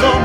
Oh,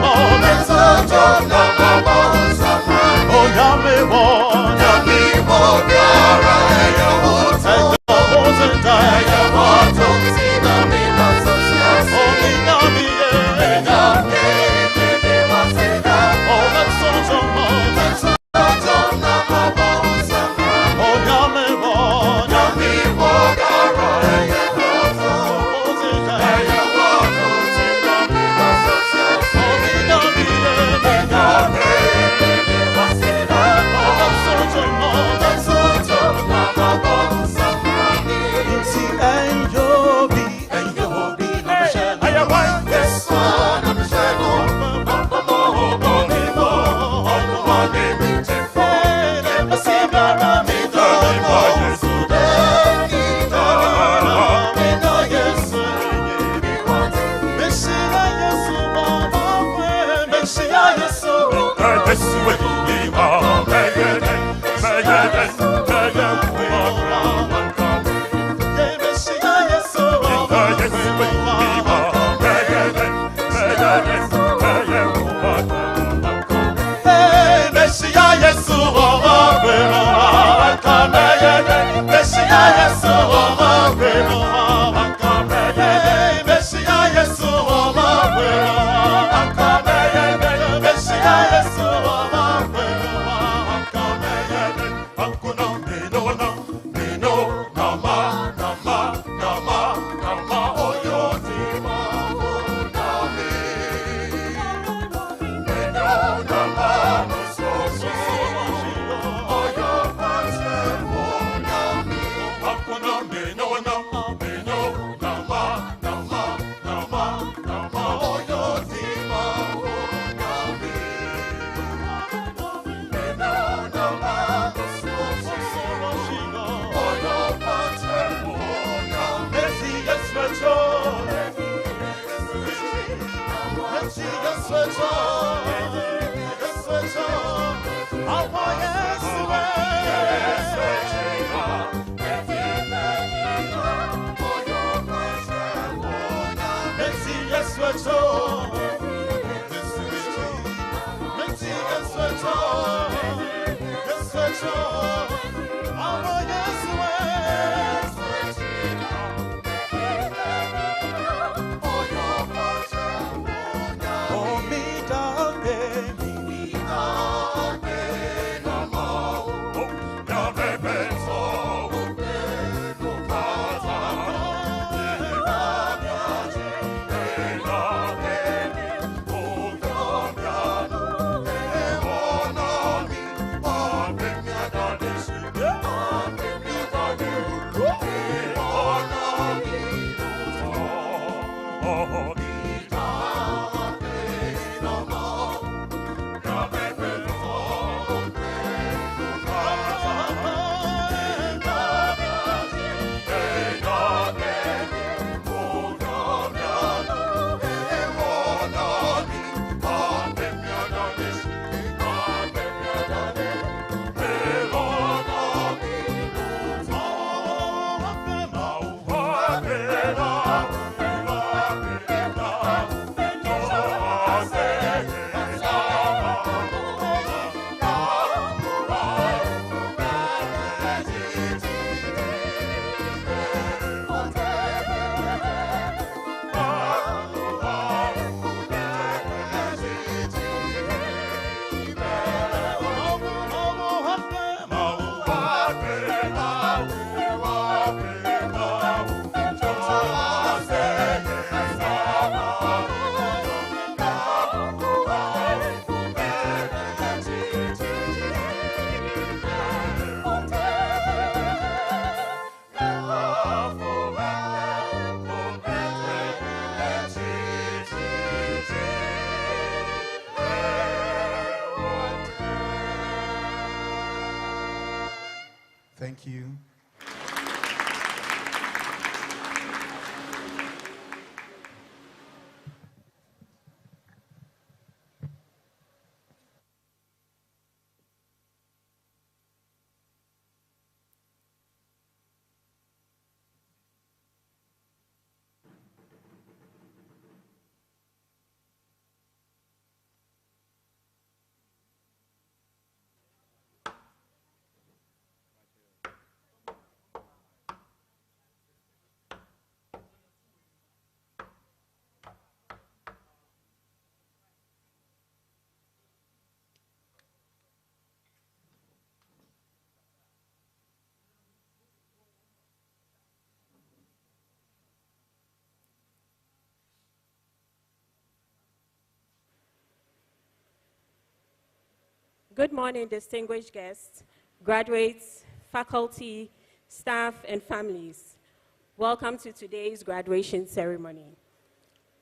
Thank you. Good morning, distinguished guests, graduates, faculty, staff, and families. Welcome to today's graduation ceremony.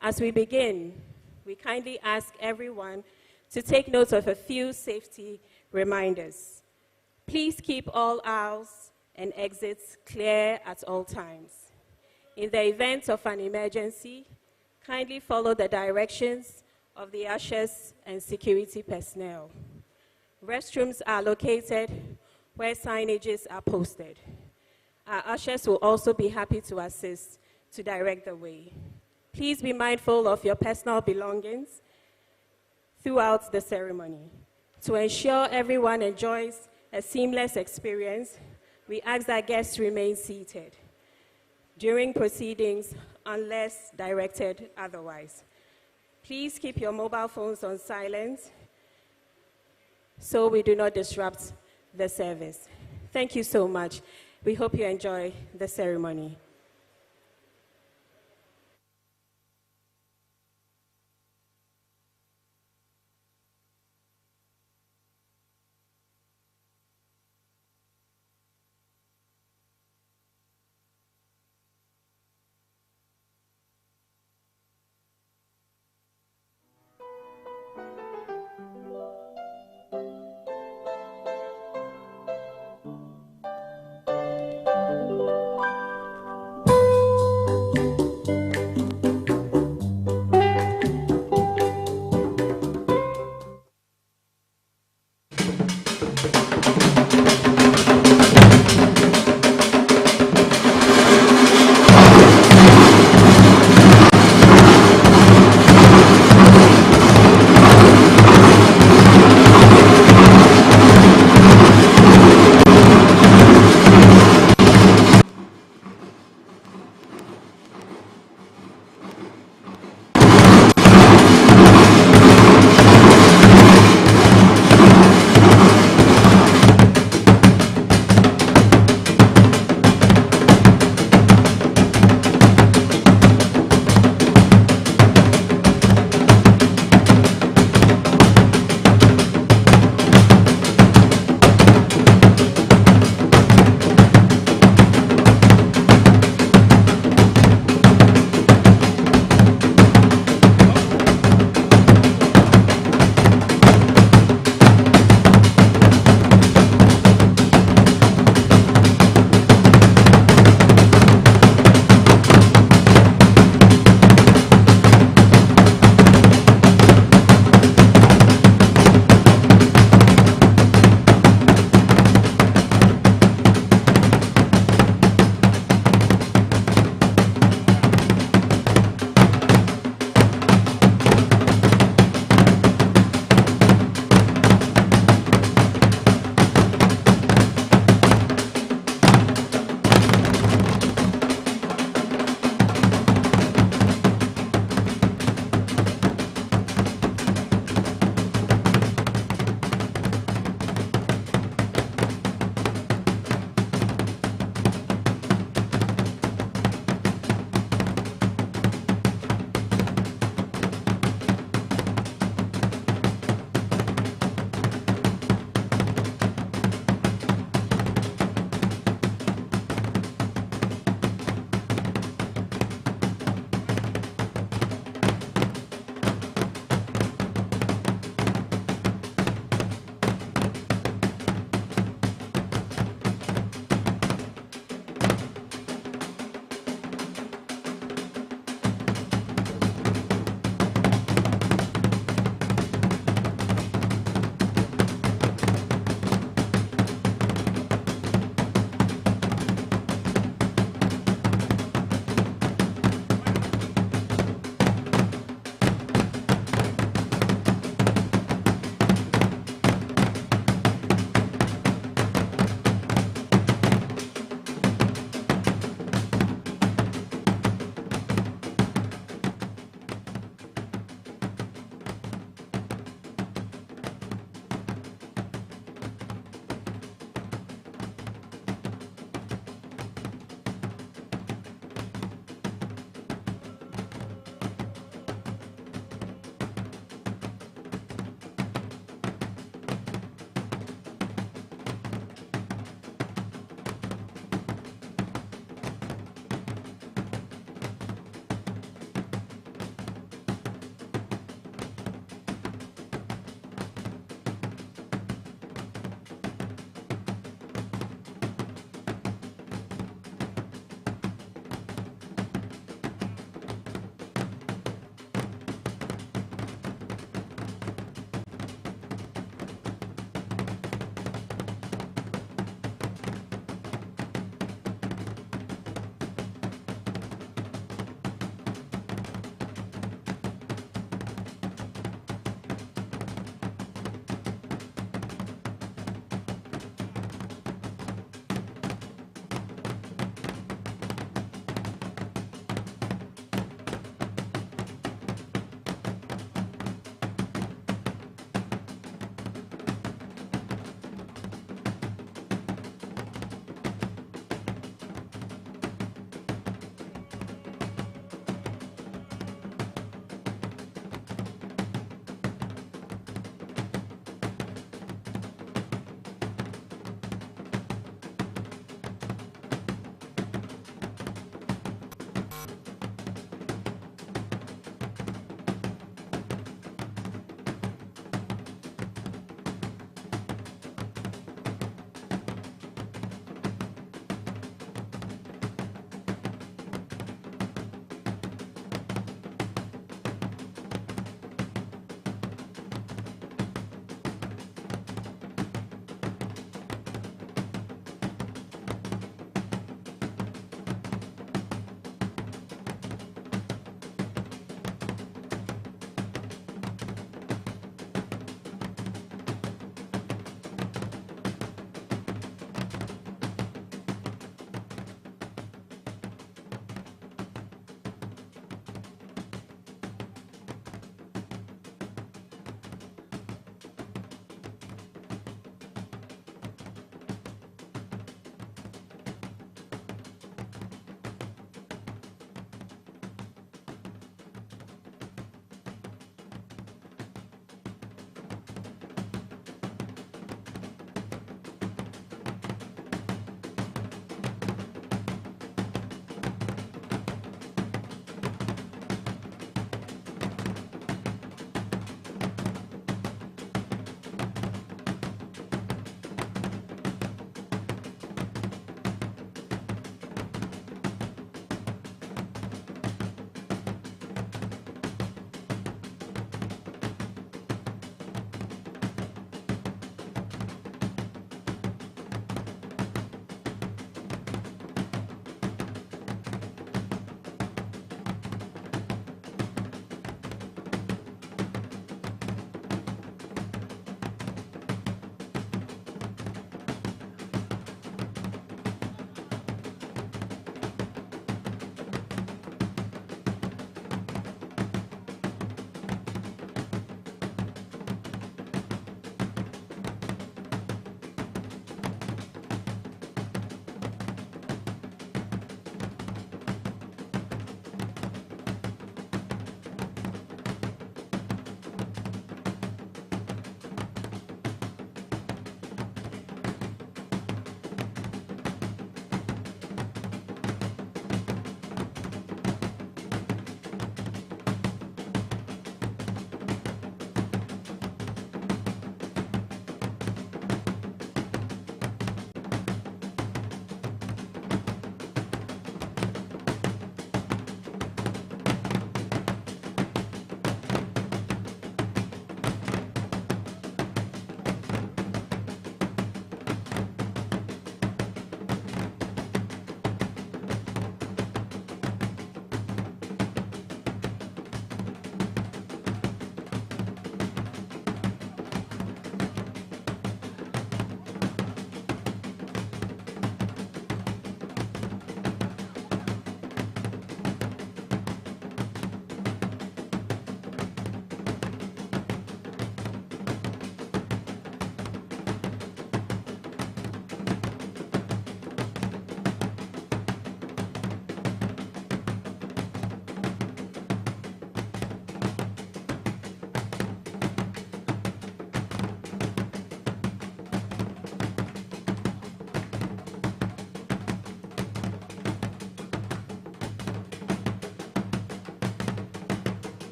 As we begin, we kindly ask everyone to take note of a few safety reminders. Please keep all aisles and exits clear at all times. In the event of an emergency, kindly follow the directions of the ushers and security personnel. Restrooms are located where signages are posted. Our ushers will also be happy to assist to direct the way. Please be mindful of your personal belongings throughout the ceremony. To ensure everyone enjoys a seamless experience, we ask that guests remain seated during proceedings unless directed otherwise. Please keep your mobile phones on silent so we do not disrupt the service. Thank you so much. We hope you enjoy the ceremony.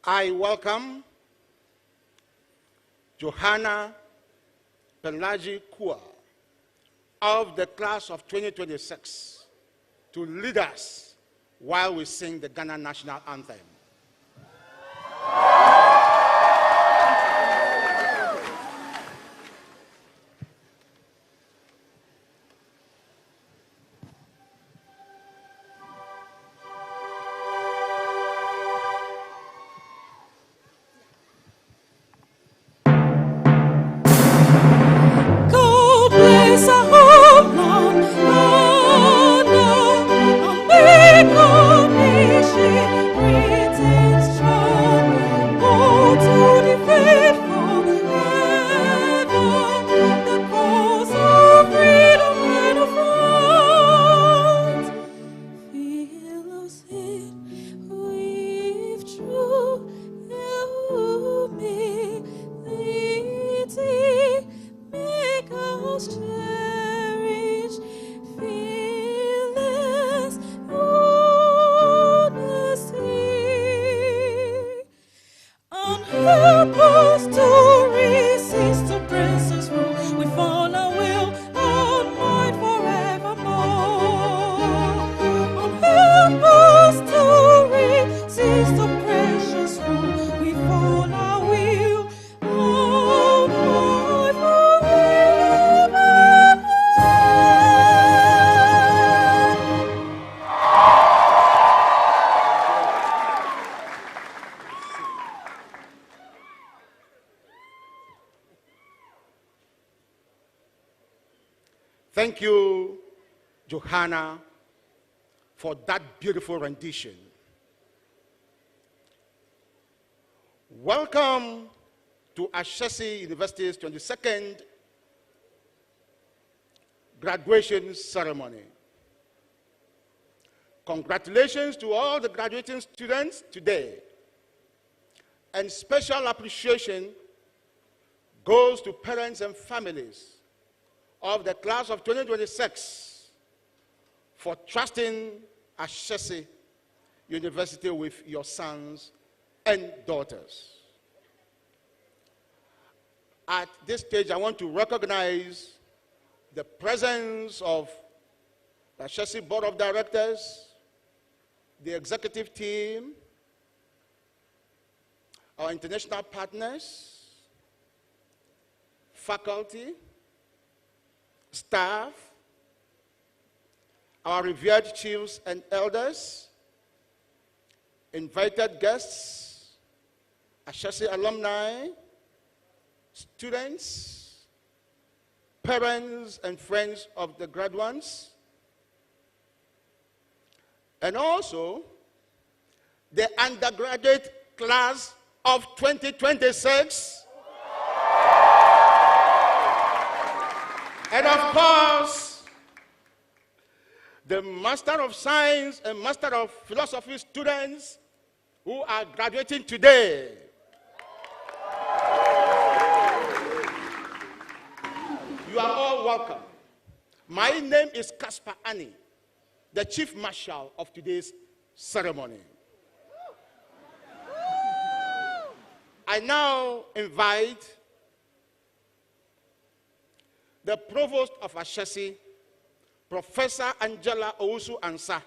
I welcome Johanna Pelagie Kua of the class of 2026 to lead us while we sing the Ghana National Anthem. Thank you, Johanna, for that beautiful rendition. Welcome to Ashesi University's 22nd graduation ceremony. Congratulations to all the graduating students today. And special appreciation goes to parents and families of the class of 2026 for trusting Ashesi University with your sons and daughters. At this stage, I want to recognize the presence of the Ashesi Board of Directors, the executive team, our international partners, faculty, staff, our revered chiefs and elders, invited guests, Ashesi alumni, students, parents and friends of the graduates, and also the undergraduate class of 2026. And of course, the Master of Science and Master of Philosophy students who are graduating today. You are all welcome. My name is Caspar Ani, the Chief Marshal of today's ceremony. I now invite the Provost of Ashesi, Professor Angela Owusu Ansah,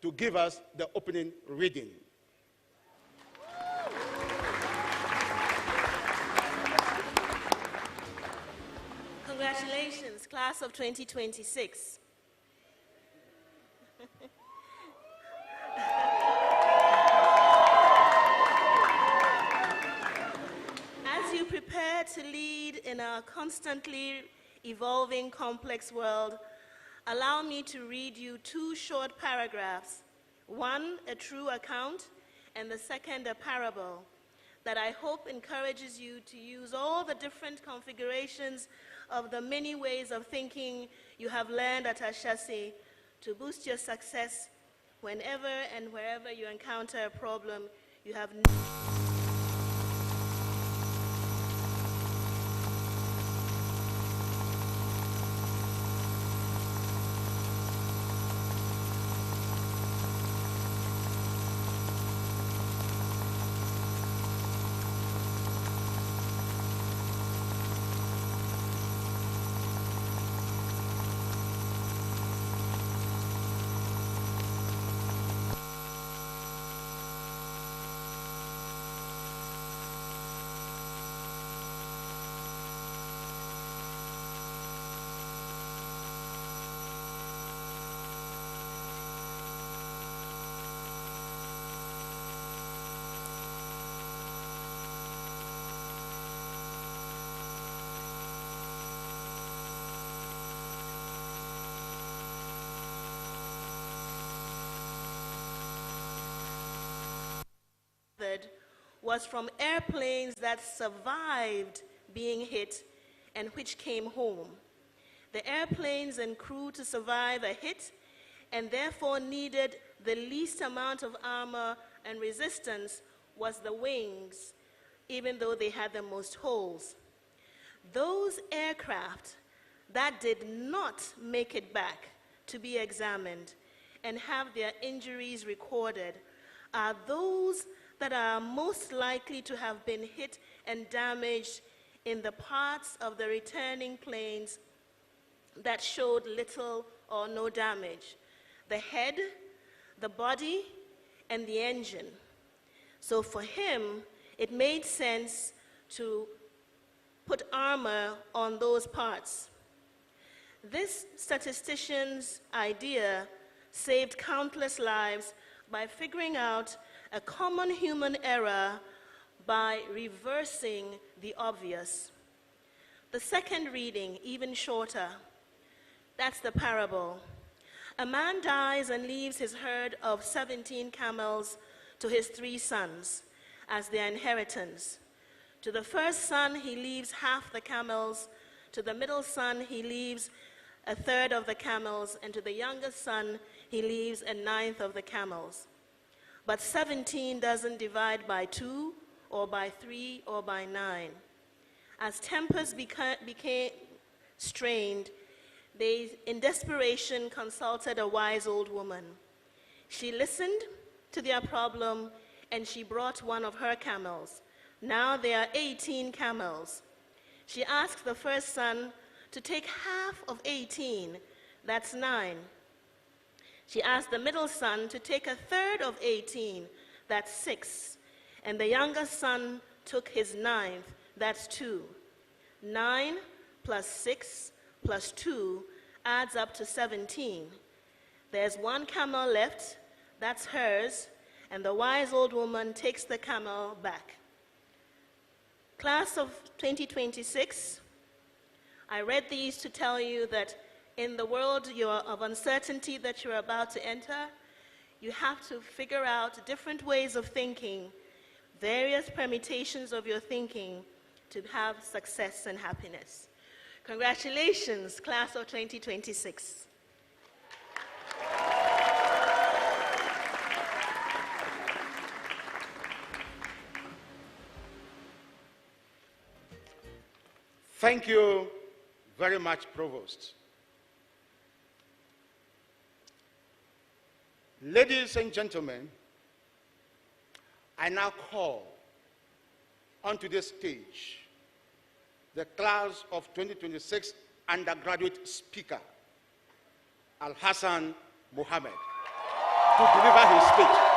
to give us the opening reading. Congratulations, class of 2026. As you prepare to lead in a constantly evolving, complex world, allow me to read you two short paragraphs, one a true account and the second a parable, that I hope encourages you to use all the different configurations of the many ways of thinking you have learned at Ashesi to boost your success whenever and wherever you encounter a problem you have was from airplanes that survived being hit and which came home. The airplanes and crew to survive a hit and therefore needed the least amount of armor and resistance was the wings, even though they had the most holes. Those aircraft that did not make it back to be examined and have their injuries recorded are those that are most likely to have been hit and damaged in the parts of the returning planes that showed little or no damage: the head, the body, and the engine. So for him, it made sense to put armor on those parts. This statistician's idea saved countless lives by figuring out a common human error by reversing the obvious. The second reading, even shorter, that's the parable. A man dies and leaves his herd of 17 camels to his 3 sons as their inheritance. To the first son, he leaves half the camels. To the middle son, he leaves a third of the camels. And to the youngest son, he leaves a ninth of the camels. But 17 doesn't divide by 2 or by 3 or by 9. As tempers became strained, they, in desperation, consulted a wise old woman. She listened to their problem, and she brought one of her camels. Now there are 18 camels. She asked the first son to take half of 18, that's 9. She asked the middle son to take a third of 18, that's 6. And the youngest son took his ninth, that's 2. 9 plus 6 plus 2 adds up to 17. There's 1 camel left, that's hers, and the wise old woman takes the camel back. Class of 2026, I read these to tell you that in the world of uncertainty that you're about to enter, you have to figure out different ways of thinking, various permutations of your thinking to have success and happiness. Congratulations, class of 2026. Thank you very much, Provost. Ladies and gentlemen, I now call onto this stage the class of 2026 undergraduate speaker, Al-Hassan Mohammed, to deliver his speech.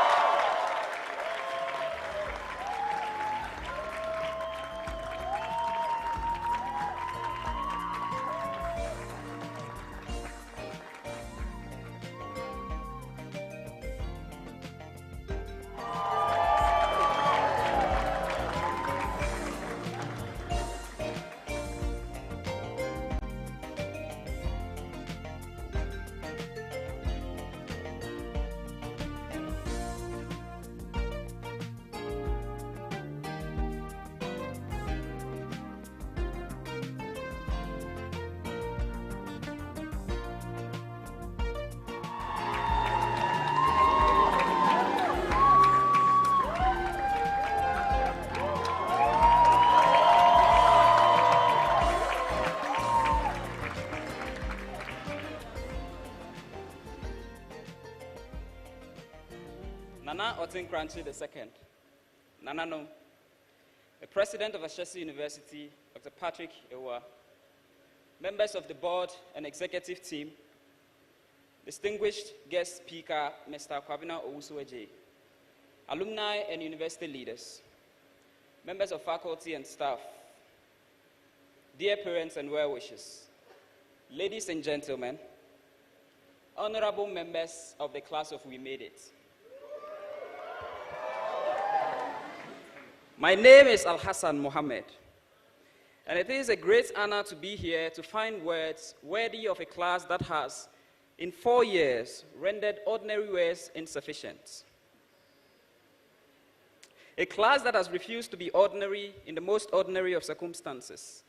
Nana Otinkranchi II, Nana No, the President of Ashesi University, Dr. Patrick Ewa, members of the board and executive team, distinguished guest speaker, Mr. Kwabena Owusu-Eje, alumni and university leaders, members of faculty and staff, dear parents and well-wishers, ladies and gentlemen, honorable members of the class of We Made It. My name is Al-Hassan Mohammed, and it is a great honor to be here to find words worthy of a class that has, in 4 years, rendered ordinary words insufficient. A class that has refused to be ordinary in the most ordinary of circumstances.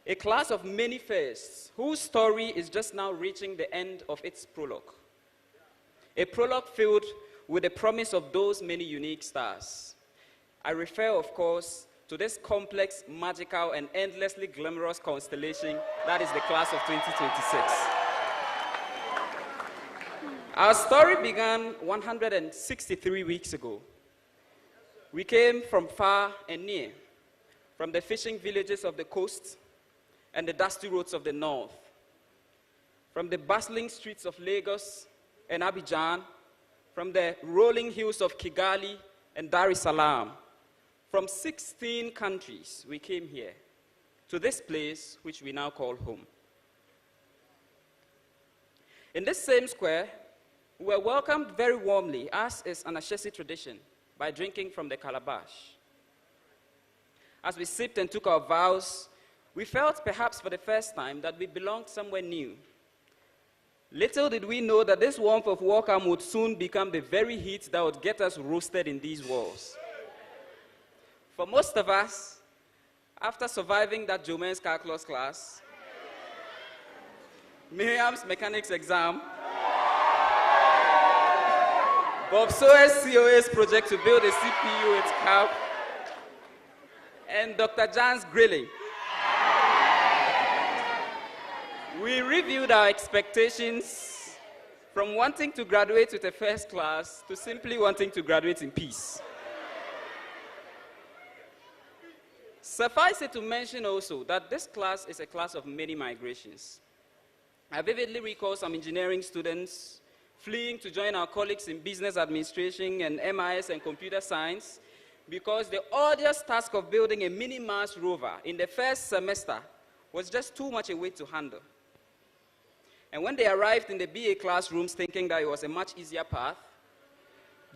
A class of many firsts, whose story is just now reaching the end of its prologue. A prologue filled with the promise of those many unique stars. I refer, of course, to this complex, magical, and endlessly glamorous constellation that is the class of 2026. Our story began 163 weeks ago. We came from far and near, from the fishing villages of the coast and the dusty roads of the north, from the bustling streets of Lagos and Abidjan, from the rolling hills of Kigali and Dar es Salaam. From 16 countries, we came here, to this place which we now call home. In this same square, we were welcomed very warmly, as is an Ashesi tradition, by drinking from the calabash. As we sipped and took our vows, we felt perhaps for the first time that we belonged somewhere new. Little did we know that this warmth of welcome would soon become the very heat that would get us roasted in these walls. For most of us, after surviving that Jomain's calculus class, Miriam's mechanics exam, Bob Soer's COA's project to build a CPU with CAP, and Dr. Jan's grilling, we reviewed our expectations from wanting to graduate with a first class to simply wanting to graduate in peace. Suffice it to mention also that this class is a class of many migrations. I vividly recall some engineering students fleeing to join our colleagues in business administration and MIS and computer science because the arduous task of building a mini-Mars rover in the first semester was just too much a weight to handle. And when they arrived in the BA classrooms thinking that it was a much easier path,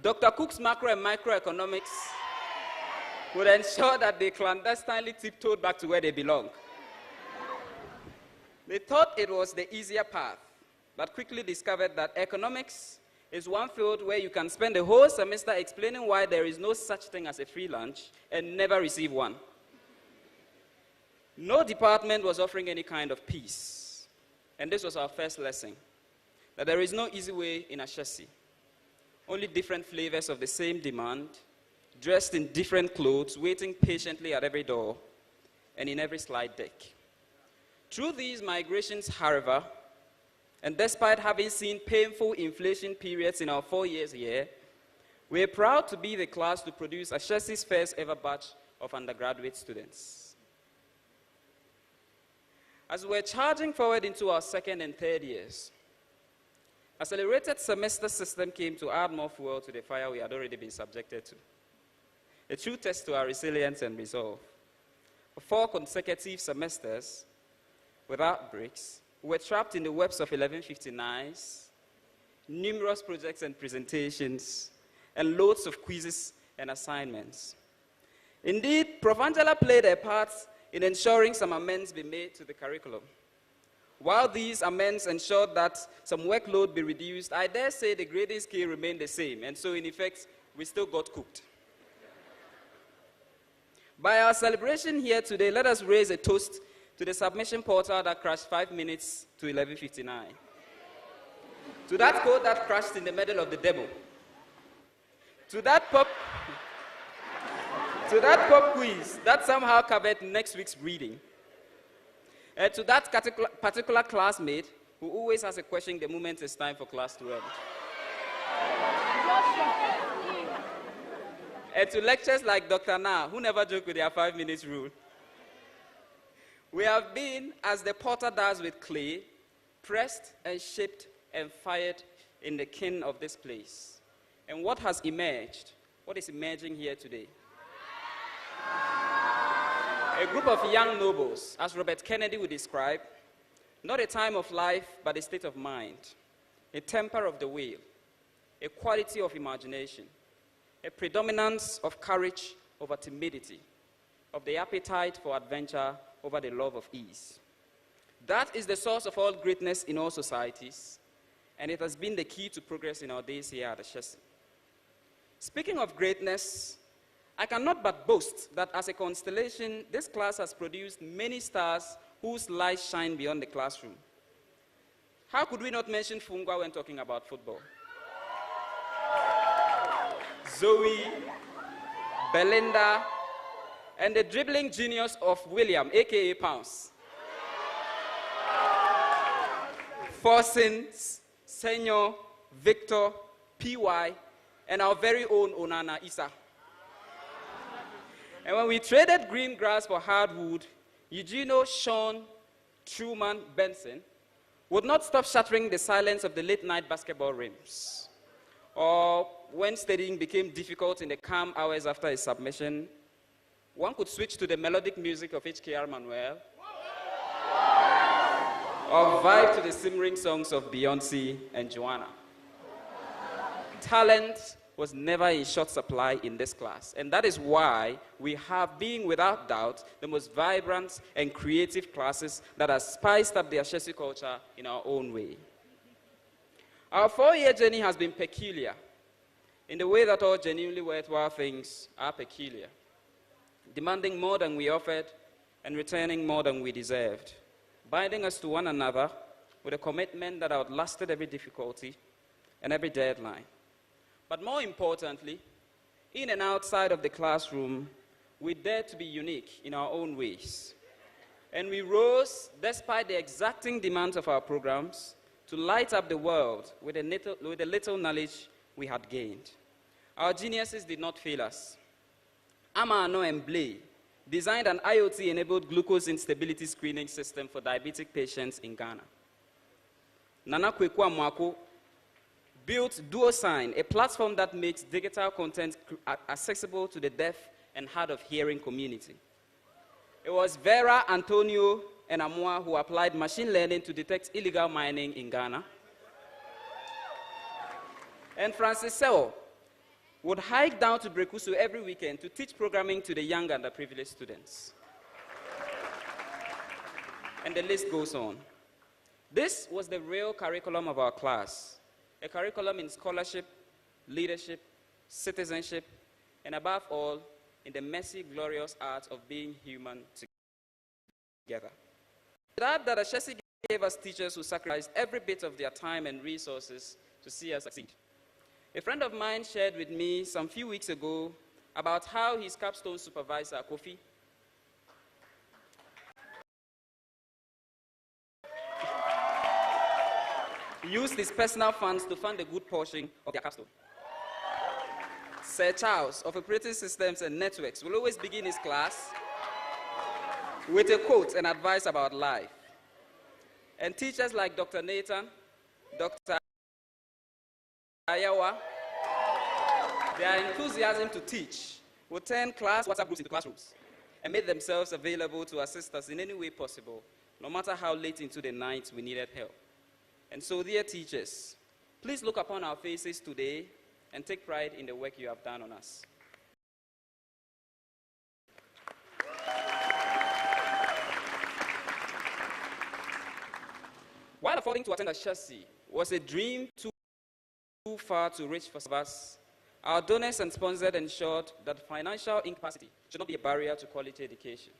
Dr. Cook's macro and microeconomics would ensure that they clandestinely tiptoed back to where they belong. They thought it was the easier path, but quickly discovered that economics is one field where you can spend the whole semester explaining why there is no such thing as a free lunch and never receive one. No department was offering any kind of peace. And this was our first lesson, that there is no easy way in Ashesi. Only different flavors of the same demand, dressed in different clothes, waiting patiently at every door and in every slide deck. Through these migrations, however, and despite having seen painful inflation periods in our 4 years here, we are proud to be the class to produce Ashesi's first ever batch of undergraduate students. As we're charging forward into our second and third years, accelerated semester system came to add more fuel to the fire we had already been subjected to. A true test to our resilience and resolve. For 4 consecutive semesters, without breaks, we were trapped in the webs of 1159s, numerous projects and presentations, and loads of quizzes and assignments. Indeed, Prof. Angela played a part in ensuring some amends be made to the curriculum. While these amends ensured that some workload be reduced, I dare say the grading scale remained the same, and so in effect, we still got cooked. By our celebration here today, let us raise a toast to the submission portal that crashed 5 minutes to 11:59. To that code that crashed in the middle of the demo. To that pop quiz that somehow covered next week's reading. And to that particular classmate who always has a question the moment it's time for class to end. And to lecturers like Dr. Na, who never joke with their 5 minutes rule. We have been, as the potter does with clay, pressed and shaped and fired in the kiln of this place. And what has emerged? What is emerging here today? A group of young nobles, as Robert Kennedy would describe, not a time of life, but a state of mind, a temper of the will, a quality of imagination, a predominance of courage over timidity, of the appetite for adventure over the love of ease. That is the source of all greatness in all societies, and it has been the key to progress in our days here at Ashesi. Speaking of greatness, I cannot but boast that as a constellation, this class has produced many stars whose lights shine beyond the classroom. How could we not mention Fungwa when talking about football? Zoe, Belinda, and the dribbling genius of William, aka Pounce. Forsins, Senor, Victor, PY, and our very own Onana Isa. And when we traded green grass for hardwood, Eugenio, Sean, Truman, Benson would not stop shattering the silence of the late-night basketball rims. Or when studying became difficult in the calm hours after his submission, one could switch to the melodic music of H.K.R. Manuel, or vibe to the simmering songs of Beyoncé and Joanna. Talent was never in short supply in this class, and that is why we have, being without doubt, the most vibrant and creative classes that have spiced up the Ashesi culture in our own way. Our 4-year journey has been peculiar, in the way that all genuinely worthwhile things are peculiar, demanding more than we offered and returning more than we deserved, binding us to one another with a commitment that outlasted every difficulty and every deadline. But more importantly, in and outside of the classroom, we dared to be unique in our own ways. And we rose, despite the exacting demands of our programs, to light up the world with the little knowledge we had gained. Our geniuses did not fail us. Amano and Blay designed an IoT-enabled glucose instability screening system for diabetic patients in Ghana. Nana Kwekwa Mwako built DuoSign, a platform that makes digital content accessible to the deaf and hard of hearing community. It was Vera, Antonio, and Amua who applied machine learning to detect illegal mining in Ghana. And Francis Sewell would hike down to Brekusu every weekend to teach programming to the young and underprivileged students. And the list goes on. This was the real curriculum of our class. A curriculum in scholarship, leadership, citizenship, and above all, in the messy, glorious art of being human together. That Ashesi gave us teachers who sacrificed every bit of their time and resources to see us succeed. A friend of mine shared with me some few weeks ago about how his capstone supervisor, Kofi, used his personal funds to fund a good portion of their capstone. Sir Charles of Operating Systems and Networks will always begin his class with a quote and advice about life. And teachers like Dr. Nathan, Dr. Ayawa, their enthusiasm to teach will turn class WhatsApp groups into classrooms and make themselves available to assist us in any way possible, no matter how late into the night we needed help. And so, dear teachers, please look upon our faces today and take pride in the work you have done on us. While affording to attend Ashesi was a dream too far to reach for some of us, our donors and sponsors ensured that financial incapacity should not be a barrier to quality education.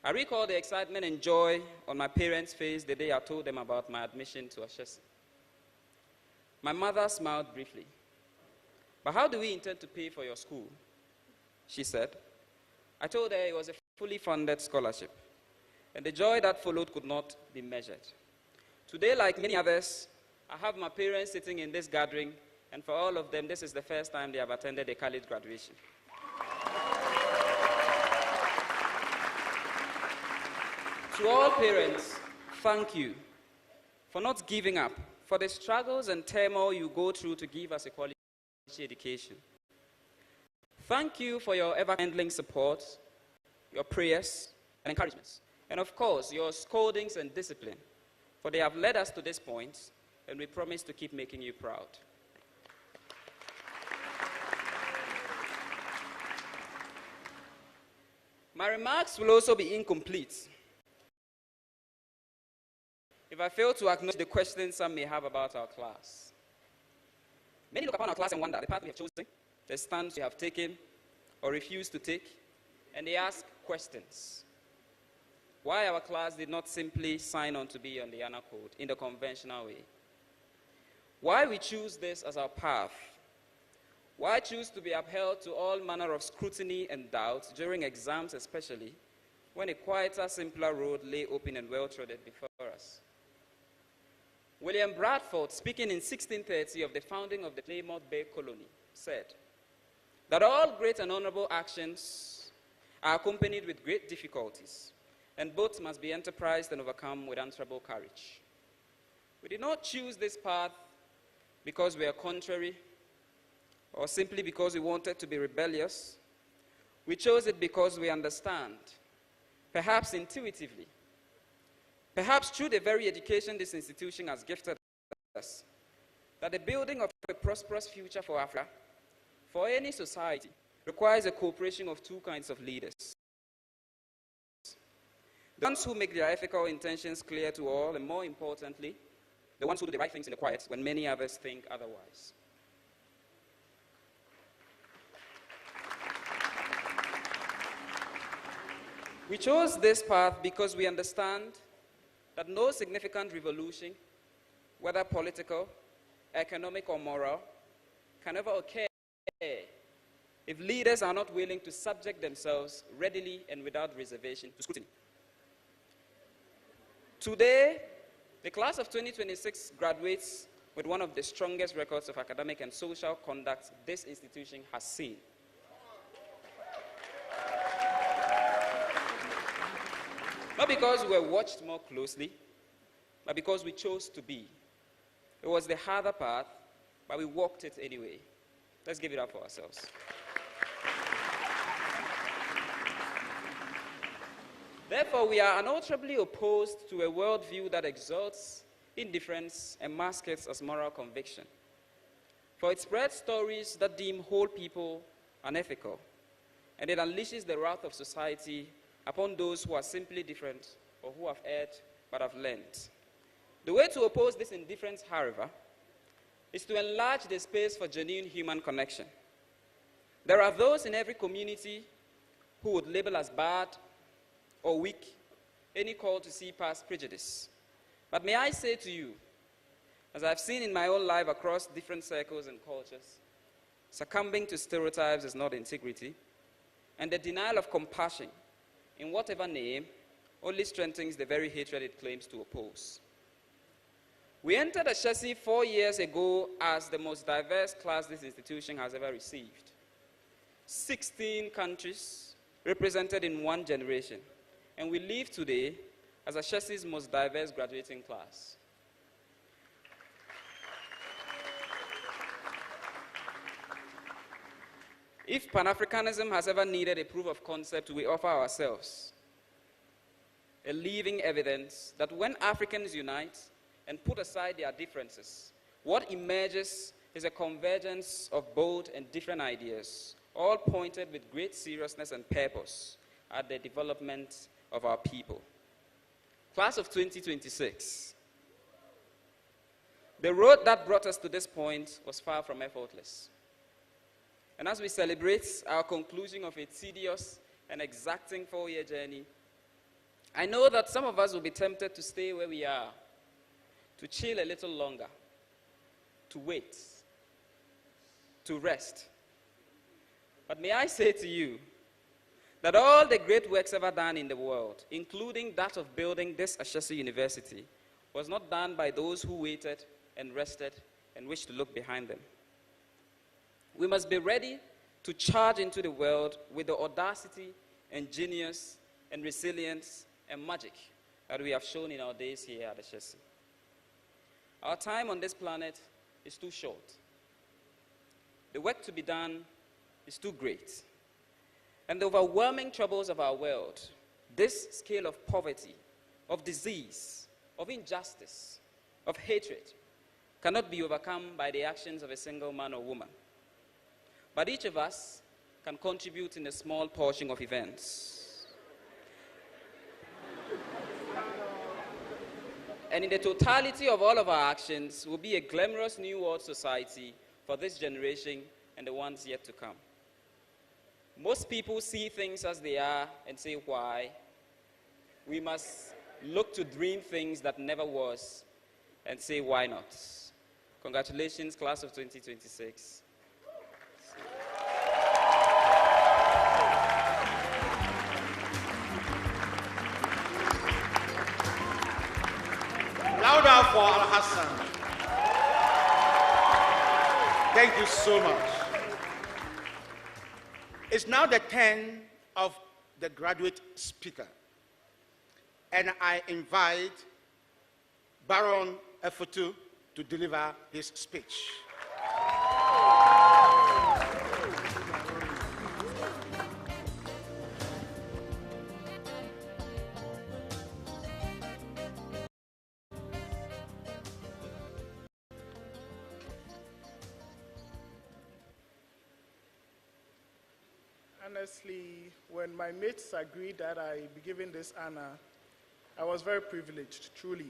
I recall the excitement and joy on my parents' face the day I told them about my admission to Ashesi. My mother smiled briefly. "But how do we intend to pay for your school?" she said. I told her it was a fully funded scholarship, and the joy that followed could not be measured. Today, like many others, I have my parents sitting in this gathering, and for all of them, this is the first time they have attended a college graduation. To all parents, thank you for not giving up, for the struggles and turmoil you go through to give us a quality education. Thank you for your ever-handling support, your prayers and encouragements, and of course, your scoldings and discipline, for they have led us to this point, and we promise to keep making you proud. My remarks will also be incomplete if I fail to acknowledge the questions some may have about our class. Many look upon our class and wonder the path we have chosen, the stance we have taken, or refuse to take, and they ask questions. Why our class did not simply sign on to be on the honor code in the conventional way. Why we choose this as our path. Why choose to be upheld to all manner of scrutiny and doubt during exams especially, when a quieter, simpler road lay open and well-trodden before us. William Bradford, speaking in 1630 of the founding of the Plymouth Bay Colony, said that all great and honorable actions are accompanied with great difficulties, and both must be enterprised and overcome with untroubled courage. We did not choose this path because we are contrary or simply because we wanted to be rebellious. We chose it because we understand, perhaps intuitively, perhaps through the very education this institution has gifted us, that the building of a prosperous future for Africa, for any society, requires a cooperation of two kinds of leaders. The ones who make their ethical intentions clear to all, and more importantly, the ones who do the right things in the quiet when many others think otherwise. We chose this path because we understand that no significant revolution, whether political, economic, or moral, can ever occur if leaders are not willing to subject themselves readily and without reservation to scrutiny. Today, the class of 2026 graduates with one of the strongest records of academic and social conduct this institution has seen. Not because we were watched more closely, but because we chose to be. It was the harder path, but we walked it anyway. Let's give it up for ourselves. Therefore, we are unalterably opposed to a worldview that exalts indifference and masks it as moral conviction. For it spreads stories that deem whole people unethical, and it unleashes the wrath of society upon those who are simply different or who have erred but have learned. The way to oppose this indifference, however, is to enlarge the space for genuine human connection. There are those in every community who would label as bad or weak any call to see past prejudice. But may I say to you, as I've seen in my own life across different circles and cultures, succumbing to stereotypes is not integrity, and the denial of compassion in whatever name only strengthens the very hatred it claims to oppose. We entered Ashesi 4 years ago as the most diverse class this institution has ever received. 16 countries represented in one generation, and we leave today as Ashesi's most diverse graduating class. If Pan-Africanism has ever needed a proof of concept, we offer ourselves a living evidence that when Africans unite and put aside their differences, what emerges is a convergence of bold and different ideas, all pointed with great seriousness and purpose at the development of our people. Class of 2026. The road that brought us to this point was far from effortless. And as we celebrate our conclusion of a tedious and exacting 4-year journey, I know that some of us will be tempted to stay where we are, to chill a little longer, to wait, to rest. But may I say to you that all the great works ever done in the world, including that of building this Ashesi University, was not done by those who waited and rested and wished to look behind them. We must be ready to charge into the world with the audacity and genius and resilience and magic that we have shown in our days here at Ashesi. Our time on this planet is too short. The work to be done is too great. And the overwhelming troubles of our world, this scale of poverty, of disease, of injustice, of hatred, cannot be overcome by the actions of a single man or woman. But each of us can contribute in a small portion of events. And in the totality of all of our actions will be a glamorous new world society for this generation and the ones yet to come. Most people see things as they are and say why. We must look to dream things that never was and say why not. Congratulations, class of 2026. Louder for Al-Hassan. Thank you so much. It's now the turn of the graduate speaker, and I invite Baron Efotu to deliver his speech. Honestly, when my mates agreed that I be given this honor, I was very privileged, truly.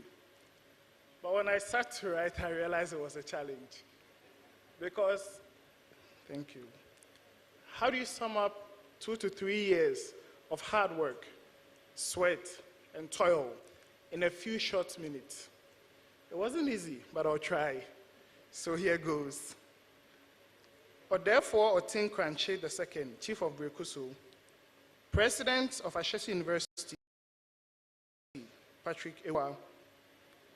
But when I sat to write, I realized it was a challenge. Because, thank you, how do you sum up 2 to 3 years of hard work, sweat, and toil in a few short minutes? It wasn't easy, but I'll try. So here goes. Therefore, Otin Kranche II, Chief of Brekuso, President of Ashesi University, Patrick Ewa,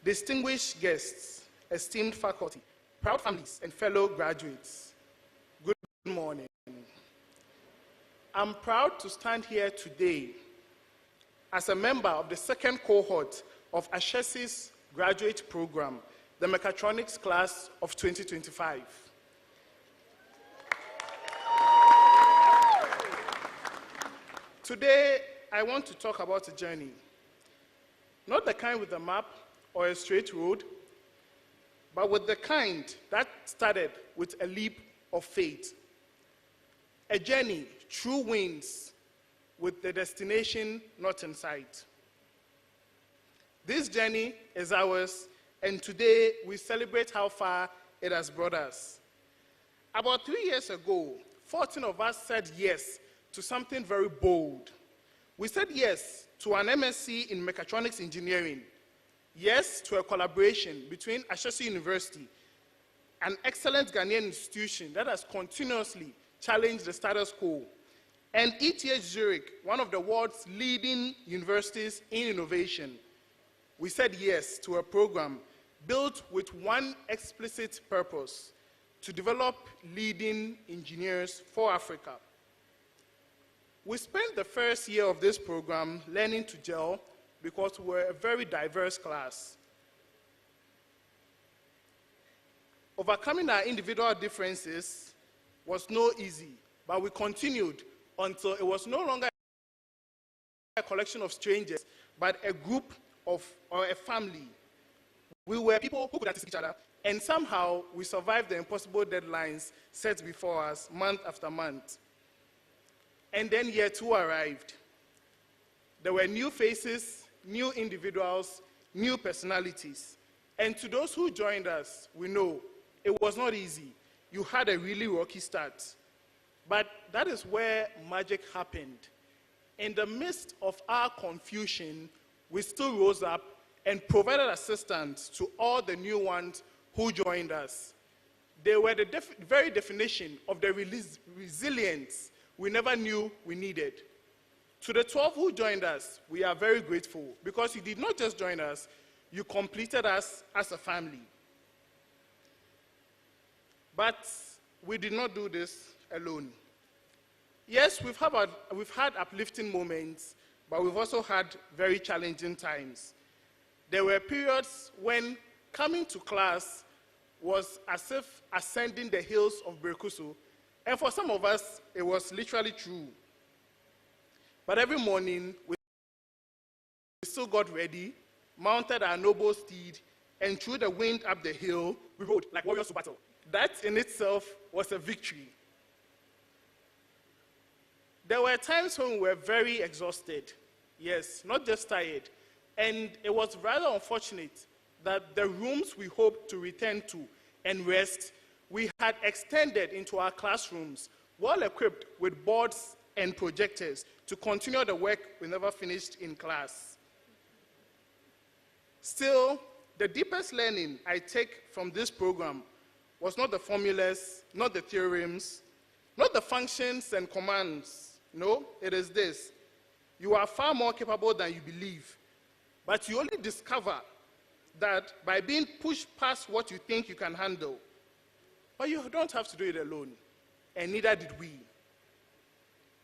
distinguished guests, esteemed faculty, proud families, and fellow graduates, good morning. I'm proud to stand here today as a member of the second cohort of Ashesi's graduate program, the Mechatronics class of 2025. Today, I want to talk about a journey, not the kind with a map or a straight road, but with the kind that started with a leap of faith. A journey through winds with the destination not in sight. This journey is ours, and today we celebrate how far it has brought us. About 3 years ago, 14 of us said yes to something very bold. We said yes to an MSc in Mechatronics Engineering, yes to a collaboration between Ashesi University, an excellent Ghanaian institution that has continuously challenged the status quo, and ETH Zurich, one of the world's leading universities in innovation. We said yes to a program built with one explicit purpose: to develop leading engineers for Africa. We spent the first year of this program learning to gel because we're a very diverse class. Overcoming our individual differences was no easy, but we continued until it was no longer a collection of strangers, but a group of, or a family. We were people who could assist each other, and somehow we survived the impossible deadlines set before us month after month. And then year 2 arrived. There were new faces, new individuals, new personalities. And to those who joined us, we know it was not easy. You had a really rocky start. But that is where magic happened. In the midst of our confusion, we still rose up and provided assistance to all the new ones who joined us. They were the very definition of the resilience we never knew we needed. To the 12 who joined us, we are very grateful because you did not just join us, you completed us as a family. But we did not do this alone. Yes, we've had uplifting moments, but we've also had very challenging times. There were periods when coming to class was as if ascending the hills of Brekuso. And for some of us, it was literally true. But every morning, we still got ready, mounted our noble steed, and threw the wind up the hill, we rode like warriors to battle. That in itself was a victory. There were times when we were very exhausted. Yes, not just tired. And it was rather unfortunate that the rooms we hoped to return to and rest, we had extended into our classrooms, well equipped with boards and projectors to continue the work we never finished in class. Still, the deepest learning I take from this program was not the formulas, not the theorems, not the functions and commands. No, it is this. You are far more capable than you believe, but you only discover that by being pushed past what you think you can handle. But you don't have to do it alone, and neither did we.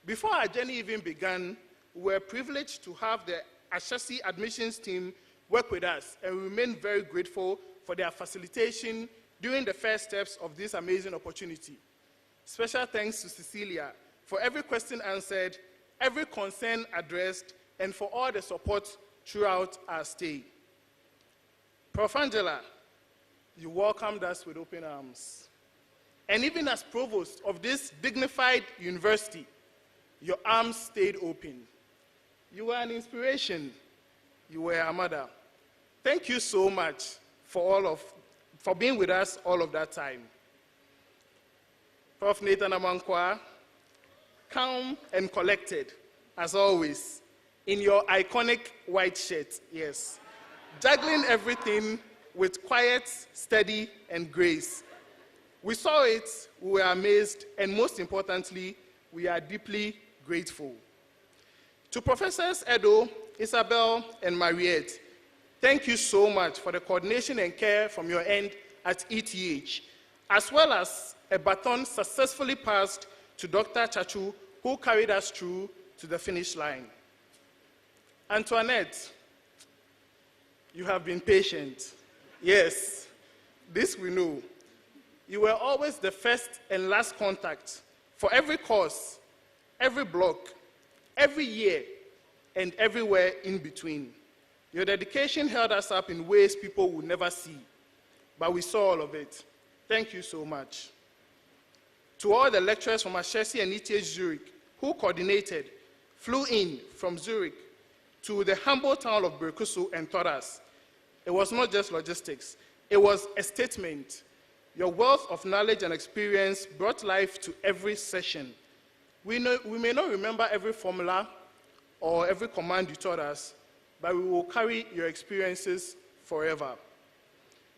Before our journey even began, we were privileged to have the Ashesi admissions team work with us, and we remain very grateful for their facilitation during the first steps of this amazing opportunity. Special thanks to Cecilia for every question answered, every concern addressed, and for all the support throughout our stay. Prof. Angela, you welcomed us with open arms. And even as provost of this dignified university, your arms stayed open. You were an inspiration. You were a mother. Thank you so much for being with us all of that time. Prof. Nathan Amankwa, calm and collected, as always, in your iconic white shirt, yes. Juggling everything with quiet, steady, and grace. We saw it, we were amazed, and most importantly, we are deeply grateful. To Professors Edo, Isabel, and Mariette, thank you so much for the coordination and care from your end at ETH, as well as a baton successfully passed to Dr. Chachu, who carried us through to the finish line. Antoinette, you have been patient. Yes, this we know. You were always the first and last contact for every course, every block, every year, and everywhere in between. Your dedication held us up in ways people would never see, but we saw all of it. Thank you so much. To all the lecturers from Ashesi and ETH Zurich who coordinated, flew in from Zurich to the humble town of Berkusu and taught us. It was not just logistics, it was a statement. Your wealth of knowledge and experience brought life to every session. We may not remember every formula or every command you taught us, but we will carry your experiences forever.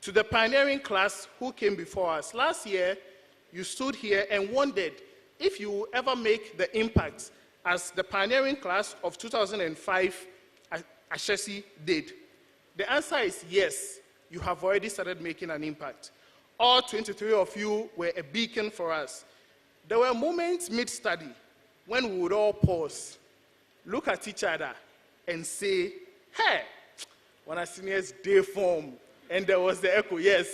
To the pioneering class who came before us, last year, you stood here and wondered if you will ever make the impact as the pioneering class of 2005 Ashesi did. The answer is yes, you have already started making an impact. All 23 of you were a beacon for us. There were moments mid-study when we would all pause, look at each other, and say, hey, when our seniors day form, and there was the echo, yes,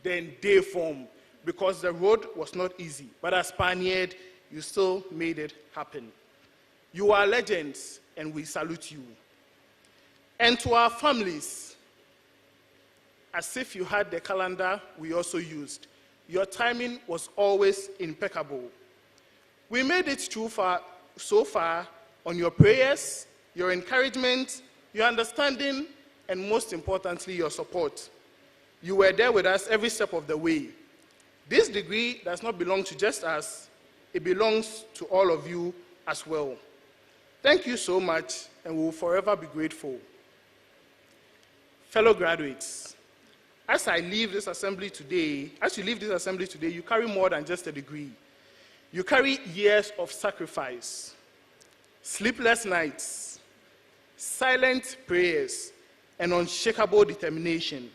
then day form, because the road was not easy. But as pioneered, you still made it happen. You are legends, and we salute you. And to our families, as if you had the calendar we also used, your timing was always impeccable. We made it through so far on your prayers, your encouragement, your understanding, and most importantly, your support. You were there with us every step of the way. This degree does not belong to just us, it belongs to all of you as well. Thank you so much, and we will forever be grateful. Fellow graduates, as you leave this assembly today, you carry more than just a degree. You carry years of sacrifice, sleepless nights, silent prayers, and unshakable determination.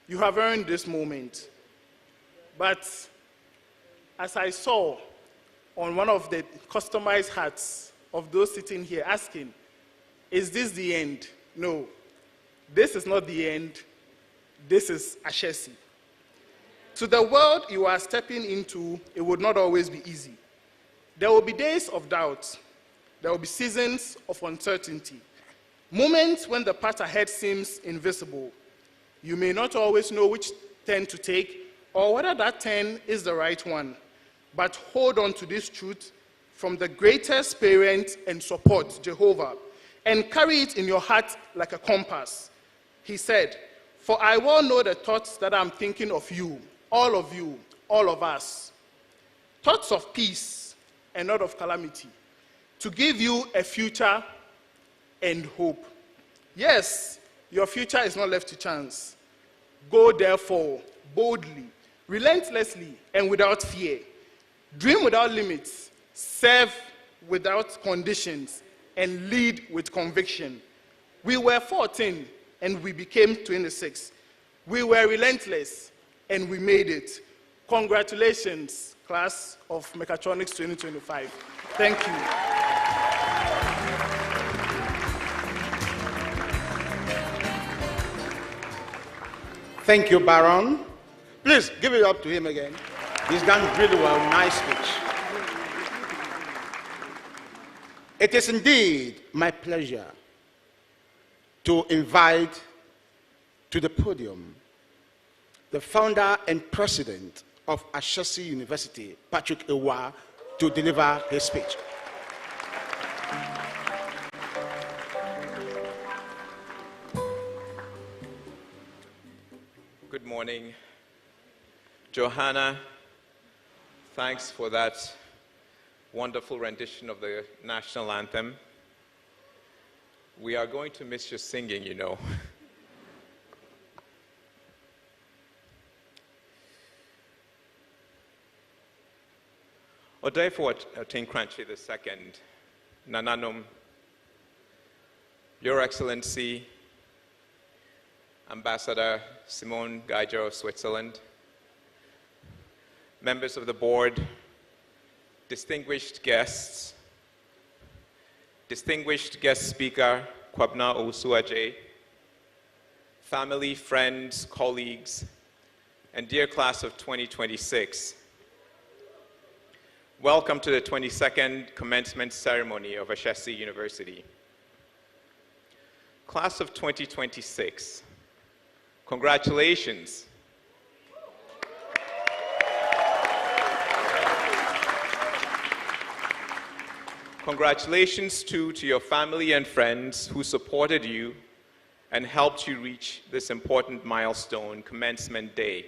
You have earned this moment. But as I saw on one of the customized hats of those sitting here asking, is this the end? No, this is not the end. This is Ashesi. To the world you are stepping into, it would not always be easy. There will be days of doubt. There will be seasons of uncertainty. Moments when the path ahead seems invisible. You may not always know which turn to take or whether that turn is the right one. But hold on to this truth from the greatest parent and support, Jehovah, and carry it in your heart like a compass. He said, "For I well know the thoughts that I'm thinking of you, all of us. Thoughts of peace and not of calamity, to give you a future and hope. Yes, your future is not left to chance. Go therefore boldly, relentlessly, and without fear. Dream without limits, serve without conditions, and lead with conviction. We were 14 and we became 26. We were relentless and we made it. Congratulations, class of Mechatronics 2025. Thank you. Thank you, Baron. Please give it up to him again. He's done really well. Nice speech. It is indeed my pleasure to invite to the podium the founder and president of Ashesi University, Patrick Ewa, to deliver his speech. Good morning. Johanna, thanks for that wonderful rendition of the national anthem. We are going to miss your singing, you know. Therefore, Tinkranchi II, Nananum, Your Excellency, Ambassador Simone Geiger of Switzerland, members of the board, distinguished guests, distinguished guest speaker Kwabna Owusu-Adjei, family, friends, colleagues, and dear class of 2026, welcome to the 22nd Commencement Ceremony of Ashesi University. Class of 2026, congratulations. Congratulations too to your family and friends who supported you and helped you reach this important milestone, Commencement Day.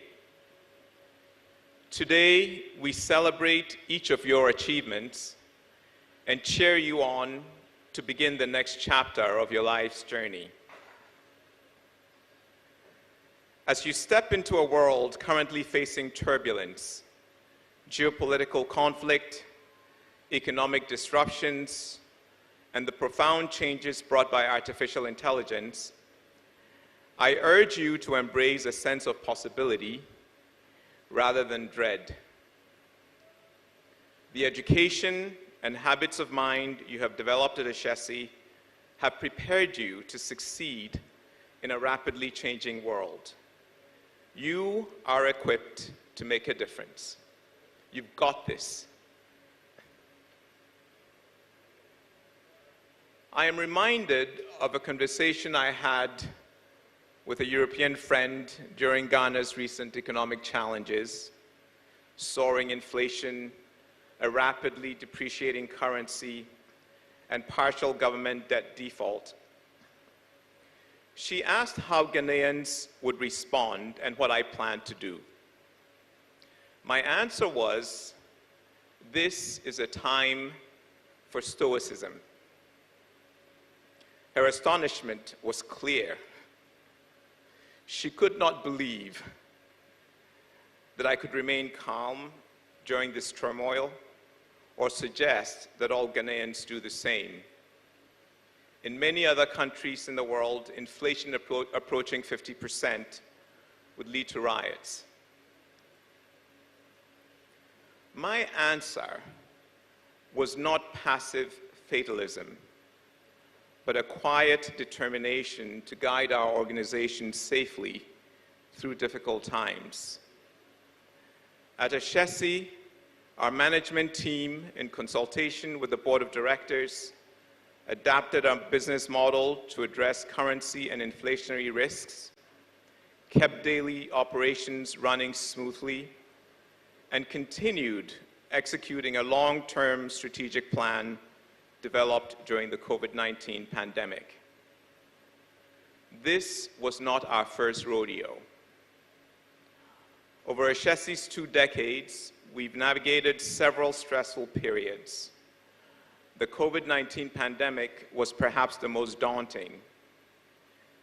Today, we celebrate each of your achievements and cheer you on to begin the next chapter of your life's journey. As you step into a world currently facing turbulence, geopolitical conflict, economic disruptions, and the profound changes brought by artificial intelligence, I urge you to embrace a sense of possibility rather than dread. The education and habits of mind you have developed at Ashesi have prepared you to succeed in a rapidly changing world. You are equipped to make a difference. You've got this. I am reminded of a conversation I had with a European friend during Ghana's recent economic challenges, soaring inflation, a rapidly depreciating currency, and partial government debt default. She asked how Ghanaians would respond and what I planned to do. My answer was, this is a time for stoicism. Her astonishment was clear. She could not believe that I could remain calm during this turmoil or suggest that all Ghanaians do the same. In many other countries in the world, inflation approaching 50% would lead to riots. My answer was not passive fatalism, but a quiet determination to guide our organization safely through difficult times. At Ashesi, our management team, in consultation with the board of directors, adapted our business model to address currency and inflationary risks, kept daily operations running smoothly, and continued executing a long-term strategic plan developed during the COVID-19 pandemic. This was not our first rodeo. Over Ashesi's 2 decades, we've navigated several stressful periods. the COVID-19 pandemic was perhaps the most daunting.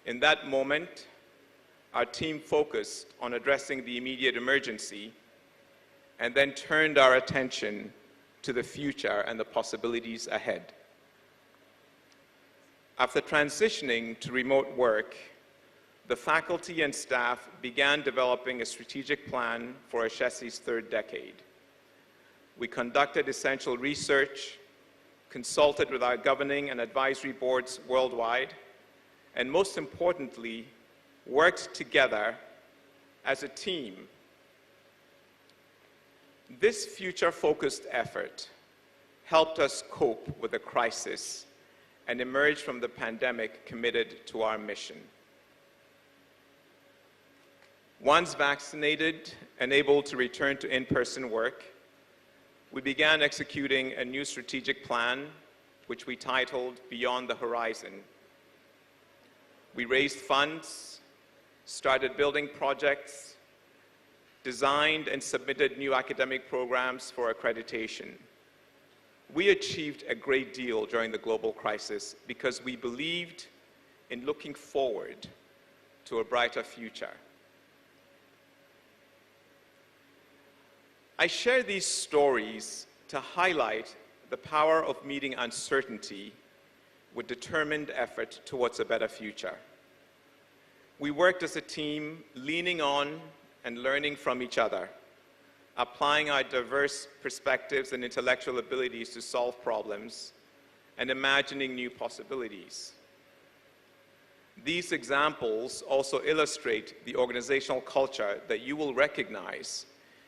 In that moment, our team focused on addressing the immediate emergency and then turned our attention to the future and the possibilities ahead. After transitioning to remote work, the faculty and staff began developing a strategic plan for Ashesi's third decade. We conducted essential research, consulted with our governing and advisory boards worldwide, and most importantly, worked together as a team. This future-focused effort helped us cope with the crisis and emerge from the pandemic committed to our mission. Once vaccinated and able to return to in-person work, we began executing a new strategic plan, which we titled Beyond the Horizon. We raised funds, started building projects, designed and submitted new academic programs for accreditation. We achieved a great deal during the global crisis because we believed in looking forward to a brighter future. I share these stories to highlight the power of meeting uncertainty with determined effort towards a better future. We worked as a team, leaning on and learning from each other, applying our diverse perspectives and intellectual abilities to solve problems, and imagining new possibilities. These examples also illustrate the organizational culture that you will recognize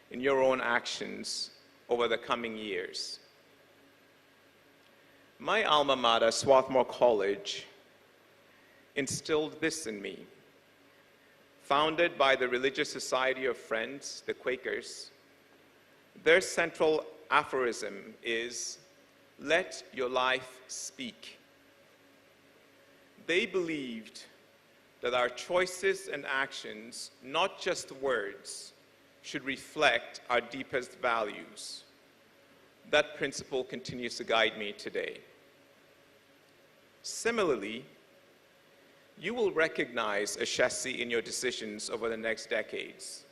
in your own actions over the coming years. My alma mater, Swarthmore College, instilled this in me. Founded by the Religious Society of Friends, the Quakers, their central aphorism is, "Let your life speak." They believed that our choices and actions, not just words, should reflect our deepest values. That principle continues to guide me today. Similarly, you will recognize Ashesi in your decisions over the next decades.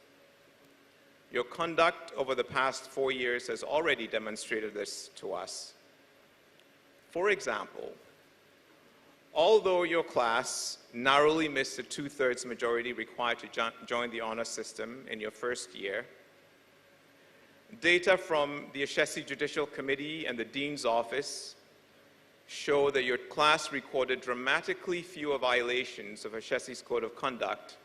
Your conduct over the past 4 years has already demonstrated this to us. For example, although your class narrowly missed the 2/3 majority required to join the honor system in your first year, data from the Ashesi Judicial Committee and the Dean's Office show that your class recorded dramatically fewer violations of Ashesi's Code of Conduct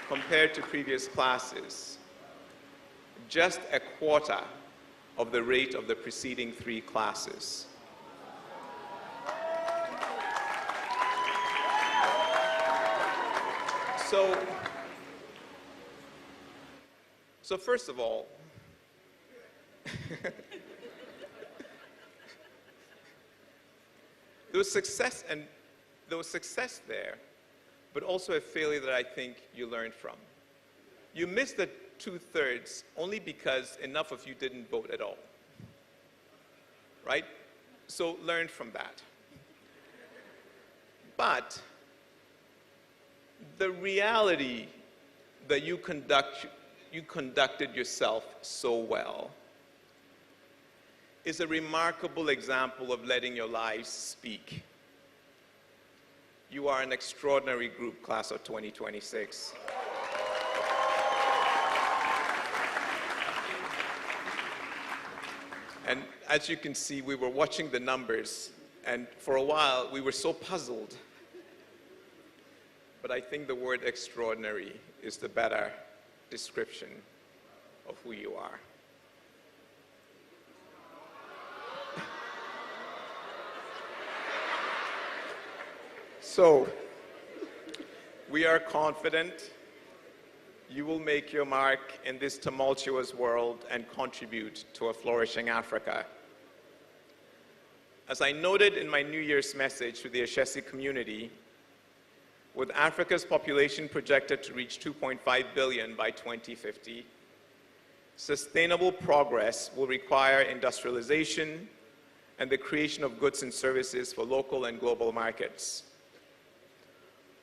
compared to previous classes, just a quarter of the rate of the preceding 3 classes. So first of all, there was success there, but also a failure that I think you learned from. You missed the 2/3 only because enough of you didn't vote at all, right? So learn from that. But the reality that you conducted yourself so well is a remarkable example of letting your lives speak. You are an extraordinary group, class of 2026. And as you can see, we were watching the numbers, and for a while, we were so puzzled. But I think the word extraordinary is the better description of who you are. So, we are confident you will make your mark in this tumultuous world and contribute to a flourishing Africa. As I noted in my New Year's message to the Ashesi community, with Africa's population projected to reach 2.5 billion by 2050, Sustainable progress will require industrialization and the creation of goods and services for local and global markets.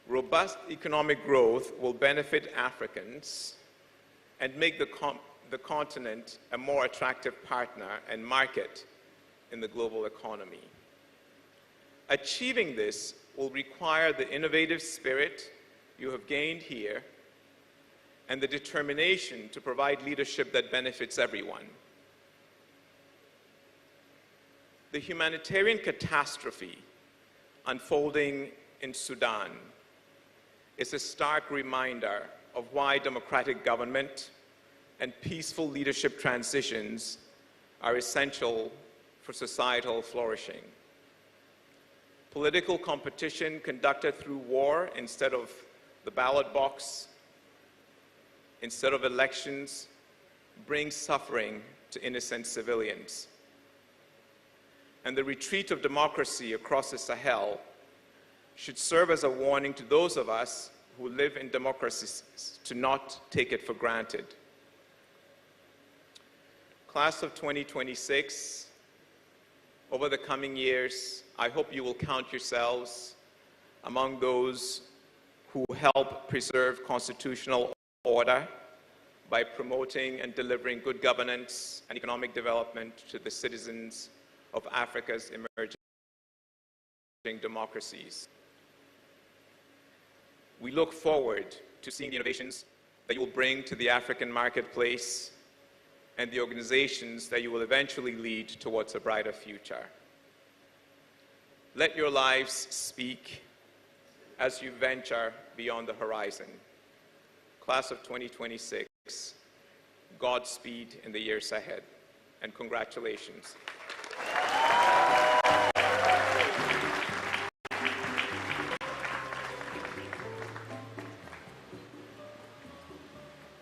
Robust economic growth will benefit Africans and make the continent a more attractive partner and market in the global economy. Achieving this will require the innovative spirit you have gained here and the determination to provide leadership that benefits everyone. The humanitarian catastrophe unfolding in Sudan is a stark reminder of why democratic government and peaceful leadership transitions are essential for societal flourishing. Political competition conducted through war instead of the ballot box, instead of elections, brings suffering to innocent civilians. And the retreat of democracy across the Sahel should serve as a warning to those of us who live in democracies to not take it for granted. Class of 2026, over the coming years, I hope you will count yourselves among those who help preserve constitutional order by promoting and delivering good governance and economic development to the citizens of Africa's emerging democracies. We look forward to seeing the innovations that you will bring to the African marketplace and the organizations that you will eventually lead towards a brighter future. Let your lives speak as you venture beyond the horizon. Class of 2026, Godspeed in the years ahead, and congratulations.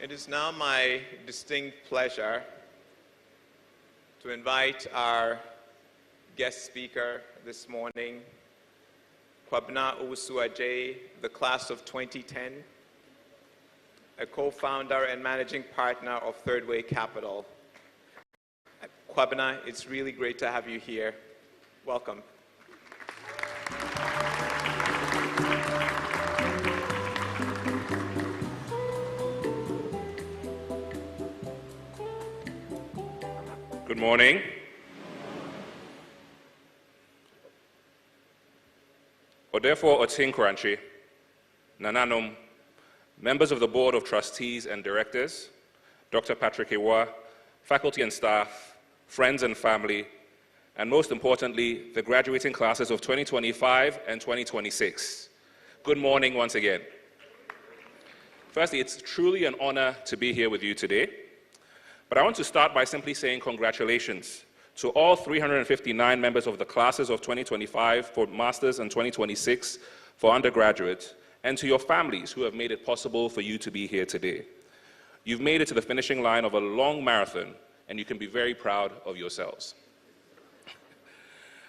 It is now my distinct pleasure to invite our guest speaker this morning, Kwabena Owusu-Adjei, the class of 2010, a co-founder and managing partner of Third Way Capital. Kwabena, it's really great to have you here. Welcome. Good morning. Odefo Otinkranchi, Nananom, members of the Board of Trustees and Directors, Dr. Patrick Ewa, faculty and staff, friends and family, and most importantly, the graduating classes of 2025 and 2026. Good morning once again. Firstly, it's truly an honor to be here with you today. But I want to start by simply saying congratulations to all 359 members of the classes of 2025 for Masters and 2026 for Undergraduate, and to your families who have made it possible for you to be here today. You've made it to the finishing line of a long marathon, and you can be very proud of yourselves.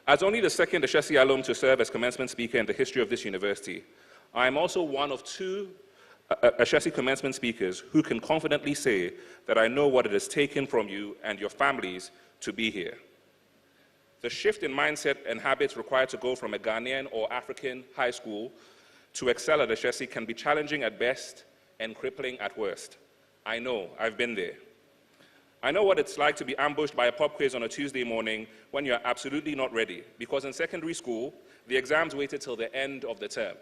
As only the second Ashesi alum to serve as commencement speaker in the history of this university, I am also one of two Ashesi commencement speakers who can confidently say that I know what it has taken from you and your families to be here. The shift in mindset and habits required to go from a Ghanaian or African high school to excel at Ashesi can be challenging at best and crippling at worst. I know, I've been there. I know what it's like to be ambushed by a pop quiz on a Tuesday morning when you're absolutely not ready, because in secondary school, the exams waited till the end of the term.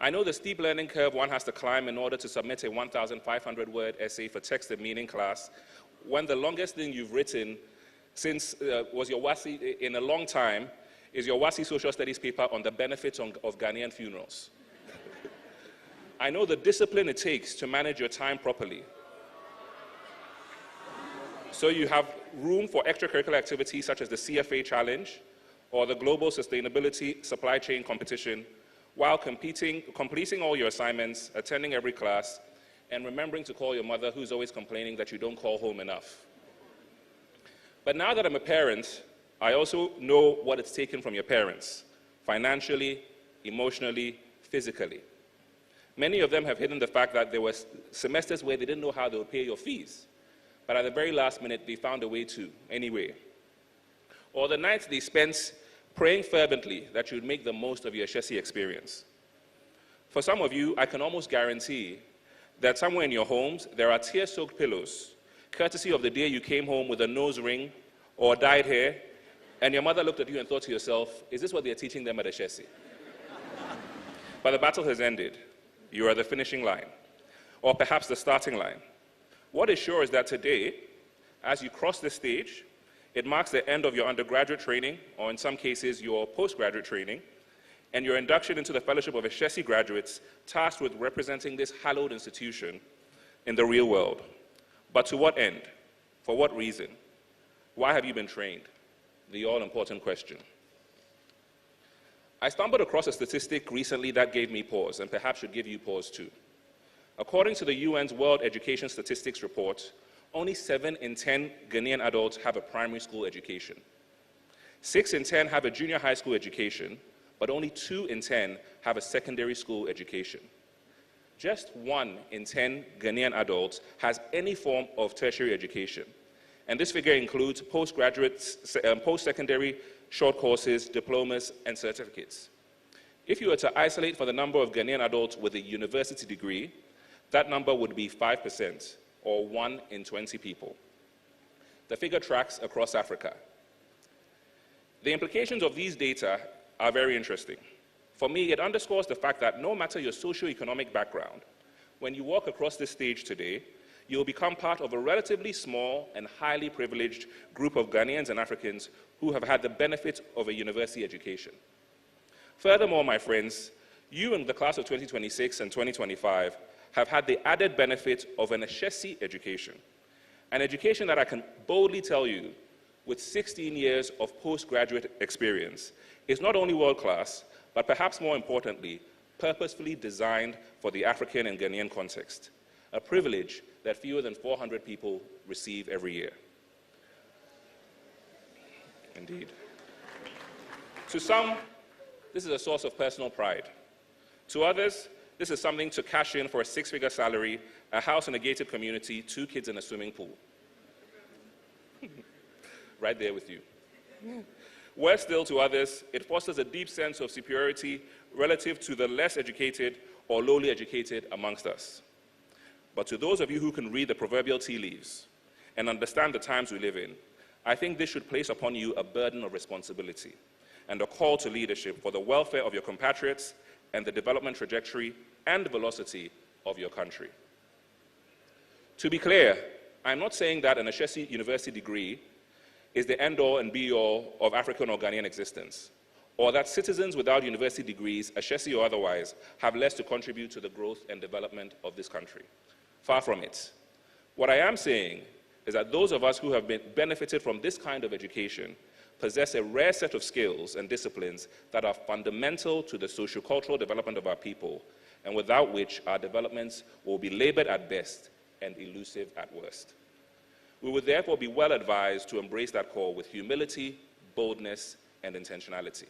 I know the steep learning curve one has to climb in order to submit a 1,500-word essay for text and meaning class, when the longest thing you've written since was your WASI in a long time is your WASI social studies paper on the benefits of Ghanaian funerals. I know the discipline it takes to manage your time properly, so you have room for extracurricular activities such as the CFA Challenge or the Global Sustainability Supply Chain Competition, while completing all your assignments, attending every class, and remembering to call your mother, who's always complaining that you don't call home enough. But now that I'm a parent, I also know what it's taken from your parents, financially, emotionally, physically. Many of them have hidden the fact that there were semesters where they didn't know how they would pay your fees. but at the very last minute, they found a way to anyway. Or the nights they spent praying fervently that you would make the most of your Ashesi experience. For some of you, I can almost guarantee that somewhere in your homes, there are tear-soaked pillows, courtesy of the day you came home with a nose ring or dyed hair, and your mother looked at you and thought to yourself, is this what they're teaching them at Ashesi? But the battle has ended. You are at the finishing line, or perhaps the starting line. What is sure is that today, as you cross the stage, it marks the end of your undergraduate training, or in some cases, your postgraduate training, and your induction into the fellowship of Ashesi graduates tasked with representing this hallowed institution in the real world. But to what end? For what reason? Why have you been trained? The all-important question. I stumbled across a statistic recently that gave me pause, and perhaps should give you pause too. According to the UN's World Education Statistics Report, only 7 in 10 Ghanaian adults have a primary school education. 6 in 10 have a junior high school education, but only 2 in 10 have a secondary school education. Just 1 in 10 Ghanaian adults has any form of tertiary education. And this figure includes postgraduate, post-secondary short courses, diplomas, and certificates. If you were to isolate for the number of Ghanaian adults with a university degree, that number would be 5%, or 1 in 20 people. The figure tracks across Africa. The implications of these data are very interesting. For me, it underscores the fact that no matter your socioeconomic background, when you walk across this stage today, you will become part of a relatively small and highly privileged group of Ghanaians and Africans who have had the benefit of a university education. Furthermore, my friends, you in the class of 2026 and 2025 have had the added benefit of an Ashesi education, an education that I can boldly tell you, with 16 years of postgraduate experience, is not only world-class, but perhaps more importantly, purposefully designed for the African and Ghanaian context, a privilege that fewer than 400 people receive every year. Indeed. To some, this is a source of personal pride. To others, this is something to cash in for a 6-figure salary, a house in a gated community, 2 kids in a swimming pool. Right there with you. Worse still, to others, it fosters a deep sense of superiority relative to the less educated or lowly educated amongst us. But to those of you who can read the proverbial tea leaves and understand the times we live in, I think this should place upon you a burden of responsibility and a call to leadership for the welfare of your compatriots and the development trajectory and velocity of your country. To be clear, I'm not saying that an Ashesi university degree is the end-all and be-all of African or Ghanaian existence, or that citizens without university degrees, Ashesi or otherwise, have less to contribute to the growth and development of this country. Far from it. What I am saying is that those of us who have benefited from this kind of education possess a rare set of skills and disciplines that are fundamental to the sociocultural development of our people, and without which our developments will be labored at best and elusive at worst. We would therefore be well advised to embrace that call with humility, boldness, and intentionality.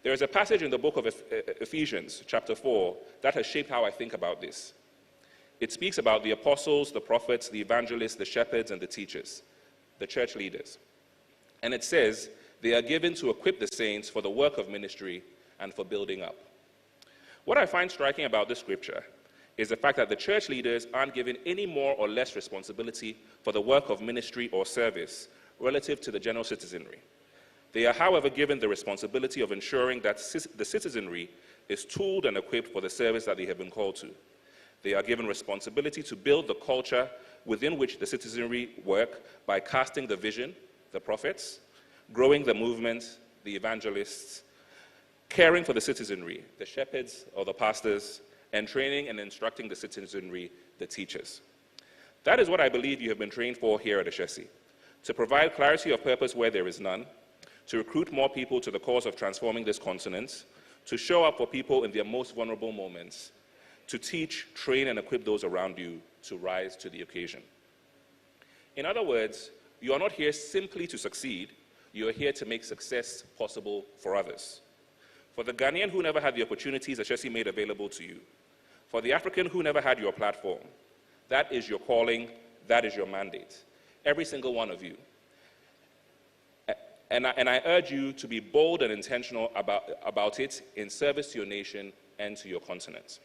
There is a passage in the book of Ephesians, chapter 4, that has shaped how I think about this. It speaks about the apostles, the prophets, the evangelists, the shepherds, and the teachers, the church leaders. And it says, they are given to equip the saints for the work of ministry and for building up. What I find striking about this scripture is the fact that the church leaders aren't given any more or less responsibility for the work of ministry or service relative to the general citizenry. They are, however, given the responsibility of ensuring that the citizenry is tooled and equipped for the service that they have been called to. They are given responsibility to build the culture within which the citizenry work by casting the vision, the prophets, growing the movement, the evangelists, caring for the citizenry, the shepherds or the pastors, and training and instructing the citizenry, the teachers. That is what I believe you have been trained for here at Ashesi, to provide clarity of purpose where there is none, to recruit more people to the cause of transforming this continent, to show up for people in their most vulnerable moments, to teach, train, and equip those around you to rise to the occasion. In other words, you are not here simply to succeed, you are here to make success possible for others. For the Ghanaian who never had the opportunities Ashesi made available to you, for the African who never had your platform, that is your calling, that is your mandate. Every single one of you. And I urge you to be bold and intentional about it in service to your nation and to your continent.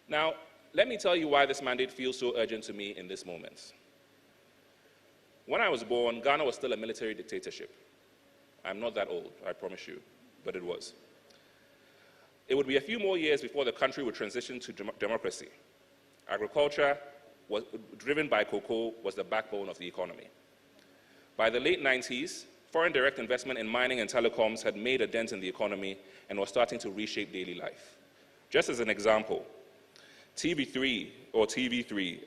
Now, let me tell you why this mandate feels so urgent to me in this moment. When I was born, Ghana was still a military dictatorship. I'm not that old, I promise you, but it was. It would be a few more years before the country would transition to democracy. Agriculture, driven by cocoa, was the backbone of the economy. By the late 90s, foreign direct investment in mining and telecoms had made a dent in the economy and was starting to reshape daily life. Just as an example, TV3,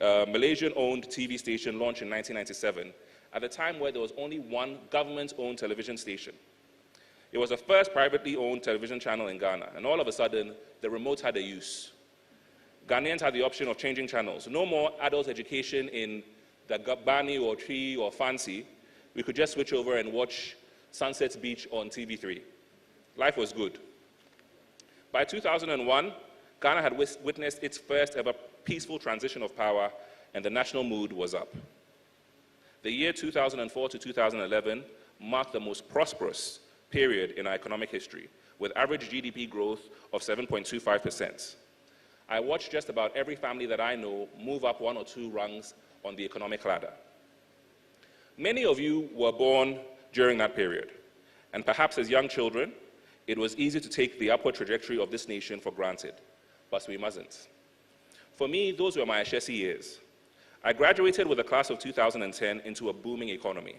a Malaysian-owned TV station launched in 1997, at a time where there was only one government-owned television station. It was the first privately owned television channel in Ghana, and all of a sudden, the remote had a use. Ghanaians had the option of changing channels. No more adult education in the Bani or Tree or Fancy. We could just switch over and watch Sunset Beach on TV3. Life was good. By 2001, Ghana had witnessed its first ever peaceful transition of power, and the national mood was up. The year 2004 to 2011 marked the most prosperous period in our economic history, with average GDP growth of 7.25%. I watched just about every family that I know move up one or two rungs on the economic ladder. Many of you were born during that period, and perhaps as young children, it was easy to take the upward trajectory of this nation for granted, but we mustn't. For me, those were my Ashesi years. I graduated with the class of 2010 into a booming economy.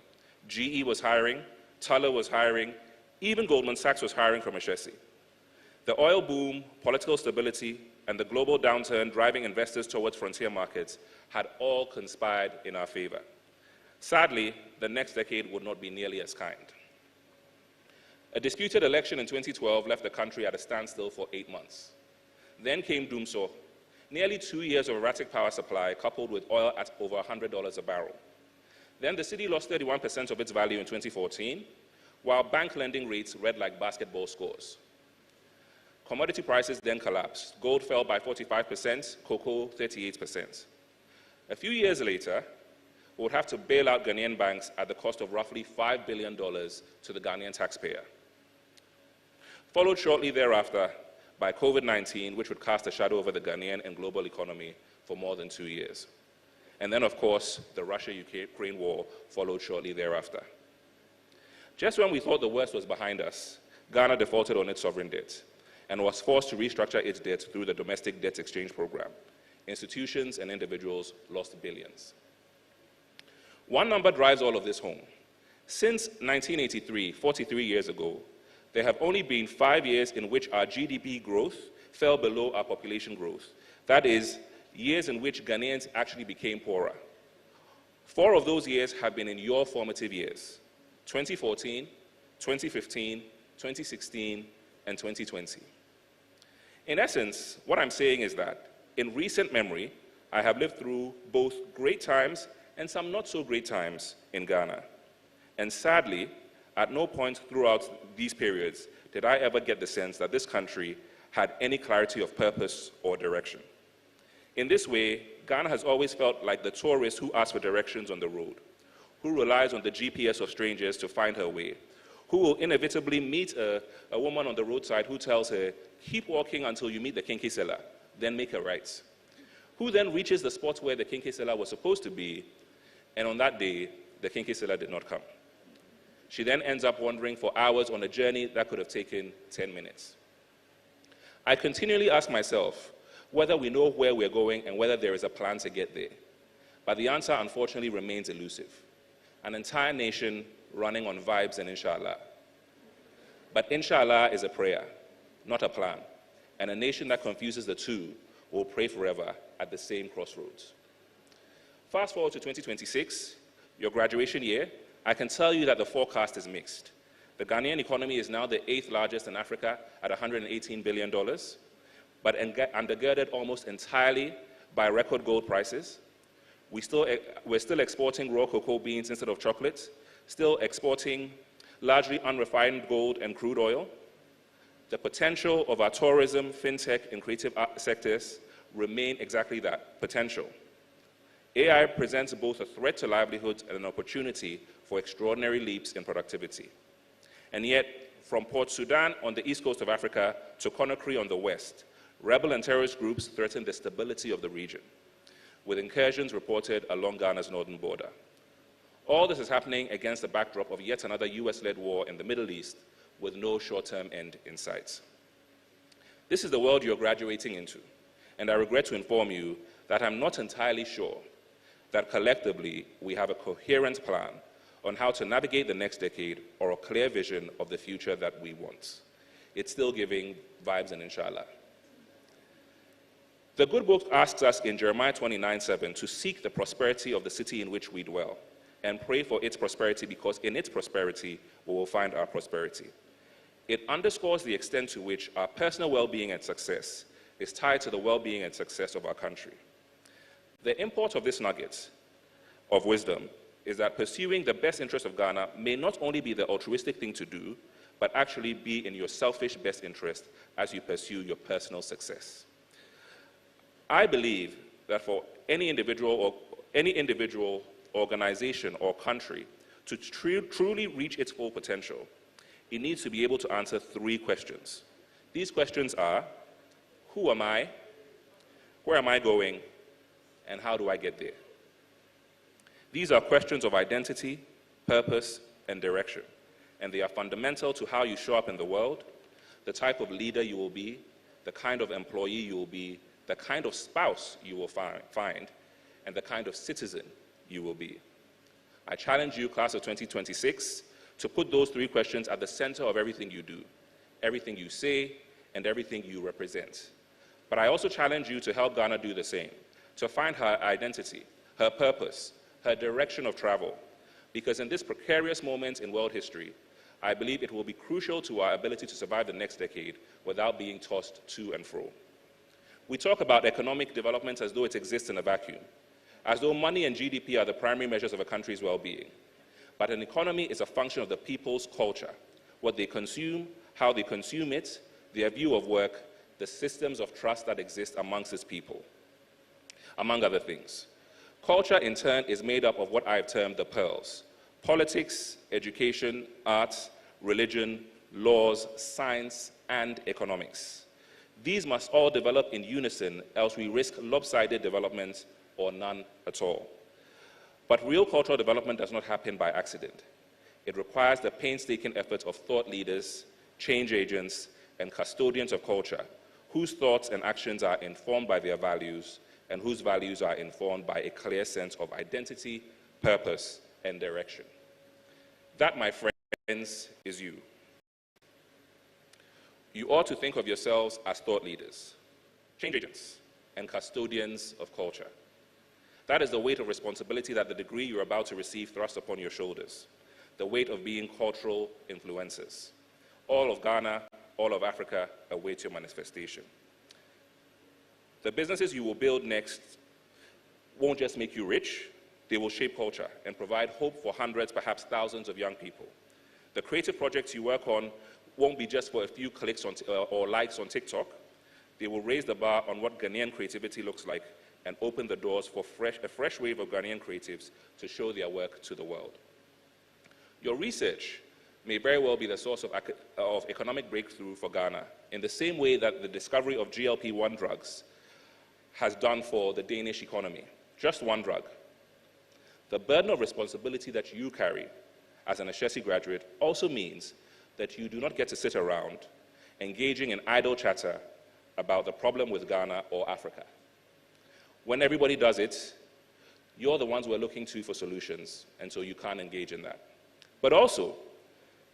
GE was hiring, Tuller was hiring, even Goldman Sachs was hiring from Ashesi. The oil boom, political stability, and the global downturn driving investors towards frontier markets had all conspired in our favor. Sadly, the next decade would not be nearly as kind. A disputed election in 2012 left the country at a standstill for 8 months. Then came Doomsor, nearly 2 years of erratic power supply coupled with oil at over $100 a barrel. Then the city lost 31% of its value in 2014, while bank lending rates read like basketball scores. Commodity prices then collapsed. Gold fell by 45%, cocoa 38%. A few years later, we would have to bail out Ghanaian banks at the cost of roughly $5 billion to the Ghanaian taxpayer. Followed shortly thereafter by COVID-19, which would cast a shadow over the Ghanaian and global economy for more than 2 years. And then, of course, the Russia-Ukraine war followed shortly thereafter. Just when we thought the worst was behind us, Ghana defaulted on its sovereign debt and was forced to restructure its debt through the domestic debt exchange program. Institutions and individuals lost billions. One number drives all of this home. Since 1983, 43 years ago, there have only been 5 years in which our GDP growth fell below our population growth. That is, years in which Ghanaians actually became poorer. 4 of those years have been in your formative years: 2014, 2015, 2016, and 2020. In essence, what I'm saying is that, in recent memory, I have lived through both great times and some not so great times in Ghana. And sadly, at no point throughout these periods did I ever get the sense that this country had any clarity of purpose or direction. In this way, Ghana has always felt like the tourist who asks for directions on the road, who relies on the GPS of strangers to find her way, who will inevitably meet a woman on the roadside who tells her, "Keep walking until you meet the kinky seller, then make a right," who then reaches the spot where the kinky seller was supposed to be, and on that day, the kinky seller did not come. She then ends up wandering for hours on a journey that could have taken 10 minutes. I continually ask myself whether we know where we're going and whether there is a plan to get there. But the answer, unfortunately, remains elusive. An entire nation running on vibes and inshallah. But inshallah is a prayer, not a plan. And a nation that confuses the two will pray forever at the same crossroads. Fast forward to 2026, your graduation year, I can tell you that the forecast is mixed. The Ghanaian economy is now the 8th largest in Africa at $118 billion, but undergirded almost entirely by record gold prices. We're still exporting raw cocoa beans instead of chocolate, still exporting largely unrefined gold and crude oil. The potential of our tourism, fintech, and creative art sectors remain exactly that, potential. AI presents both a threat to livelihoods and an opportunity for extraordinary leaps in productivity. And yet, from Port Sudan on the east coast of Africa to Conakry on the west, rebel and terrorist groups threaten the stability of the region, with incursions reported along Ghana's northern border. All this is happening against the backdrop of yet another US-led war in the Middle East with no short-term end in sight. This is the world you're graduating into, and I regret to inform you that I'm not entirely sure that collectively we have a coherent plan on how to navigate the next decade or a clear vision of the future that we want. It's still giving vibes and inshallah. The good book asks us in Jeremiah 29:7 to seek the prosperity of the city in which we dwell and pray for its prosperity, because in its prosperity we will find our prosperity. It underscores the extent to which our personal well-being and success is tied to the well-being and success of our country. The import of this nugget of wisdom is that pursuing the best interest of Ghana may not only be the altruistic thing to do, but actually be in your selfish best interest as you pursue your personal success. I believe that for any individual, organization, or country to truly reach its full potential, it needs to be able to answer 3 questions. These questions are: who am I? Where am I going? And how do I get there? These are questions of identity, purpose, and direction, and they are fundamental to how you show up in the world, the type of leader you will be, the kind of employee you will be, the kind of spouse you will find, and the kind of citizen you will be. I challenge you, class of 2026, to put those 3 questions at the center of everything you do, everything you say, and everything you represent. But I also challenge you to help Ghana do the same, to find her identity, her purpose, her direction of travel, because in this precarious moment in world history, I believe it will be crucial to our ability to survive the next decade without being tossed to and fro. We talk about economic development as though it exists in a vacuum, as though money and GDP are the primary measures of a country's well-being. But an economy is a function of the people's culture, what they consume, how they consume it, their view of work, the systems of trust that exist amongst its people, among other things. Culture, in turn, is made up of what I've termed the pearls: politics, education, arts, religion, laws, science, and economics. These must all develop in unison, else we risk lopsided development or none at all. But real cultural development does not happen by accident. It requires the painstaking efforts of thought leaders, change agents, and custodians of culture, whose thoughts and actions are informed by their values, and whose values are informed by a clear sense of identity, purpose, and direction. That, my friends, is you. You ought to think of yourselves as thought leaders, change agents, and custodians of culture. That is the weight of responsibility that the degree you're about to receive thrusts upon your shoulders, the weight of being cultural influencers. All of Ghana, all of Africa awaits your manifestation. The businesses you will build next won't just make you rich, they will shape culture and provide hope for hundreds, perhaps thousands of young people. The creative projects you work on won't be just for a few clicks or likes on TikTok. They will raise the bar on what Ghanaian creativity looks like and open the doors for a fresh wave of Ghanaian creatives to show their work to the world. Your research may very well be the source of economic breakthrough for Ghana, in the same way that the discovery of GLP-1 drugs has done for the Danish economy. Just one drug. The burden of responsibility that you carry as an Ashesi graduate also means that you do not get to sit around engaging in idle chatter about the problem with Ghana or Africa. When everybody does it, you're the ones we're looking to for solutions, and so you can't engage in that. But also,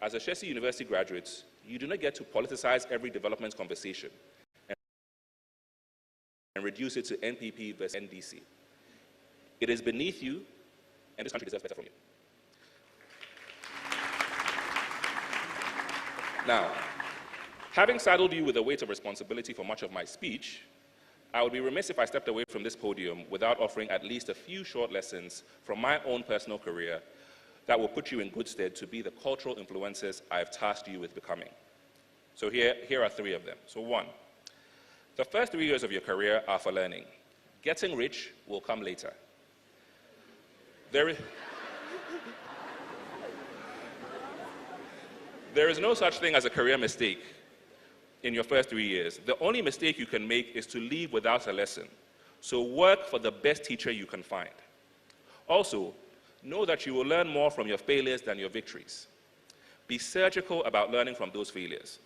as Ashesi University graduates, you do not get to politicize every development conversation and reduce it to NPP versus NDC. It is beneath you, and this country deserves better from you. Now, having saddled you with the weight of responsibility for much of my speech, I would be remiss if I stepped away from this podium without offering at least a few short lessons from my own personal career that will put you in good stead to be the cultural influencers I have tasked you with becoming. So here are 3 of them. So 1, the first 3 years of your career are for learning. Getting rich will come later. There is no such thing as a career mistake in your first 3 years. The only mistake you can make is to leave without a lesson. So work for the best teacher you can find. Also, know that you will learn more from your failures than your victories. Be surgical about learning from those failures.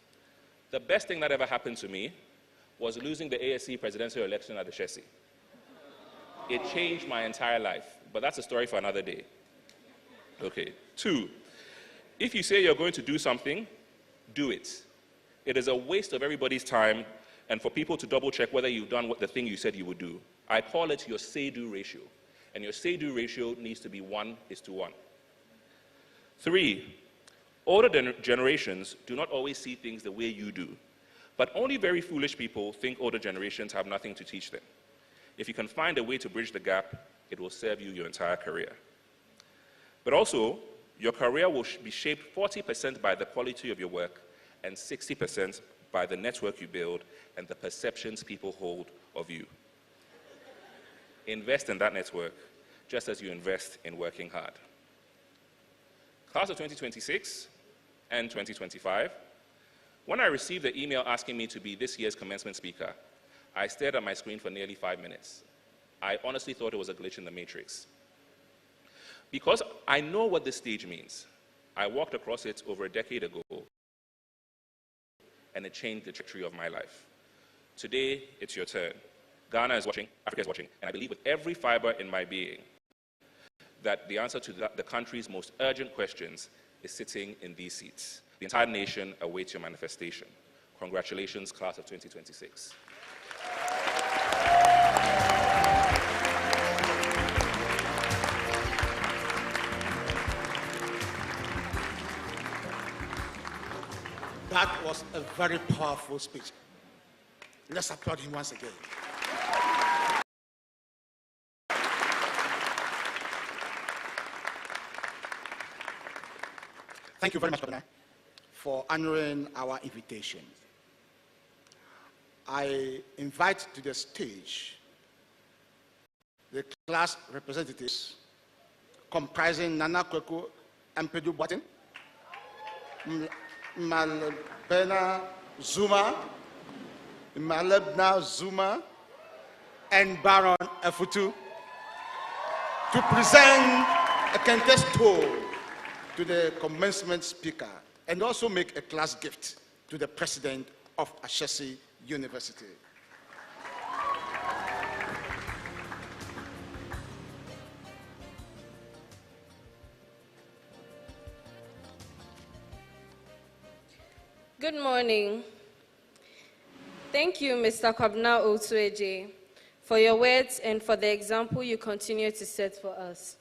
The best thing that ever happened to me was losing the ASC presidential election at Ashesi. It changed my entire life, but that's a story for another day. Okay. 2, if you say you're going to do something, do it. It is a waste of everybody's time and for people to double check whether you've done the thing you said you would do. I call it your say-do ratio. And your say-do ratio needs to be 1:1. 3, older generations do not always see things the way you do. But only very foolish people think older generations have nothing to teach them. If you can find a way to bridge the gap, it will serve you your entire career. But also, your career will be shaped 40% by the quality of your work and 60% by the network you build and the perceptions people hold of you. Invest in that network, just as you invest in working hard. Class of 2026 and 2025, when I received the email asking me to be this year's commencement speaker, I stared at my screen for nearly 5 minutes. I honestly thought it was a glitch in the matrix. Because I know what this stage means. I walked across it over a decade ago, and it changed the trajectory of my life. Today, it's your turn. Ghana is watching, Africa is watching, and I believe with every fiber in my being that the answer to the country's most urgent questions is sitting in these seats. The entire nation awaits your manifestation. Congratulations, class of 2026. That was a very powerful speech. Let's applaud him once again. Thank you very much, Governor, for honoring our invitation. I invite to the stage the class representatives comprising Nana Kweku Mpedu Boatin, Malebna Zuma, and Baron Efutu to present a contest tour to the commencement speaker and also make a class gift to the president of Ashesi University. Good morning. Thank you, Mr. Kwabena Otueje, for your words and for the example you continue to set for us.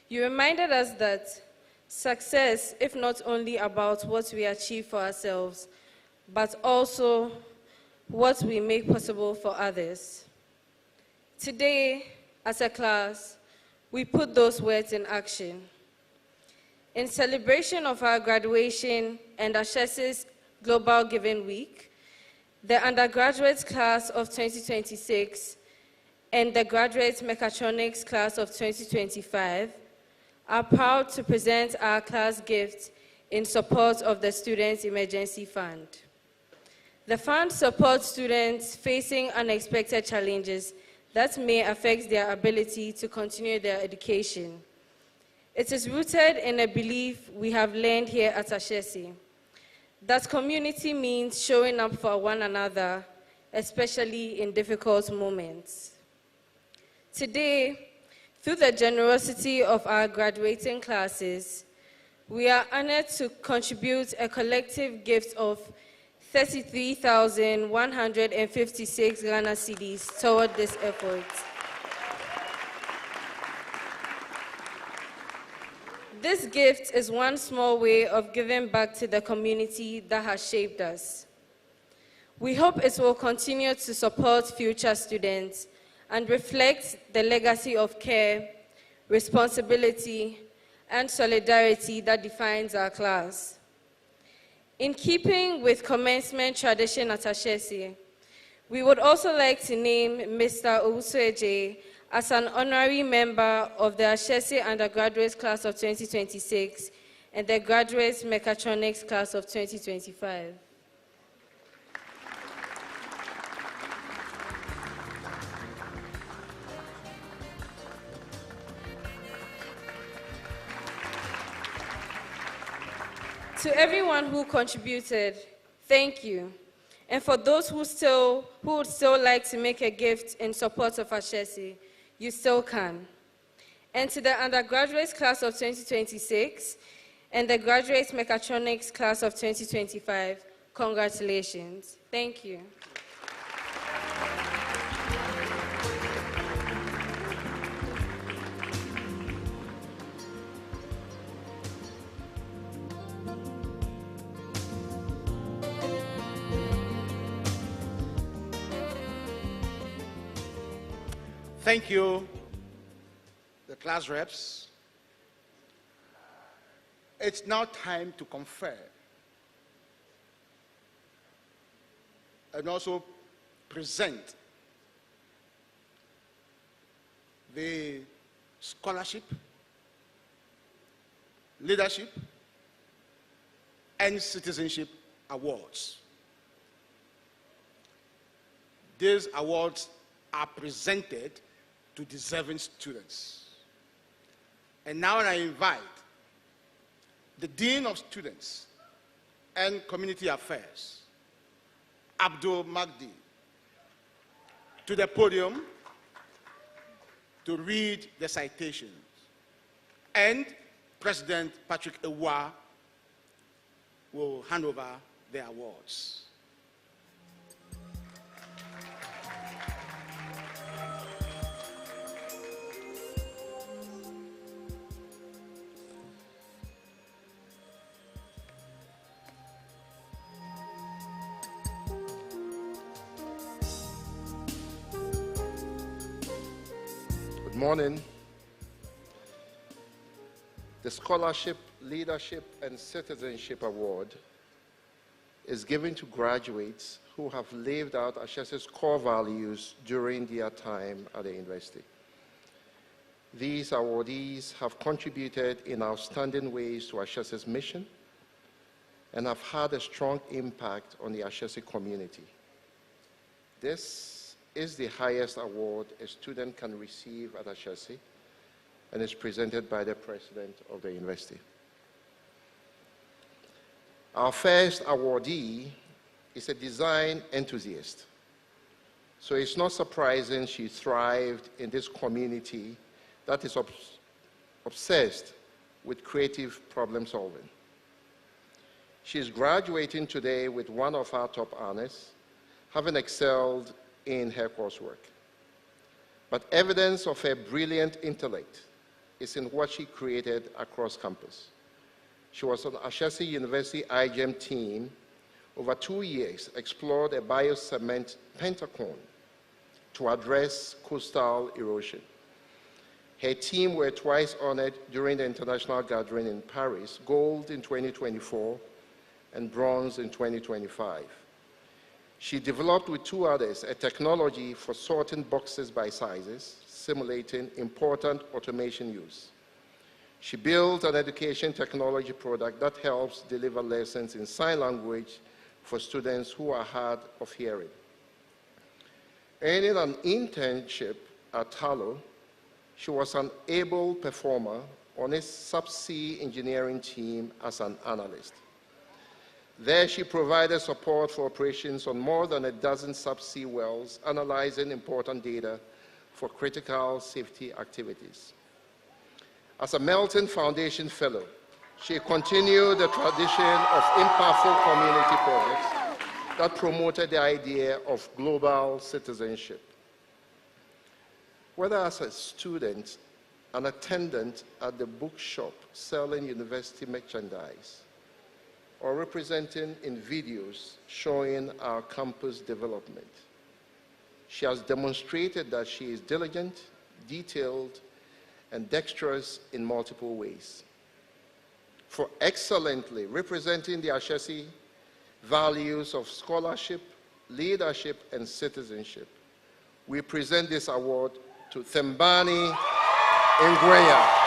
You reminded us that success is not only about what we achieve for ourselves, but also what we make possible for others. Today, as a class, we put those words in action. In celebration of our graduation and Ashesi's Global Giving Week, the undergraduate class of 2026 and the graduate mechatronics class of 2025 are proud to present our class gift in support of the Students' Emergency Fund. The fund supports students facing unexpected challenges that may affect their ability to continue their education. It is rooted in a belief we have learned here at Ashesi, that community means showing up for one another, especially in difficult moments. Today, through the generosity of our graduating classes, we are honored to contribute a collective gift of 33,156 Ghana cedis toward this effort. This gift is one small way of giving back to the community that has shaped us. We hope it will continue to support future students and reflect the legacy of care, responsibility, and solidarity that defines our class. In keeping with commencement tradition at Ashesi, we would also like to name Mr. Owusu-Eje as an honorary member of the Ashesi Undergraduate class of 2026 and the Graduate Mechatronics class of 2025. To everyone who contributed, thank you. And for those who would still like to make a gift in support of Ashesi, you still can. And to the undergraduate class of 2026 and the graduate mechatronics class of 2025, congratulations. Thank you. Thank you, the class reps. It's now time to confer and also present the scholarship, leadership, and citizenship awards. These awards are presented to deserving students. And now I invite the Dean of Students and Community Affairs, Abdul Magdi, to the podium to read the citations. And President Patrick Ewa will hand over the awards. Good morning. The Scholarship, Leadership, and Citizenship Award is given to graduates who have lived out Ashesi's core values during their time at the university. These awardees have contributed in outstanding ways to Ashesi's mission and have had a strong impact on the Ashesi community. This is the highest award a student can receive at Ashesi and is presented by the president of the university. Our first awardee is a design enthusiast. So it's not surprising she thrived in this community that is obsessed with creative problem solving. She is graduating today with one of our top honors, having excelled in her coursework. But evidence of her brilliant intellect is in what she created across campus. She was on Ashesi University IGEM team over 2 years, explored a biocement pentacone to address coastal erosion. Her team were twice honored during the international gathering in Paris, gold in 2024 and bronze in 2025. She developed with 2 others a technology for sorting boxes by sizes, simulating important automation use. She built an education technology product that helps deliver lessons in sign language for students who are hard of hearing. Earning an internship at Halo, she was an able performer on its subsea engineering team as an analyst. There, she provided support for operations on more than a dozen subsea wells, analyzing important data for critical safety activities. As a Melton Foundation Fellow, she continued the tradition of impactful community projects that promoted the idea of global citizenship. Whether as a student, an attendant at the bookshop selling university merchandise, or representing in videos showing our campus development, she has demonstrated that she is diligent, detailed, and dexterous in multiple ways. For excellently representing the Ashesi values of scholarship, leadership, and citizenship, we present this award to Thembani Ngwenya.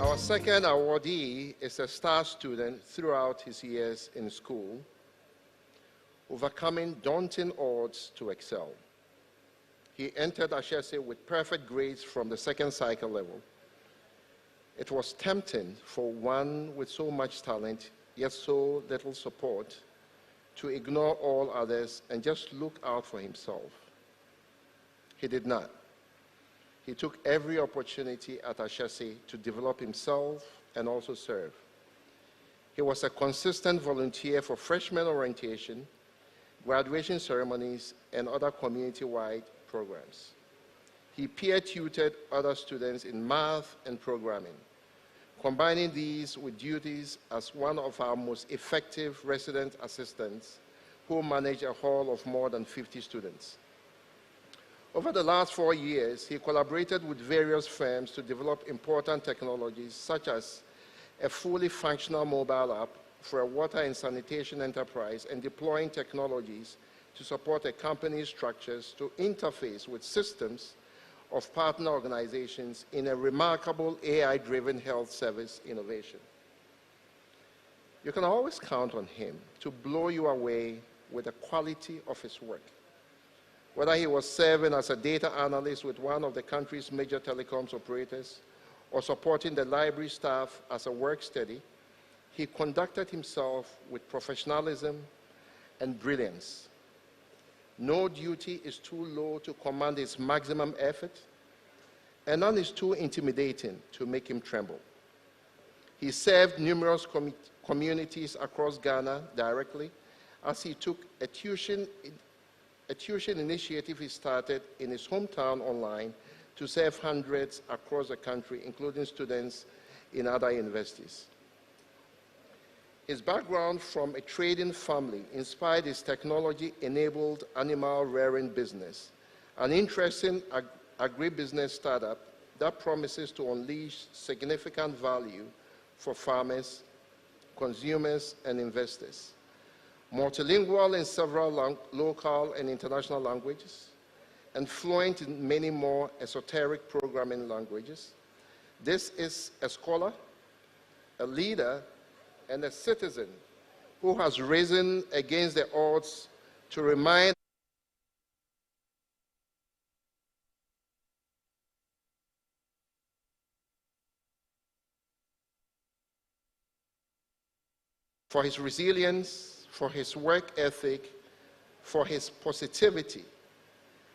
Our second awardee is a star student throughout his years in school, overcoming daunting odds to excel. He entered Ashesi with perfect grades from the second cycle level. It was tempting for one with so much talent, yet so little support, to ignore all others and just look out for himself. He did not. He took every opportunity at Ashesi to develop himself and also serve. He was a consistent volunteer for freshman orientation, graduation ceremonies, and other community-wide programs. He peer-tutored other students in math and programming, combining these with duties as one of our most effective resident assistants who managed a hall of more than 50 students. Over the last 4 years, he collaborated with various firms to develop important technologies such as a fully functional mobile app for a water and sanitation enterprise and deploying technologies to support a company's structures to interface with systems of partner organizations in a remarkable AI-driven health service innovation. You can always count on him to blow you away with the quality of his work. Whether he was serving as a data analyst with one of the country's major telecoms operators or supporting the library staff as a work study, he conducted himself with professionalism and brilliance. No duty is too low to command his maximum effort, and none is too intimidating to make him tremble. He served numerous communities across Ghana directly as he took a tuition initiative he started in his hometown online to serve hundreds across the country, including students in other universities. His background from a trading family inspired his technology-enabled animal rearing business, an interesting agribusiness startup that promises to unleash significant value for farmers, consumers, and investors. Multilingual in several local and international languages, and fluent in many more esoteric programming languages. This is a scholar, a leader, and a citizen who has risen against the odds to remind for his resilience, for his work ethic, for his positivity,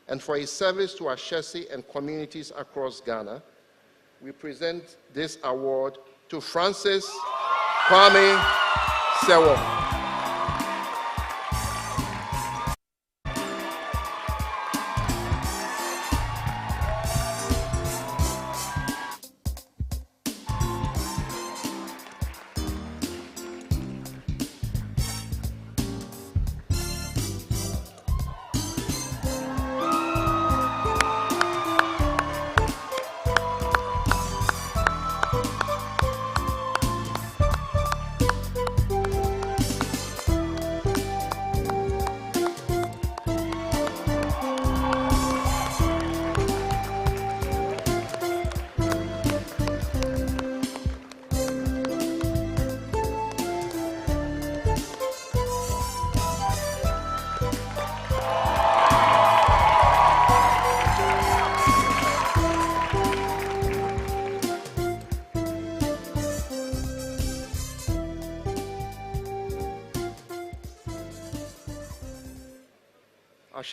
and for his service to Ashesi and communities across Ghana. We present this award to Francis Kwame Sewo.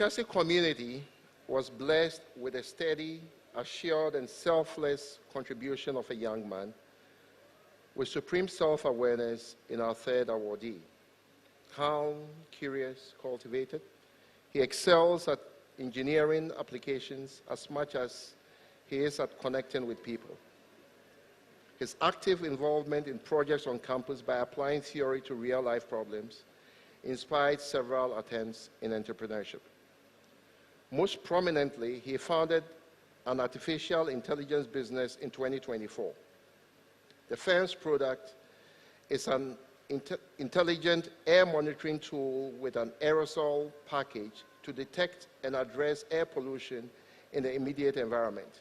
Ashesi community was blessed with a steady, assured, and selfless contribution of a young man with supreme self-awareness in our third awardee. Calm, curious, cultivated, he excels at engineering applications as much as he is at connecting with people. His active involvement in projects on campus by applying theory to real-life problems inspired several attempts in entrepreneurship. Most prominently, he founded an artificial intelligence business in 2024. The firm's product is an intelligent air monitoring tool with an aerosol package to detect and address air pollution in the immediate environment.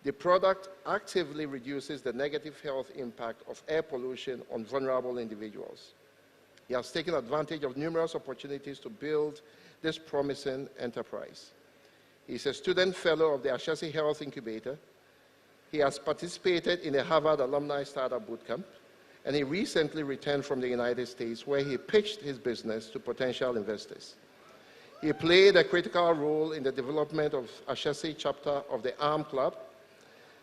The product actively reduces the negative health impact of air pollution on vulnerable individuals. He has taken advantage of numerous opportunities to build this promising enterprise. He is a student fellow of the Ashesi Health Incubator. He has participated in the Harvard Alumni Startup Bootcamp, and he recently returned from the United States where he pitched his business to potential investors. He played a critical role in the development of Ashesi chapter of the ARM Club.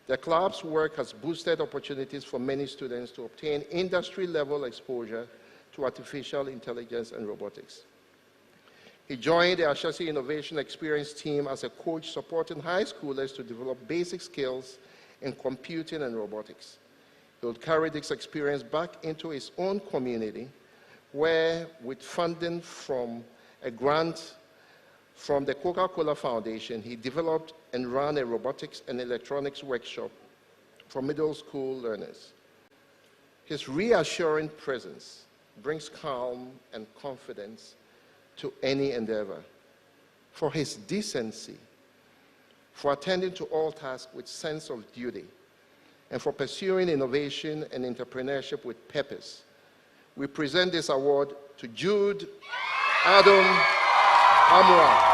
The club's work has boosted opportunities for many students to obtain industry-level exposure to artificial intelligence and robotics. He joined the Ashesi Innovation Experience team as a coach supporting high schoolers to develop basic skills in computing and robotics. He will carry this experience back into his own community where, with funding from a grant from the Coca-Cola Foundation, he developed and ran a robotics and electronics workshop for middle school learners. His reassuring presence brings calm and confidence to any endeavor. For his decency, for attending to all tasks with sense of duty, and for pursuing innovation and entrepreneurship with purpose, we present this award to Jude Adam Amra.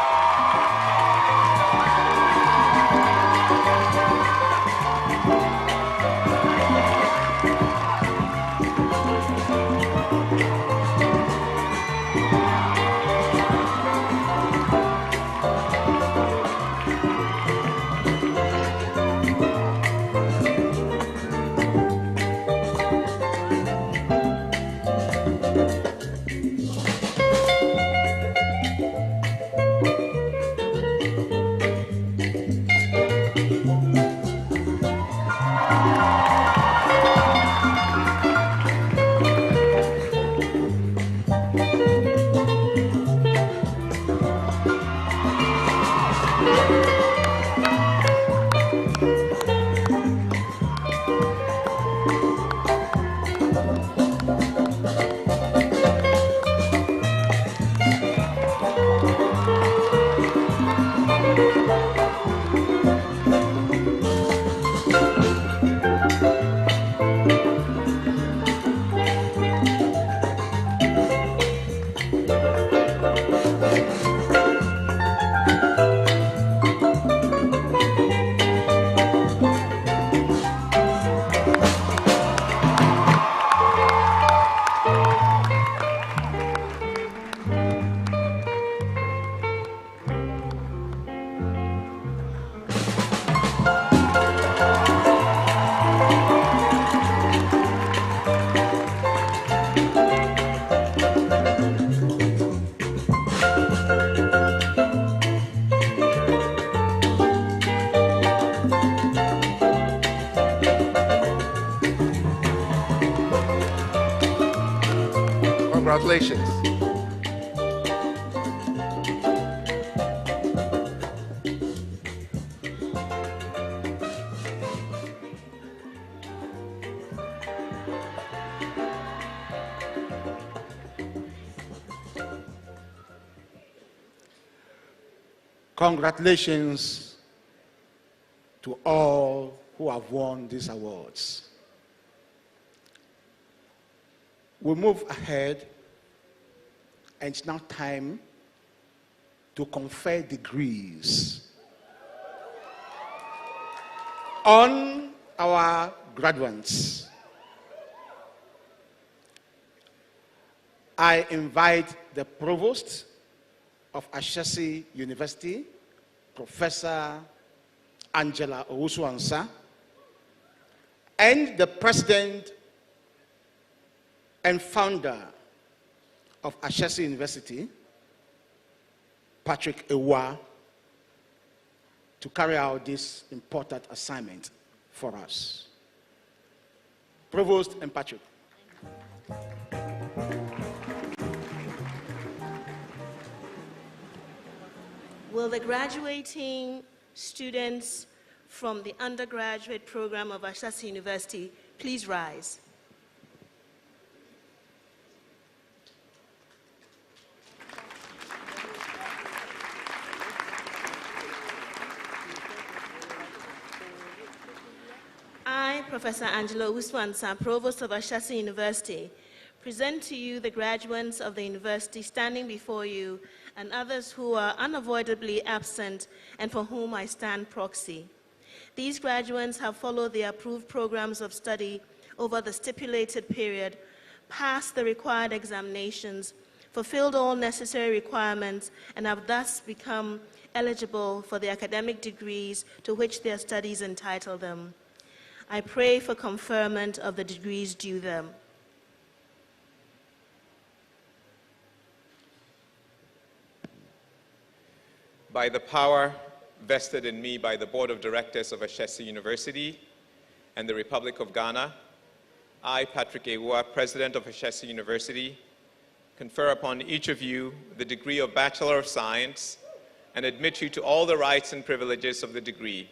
Congratulations. Congratulations to all who have won these awards. We move ahead, and it's now time to confer degrees on our graduates. I invite the Provost of Ashesi University, Professor Angela Owusu-Ansah, and the President and founder of Ashesi University, Patrick Ewa, to carry out this important assignment for us. Provost and Patrick. Will the graduating students from the undergraduate program of Ashesi University please rise? I, Professor Angela Owusu-Ansah, Provost of Ashesi University, present to you the graduates of the university standing before you and others who are unavoidably absent and for whom I stand proxy. These graduates have followed the approved programs of study over the stipulated period, passed the required examinations, fulfilled all necessary requirements, and have thus become eligible for the academic degrees to which their studies entitle them. I pray for conferment of the degrees due them. By the power vested in me by the Board of Directors of Ashesi University and the Republic of Ghana, I, Patrick Ewa, President of Ashesi University, confer upon each of you the degree of Bachelor of Science and admit you to all the rights and privileges of the degree.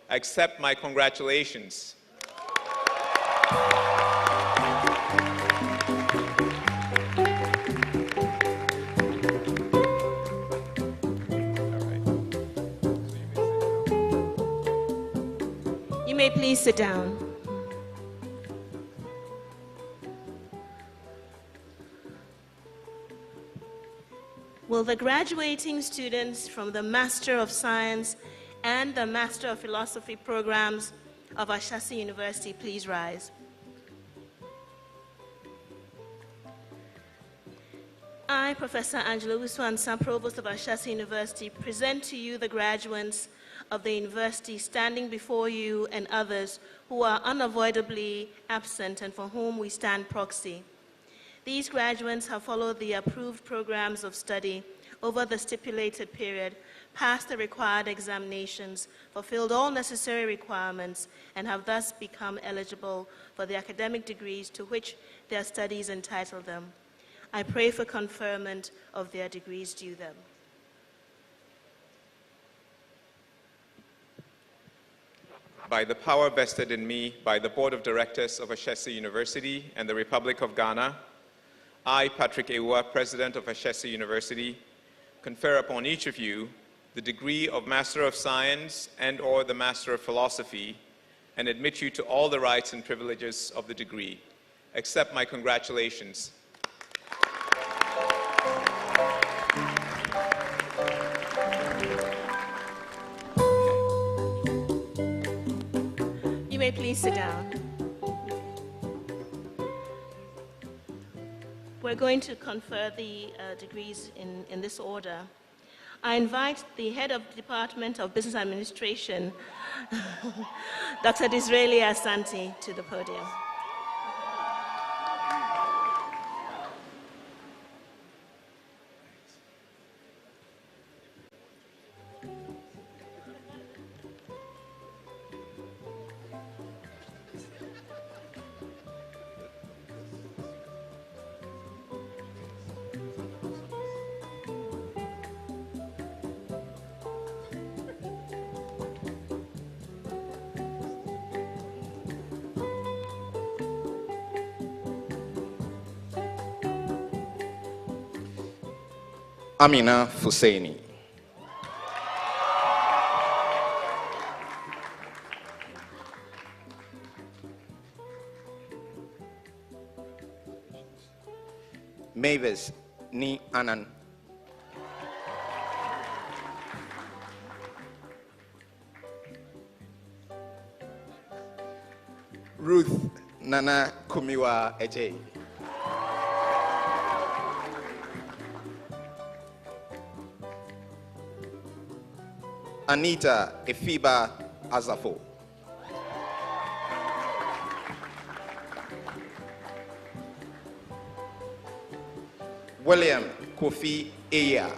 Accept my congratulations. You may please sit down. Will the graduating students from the Master of Science and the Master of Philosophy programs of Ashesi University please rise? I, Professor Angela Owusu-Ansah, Provost of Ashesi University, present to you the graduates of the university standing before you and others who are unavoidably absent and for whom we stand proxy. These graduates have followed the approved programs of study over the stipulated period, passed the required examinations, fulfilled all necessary requirements, and have thus become eligible for the academic degrees to which their studies entitle them. I pray for conferment of their degrees due them. By the power vested in me by the Board of Directors of Ashesi University and the Republic of Ghana, I, Patrick Ewa, President of Ashesi University, confer upon each of you the degree of Master of Science and/or the Master of Philosophy and admit you to all the rights and privileges of the degree. Accept my congratulations. You may please sit down. We're going to confer the degrees in this order. I invite the head of the Department of Business Administration, Dr. Disraeli Asante, to the podium. Amina Fusaini. Mavis Ni Anan. Ruth Nana Kumiwa Eje. Anita Efiba Azafo. William Kofi Eya.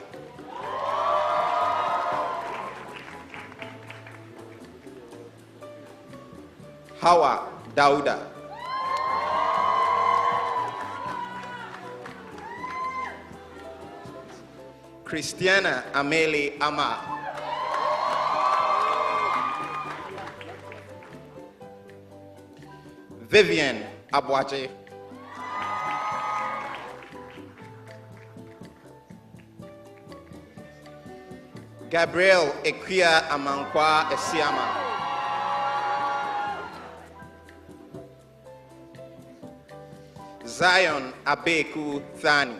Hawa Dauda. Christiana Ameli Ama. Vivian Abwaje. Gabriel Ekia Amankwa Esiama. Zion Abeku Thani.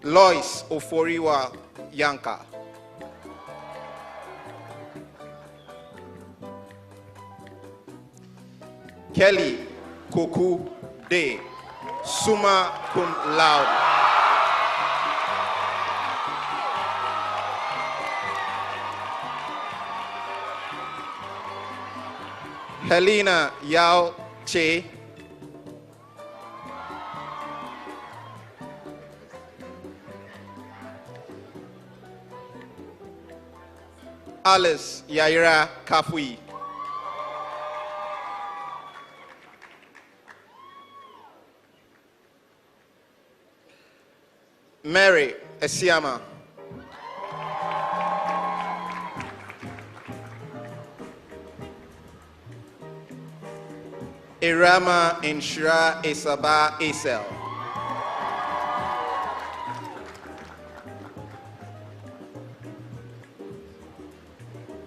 Lois Oforiwa Yanka. Kelly Koku De, summa cum laude. Helena Yao Che. Alice Yaira Kafui. Mary Esiama. Irama Inshra Esaba Esel.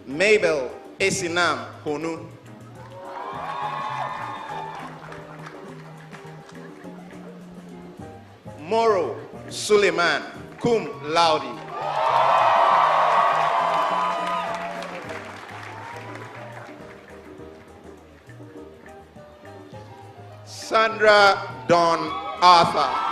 Mabel Esinam Honu. Moro Suleiman cum laude. Sandra Don Arthur.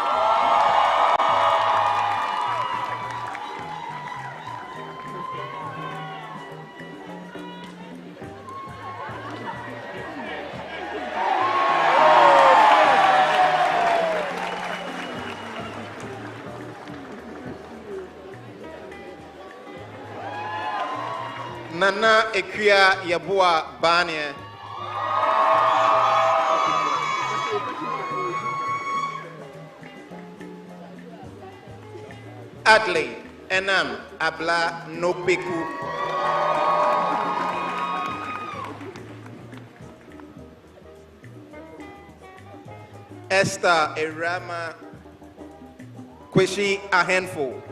Nana Ekia Yabua Banye. Adley Enam Abla Nopeku. Esther Erama Kweshi Ahenfo.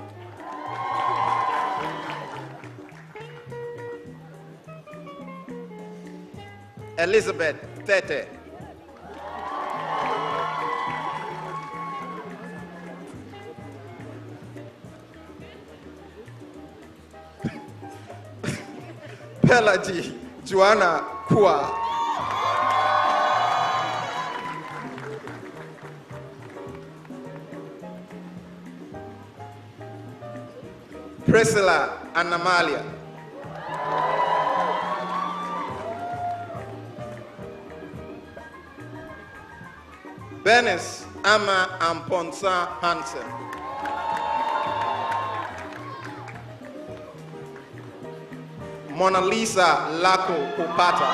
Elizabeth Tete. Pelagie Joanna Kua. Priscilla Anamalia. Bernice Ama Amponsa Hansen. Mona Lisa Lako Opata.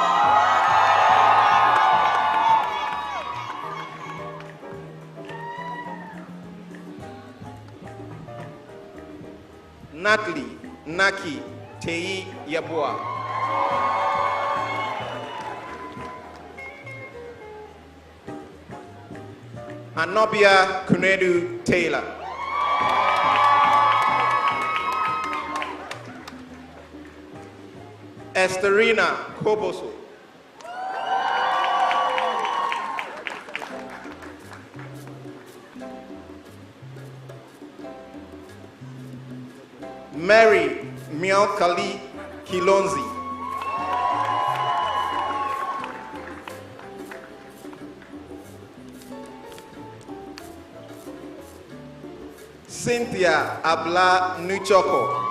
Natalie Naki Tei Yabua. Anobia Kunedu Taylor. Esterina Koboso. Mary Mialkali Kilonzi. Cynthia Abla Nuchoko.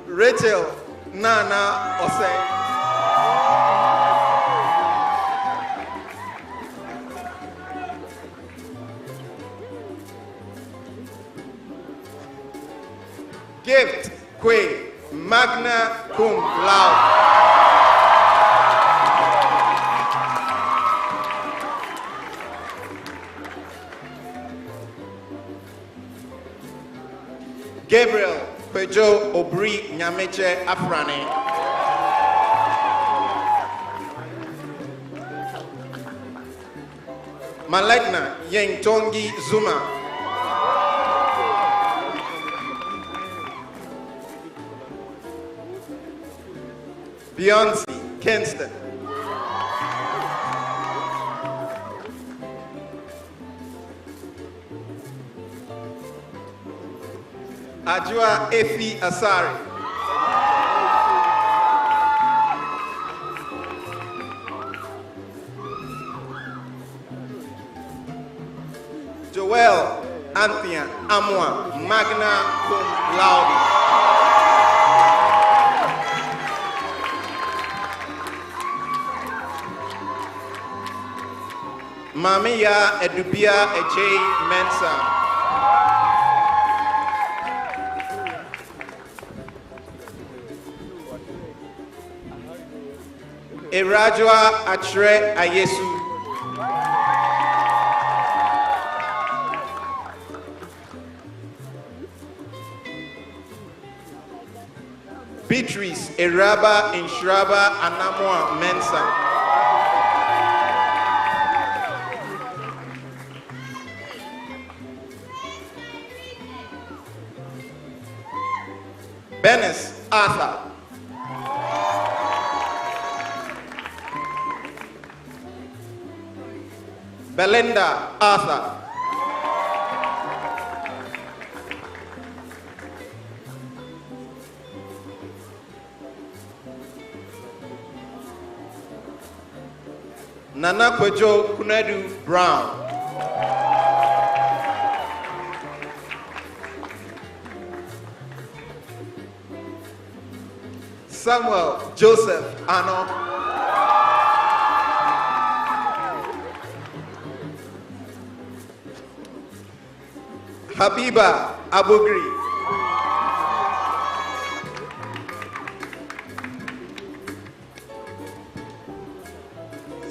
Rachel Nana Osei. Gift Kwe, magna cum laude. Gabriel Kwejo Obri Nyameche Afrane. Malekna Yentongi Zuma. Beyonce Kinston. Ajua Efi Asari. Joel Anthea Amwa, magna cum laude. Mamiya Edubia Ejay Mensa. Erajua Atre Ayesu. Beatrice Eraba Inshraba Anamwa Mensa. Benes Arthur. Belinda Arthur. Nana Kwejo Kunedu Brown. Samuel Joseph Ano. Habiba Abugri.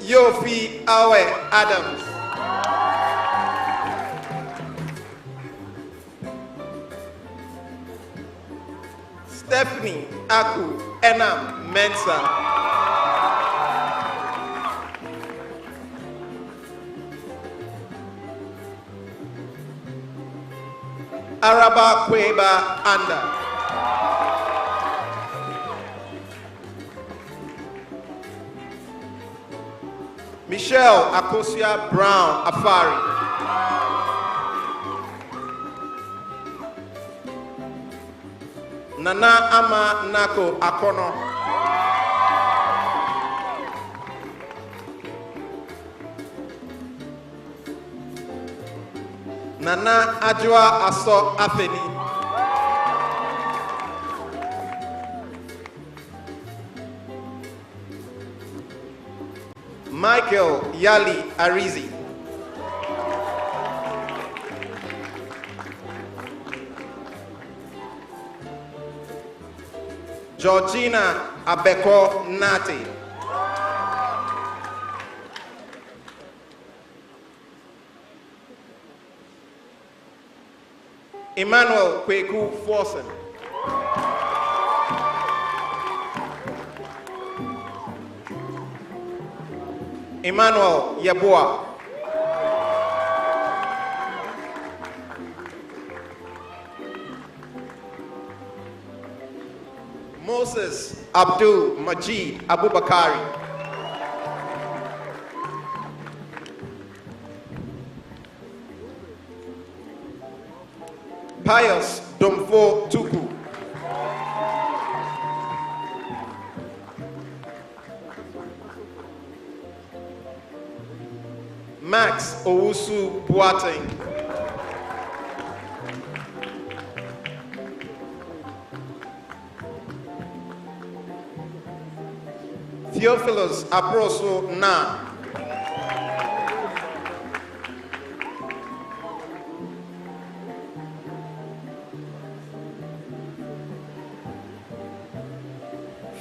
Yofi Awe Adams. Stephanie Aku Enam Mensa. Araba Kweba Anda. Michelle Akosia Brown Afari. Nana Ama Nako Akono. Nana Ajua Aso Afeni. Michael Yali Arizi. Georgina Abeko Nati. Emmanuel Kweku Forsen. Emmanuel Yabua. Moses Abdul Majid Abubakari. Pius Domfo Tuku. Max Owusu Boateng. Theophilus Aproso Na.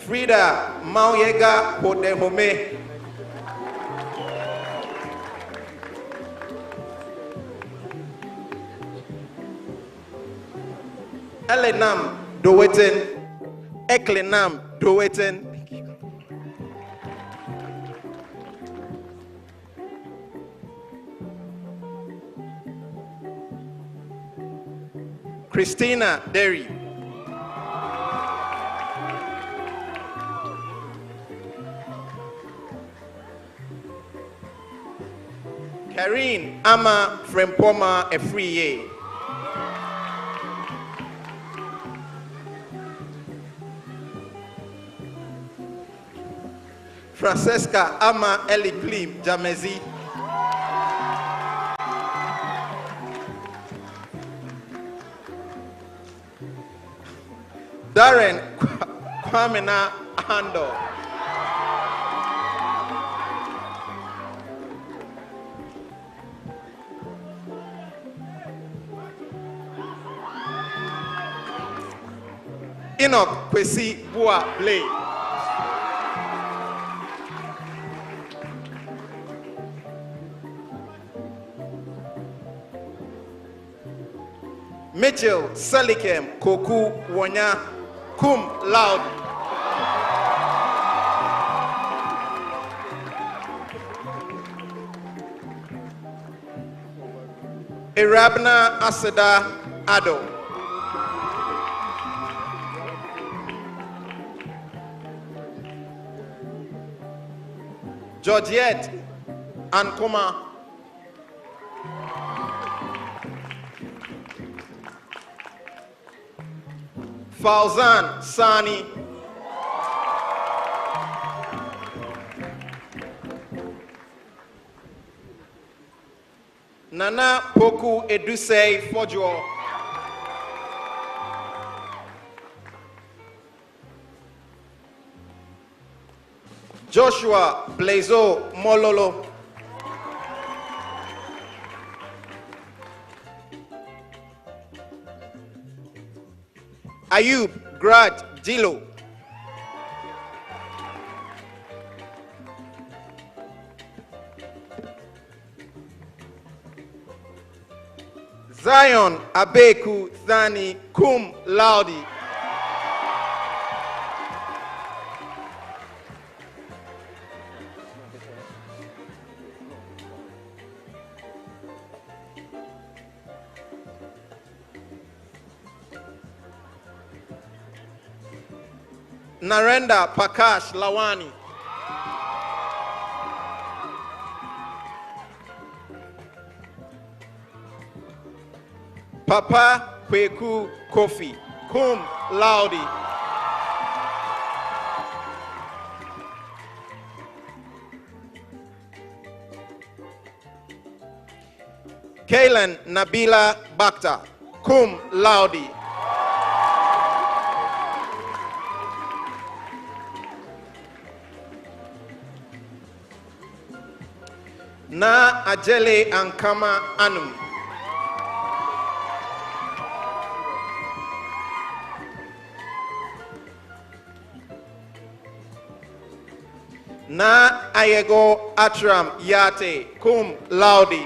Frida Mauyega Podehome. Elenam Doweten. Eklenam Doweten. Christina Derry. Karine Ama Frempoma Efriye. Francesca Ama Eliklim Jamezi. Darren Kwamena Hando. Enoch Kwesi Bua Blay. Mitchell Salikem Koku Wonya Cum Laude. Irabna Aseda Ado. Georgette Ankoma. Fauzan Sani. Nana Poku Edusei Fojo. Joshua Blazo Mololo. Ayub Grad Dilo. Zion Abeku Thani Cum Laude. Narendra Prakash Lawani. Papa Kweku Kofi Cum Laude. Kaylan Nabila Bakta Cum Laude. Na Ajele Ankama Anum. Na Ayego Atram Yate Cum Laude.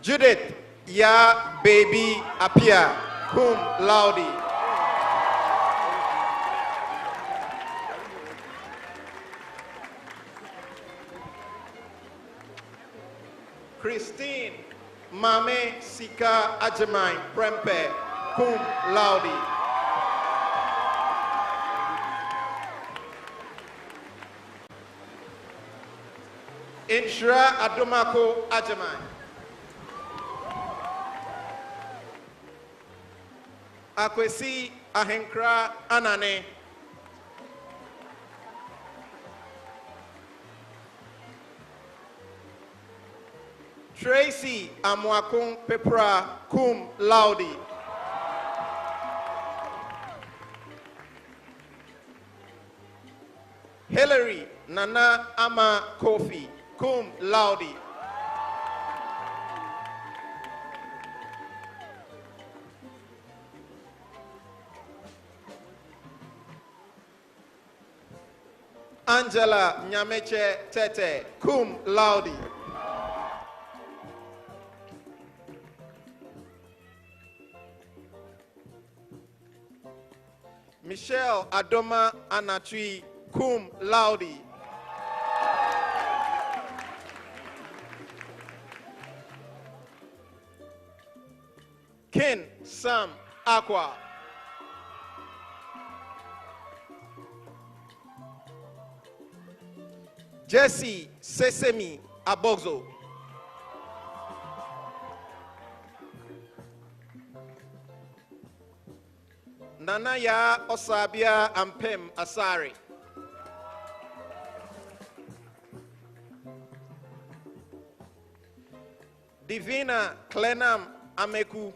Judith Ya Baby Apia Cum Laude. Christine Mame Sika Ajamai Prempe Cum Laude. Inshra Adomako Ajamai. Akwesi Ahenkra Anane. Tracy Amwakung Pepra Cum Laude. Hillary Nana Ama Kofi Cum Laude. Angela Nyameche Tete Cum Laude. Michelle Adoma Anatui Cum Laude. Ken Sam Aqua. Jesse Sesemi Abozo. Nanaya Osabia Ampem Asari. Divina Klenam Ameku.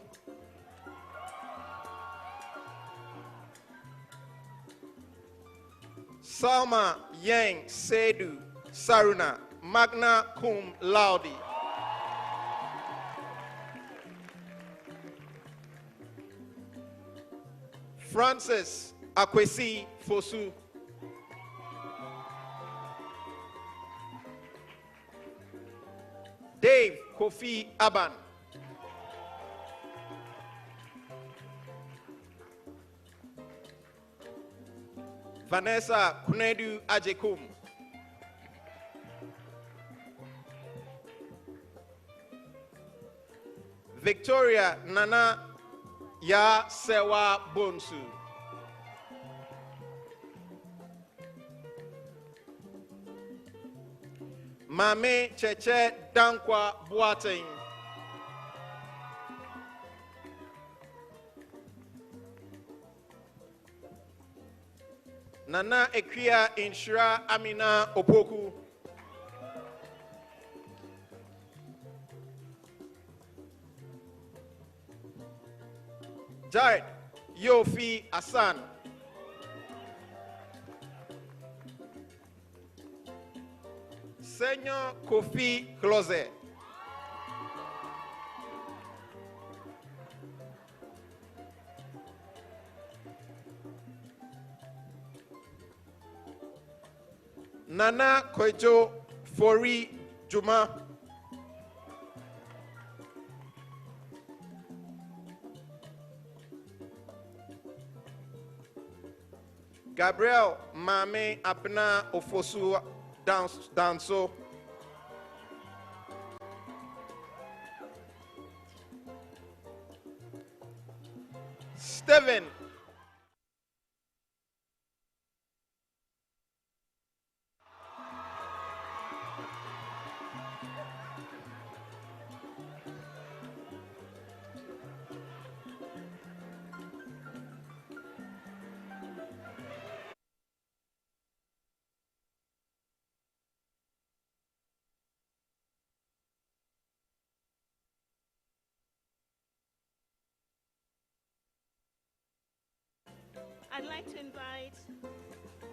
Salma Yang Sedu Saruna Magna Cum Laude. Francis Akwesi Fosu. Dave Kofi Aban. Vanessa Kunedu Ajekum. Victoria Nana Ya Sewa Bonsu. Mame Cheche Dankwa Boateng. Nana Ekia Inshira Amina Opoku. Jared Yofi Asan. Senor Kofi Closet. Nana Kojo Fori Juma. Gabriel Mame Apna Ofosu Danso. Steven I'd like to invite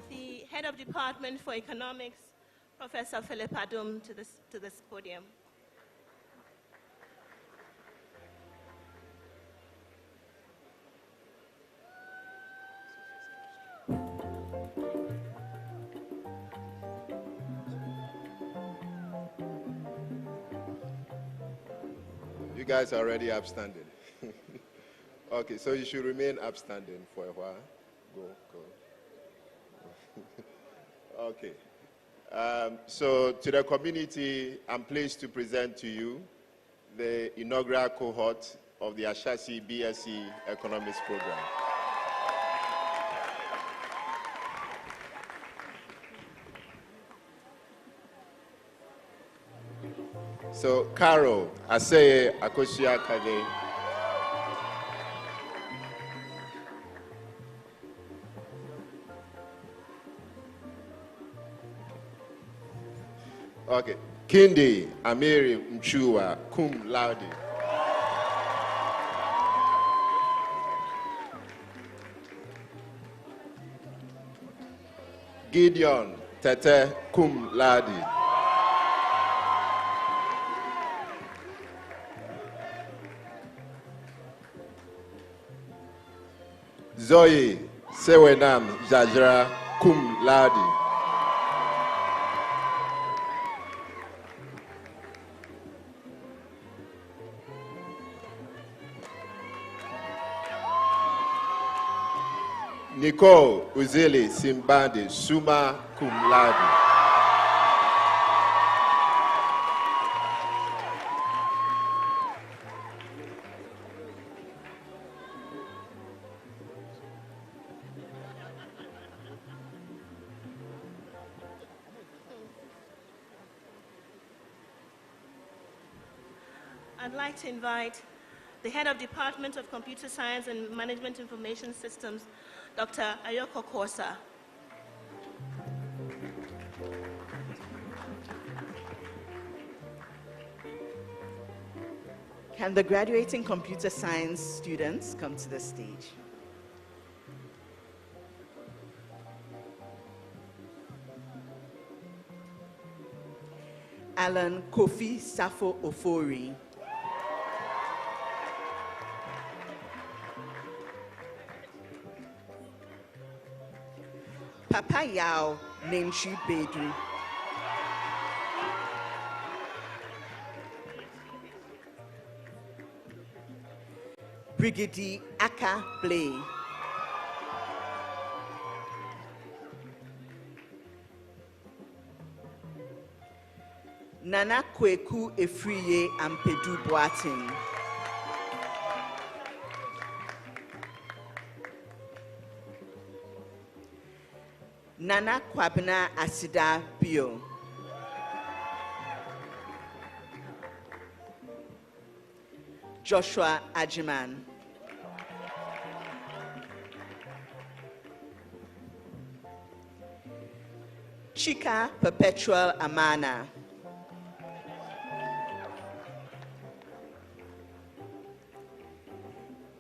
the Head of Department for Economics, Professor Philip Adum, to this podium. You guys are already upstanding. Okay, so you should remain upstanding for a while. Go. Okay. So to the community, I'm pleased to present to you the inaugural cohort of the Ashesi BSc Economics Program. So, Carol Aseye Akosia Kade. Okay. Kindi Amiri Mchua, cum laude. Gideon Tete, cum laude. Zoe Sewenam Jajra, cum laude. Nicole Uzeli Simbandi, summa cum laude. I'd like to invite the Head of Department of Computer Science and Management Information Systems, Dr. Ayoko Kosa. Can the graduating computer science students come to the stage? Alan Kofi Safo Ofori. Papa Yao Nemchi Bedru. Brigadier Aka Blay. Nana Kweku Efriye Ampedu Boatin. Nana Kwabena Asida Bio. Joshua Ajiman. Chika Perpetual Amana.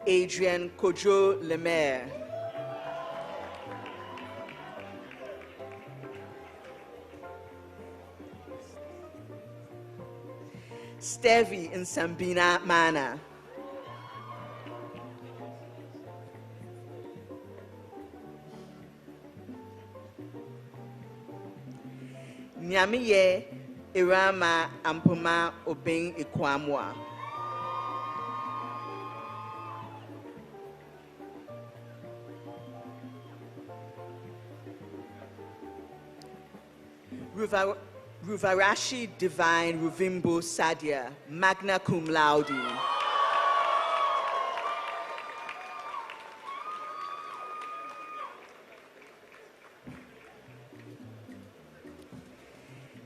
Adrian Kojo Lemaire. Stevie Nsambina Mana. Nyamiye Irama Ampuma Obeng Ikwamwa. Ruvarashi Divine Ruvimbo Sadia, magna cum laude.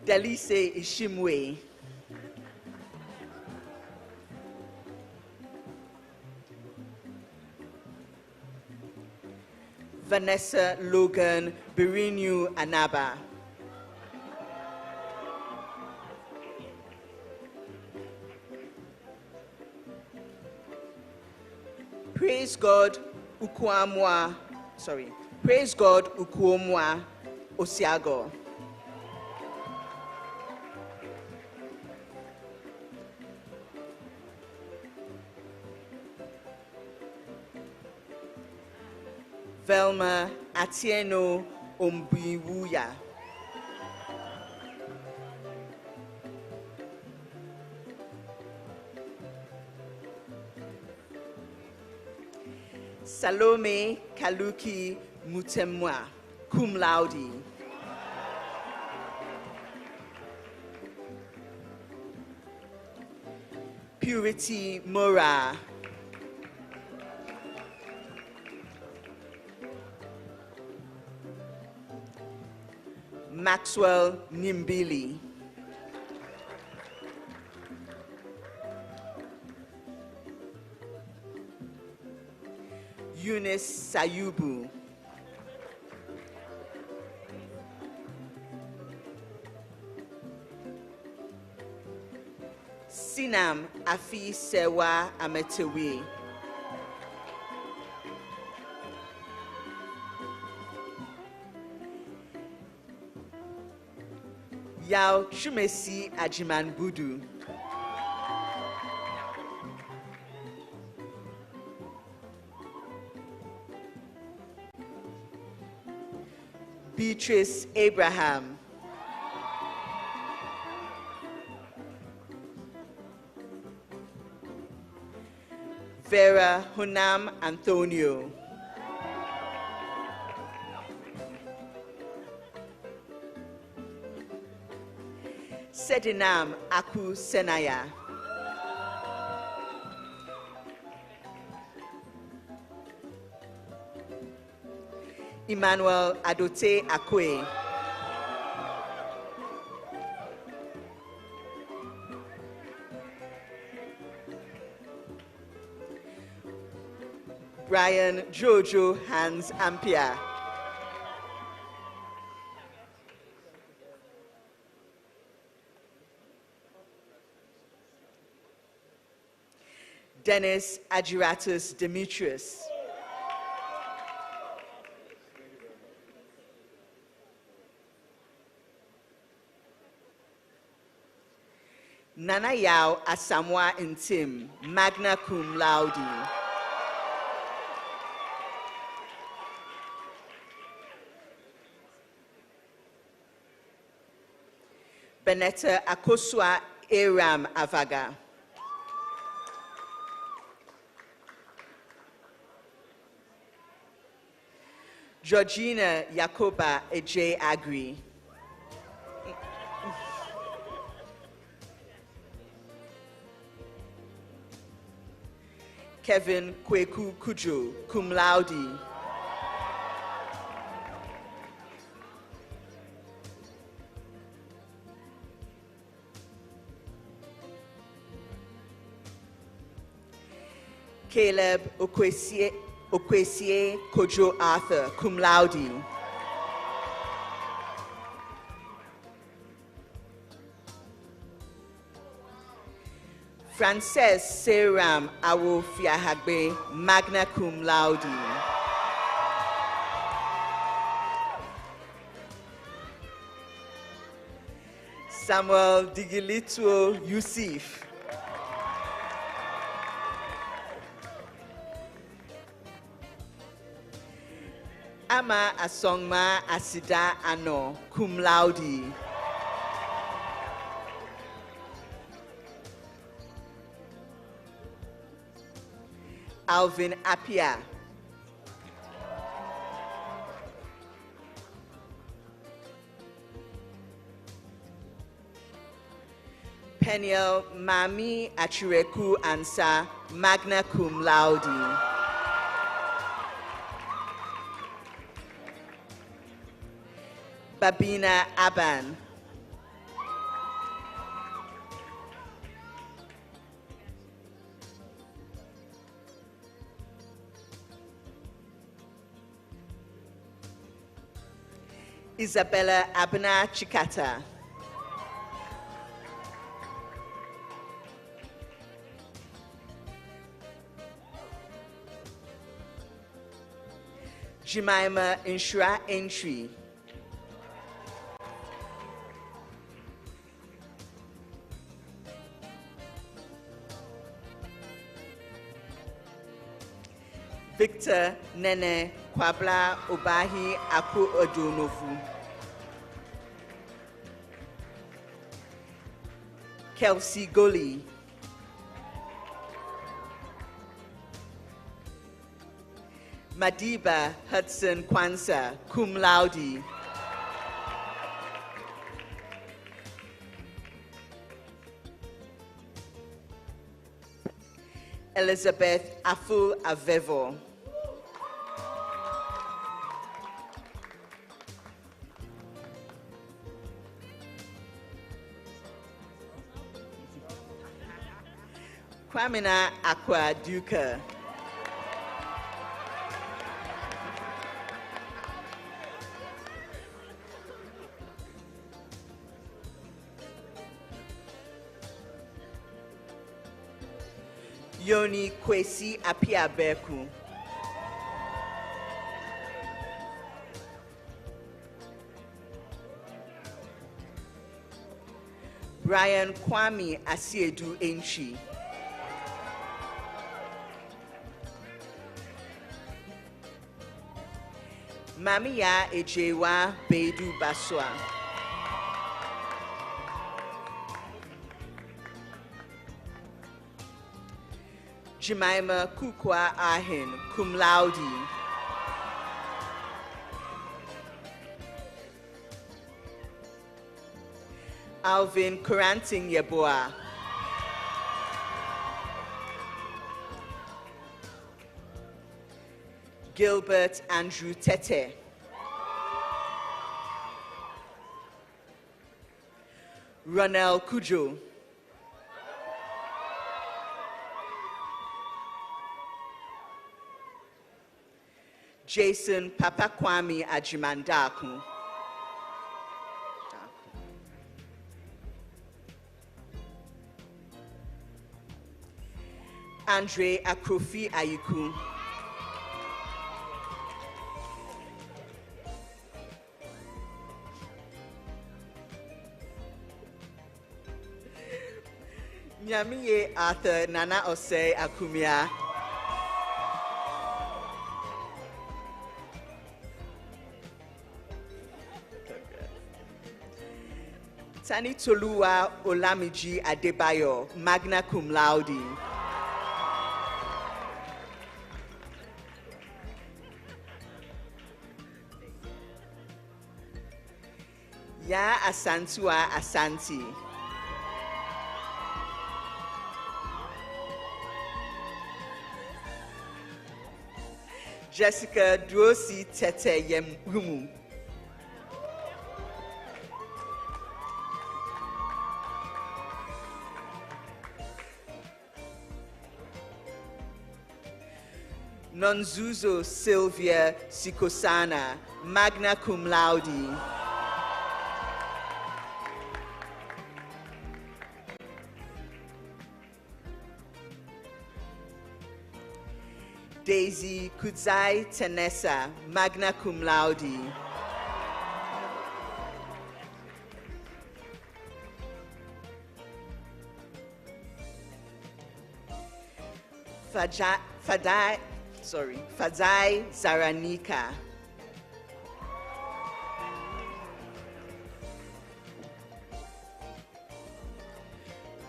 Delise Ishimwe. Vanessa Logan Birinu Anaba. Praise God Ukuamwa, Praise God Ukuomwa Osiago. Velma Atieno Ombiwuya. Salome Kaluki Mutemwa, cum laude. Purity Mora. Maxwell Nimbili. Eunice Sayubu. Sinam Afi Sewa Ametewi. Yao Chumesi Ajiman Budu. Beatrice Abraham. Vera Honam Antonio. Sedinam Aku Senaya. Emmanuel Adote Akwe. Brian Jojo Hans Ampia. Dennis Agiratus Demetrius. Nana Yao Asamoah Ntim, magna cum laude. Benetta Akosua Aram Avaga. Georgina Yakoba Eje Agri. Kevin Kweku Kujo, cum laude. Caleb Okwesie Kojo Arthur, cum laude. Frances Seram Awo Fiahagbe, magna cum laude. Samuel Digilituo Yusuf. Ama Asongma Asida Ano, cum laude. Alvin Apia. Peniel Mami Achireku Ansa, magna cum laude. Babina Aban. Isabella Abna Chikata. Jemima Inshra Entry. Victor Nene Kwabla Obahi Aku Odonofu. Kelsey Goli. Madiba Hudson Kwanzaa, cum laude. Elizabeth Afu Avevo. Kwamina Aqua Duca. Yoni Kwesi Apiabeku. Brian Kwame Asiedu Enchi. Mamiya Ejewa Beidu Baswa. Jemima Kukwa Ahin, cum laude. Alvin Kuranting Yeboah. Gilbert Andrew Tete. Ronel Kujo. Jason Papakwami Ajimandaku. Andre Akrofi Ayiku. Nyamiye Arthur Nana Osei Akumia. Tani Toluwa Olamiji Adebayo, magna cum laude. Ya Asantua Asanti. Jessica Duosi Tete Yemumu. Nonzuzo Sylvia Sikosana, magna cum laude. Daisy Kudzai Tenesa, magna cum laude. Fadzai Zaranika.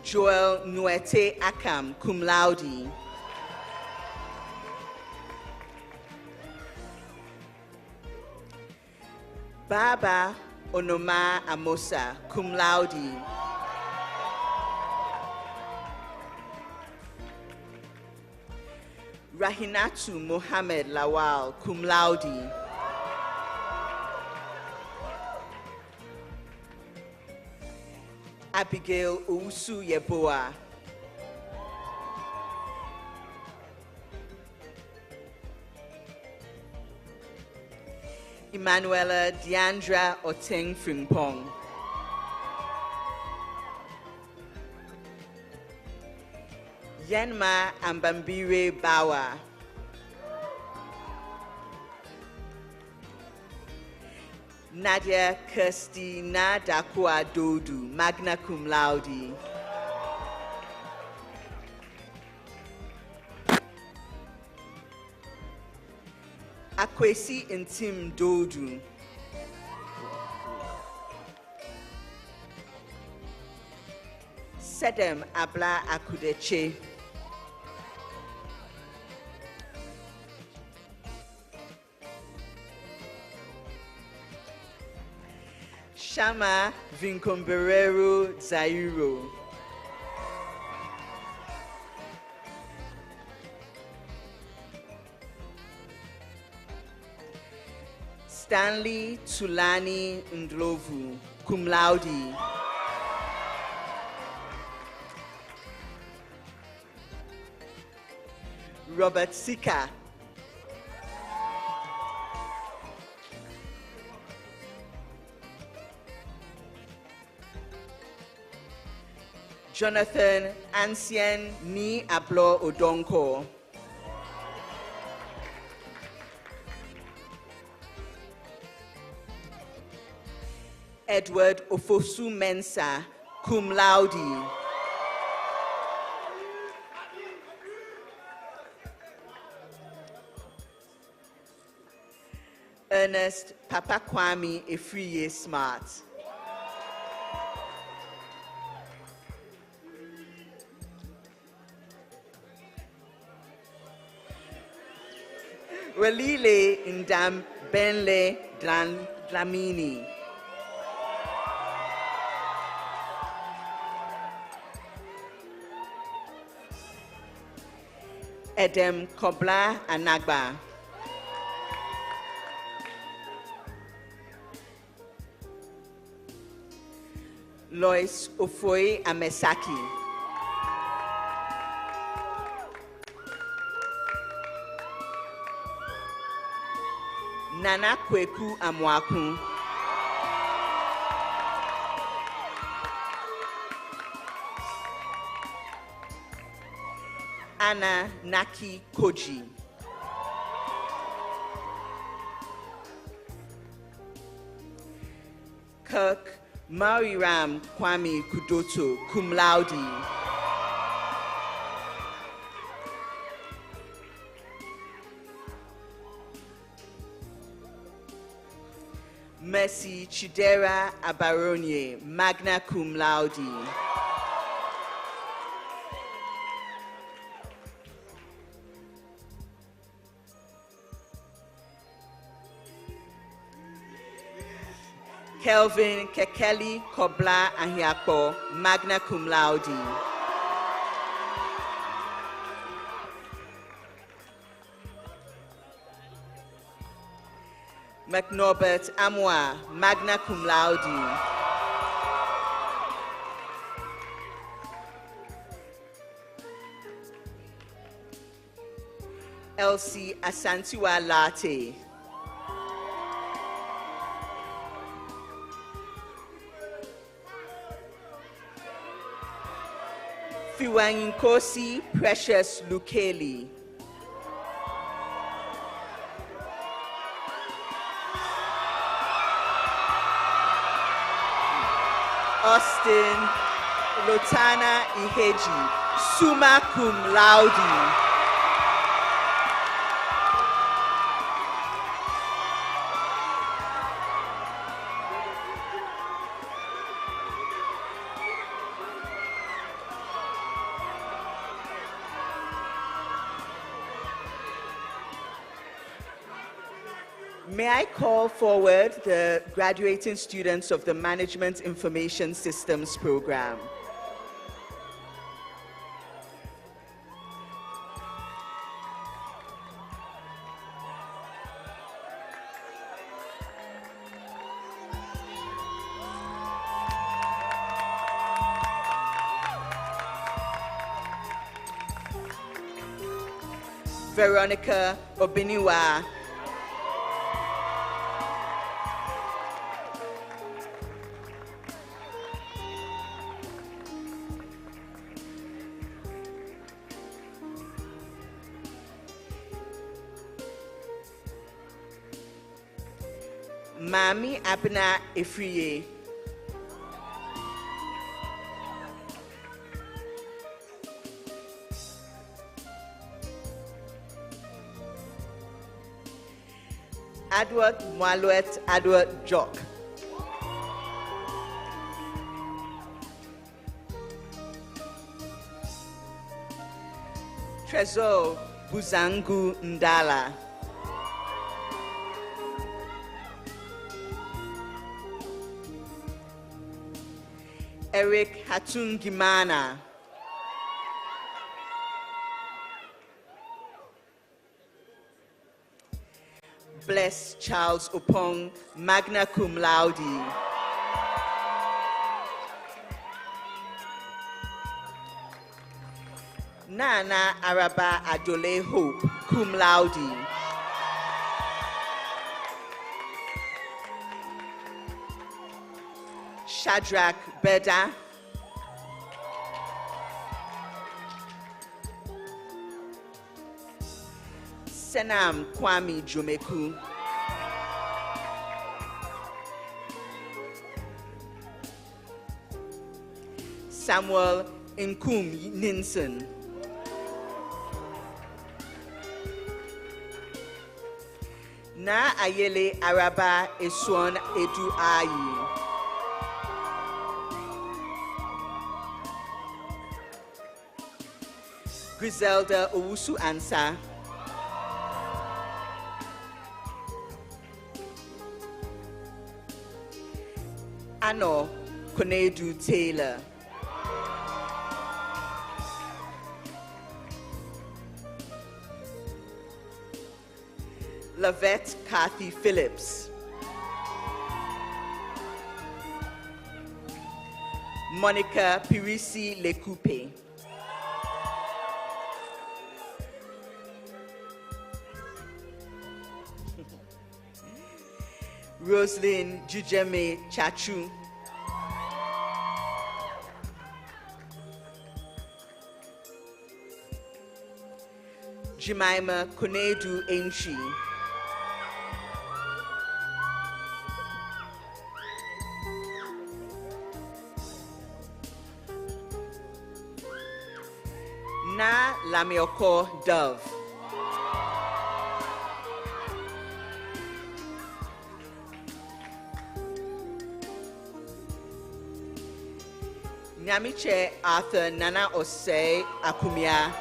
Joel Nuete Akam, cum laude. Baba Onoma Amosa, cum laude. Rahinatu Mohammed Lawal, cum laude. Abigail Ousu Yeboah. Emanuela Diandra Oteng Frimpong. Yenma Ambambire Bawa. Nadia Kirstina Dakua Dodu, magna cum laude. Akwesi Intim Dodu. Sedem Abla Akudeche. Shama Vinkomberero Zairo. Stanley Tulani Ndlovu, cum laude. Robert Sika. Jonathan Ancien Ni Ablo Odonko. Edward Ofosu Mensah, cum laude. Ernest Papakwami Efriye Smart. Walile Ndam Benle Dlamini. Edem Kobla Anagba. Lois Ofoe Amesaki. Nana Kweku Amwaku. Anna Naki Koji. Kirk Mariram Kwame Kudoto, cum laude. Mercy Chidera Abaronye, magna cum laude. Kelvin Kekeli Kobla Ahiapo, magna cum laude. McNorbert Amwa, magna cum laude. Elsie Asantiwa Latte. Fiwanyinkosi Precious Lukeli. Austin Lotana Iheji, summa cum laude. May I call forward the graduating students of the Management Information Systems program. Veronica Obiniwa. Mami Abna Efriye. Edward Mwaluet Edward Jock. Trezor Buzangu Ndala. Eric Hatungimana. Bless Charles Opong, magna cum laude. Nana Araba Adole Hope, cum laude. Shadrach Beda. Senam Kwame Jomeku. Samuel Nkum Ninson. Na Ayele Araba Eswon Edu Ayi. Griselda Owusu Ansa. Ano Konedu Taylor. Lavette Kathy Phillips. Monica Pirisi Lekupe. Roslyn Jujeme Chachu. Jemima Konedu Enchi. Na Lamioko Dove. Nyamiche Arthur Nana Osei Akumia.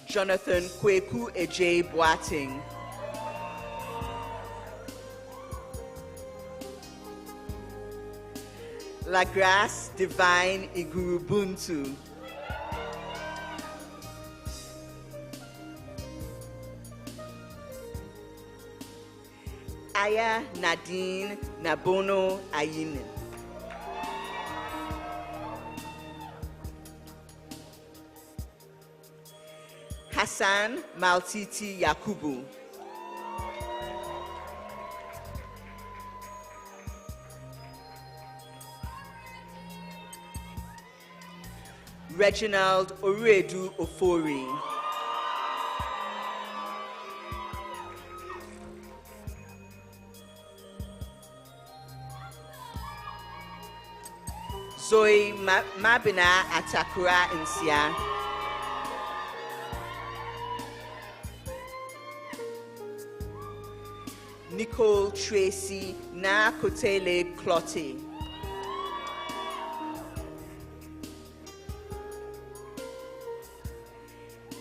Jonathan Kweku Eje Boating. La Grace Divine Igurubuntu. Aya Nadine Nabono Ayin. Hassan Maltiti Yakubu. Reginald Oredu Ofori. Zoe Mabina Atakura Insia. Nicole Tracy Na Kotele Clotte.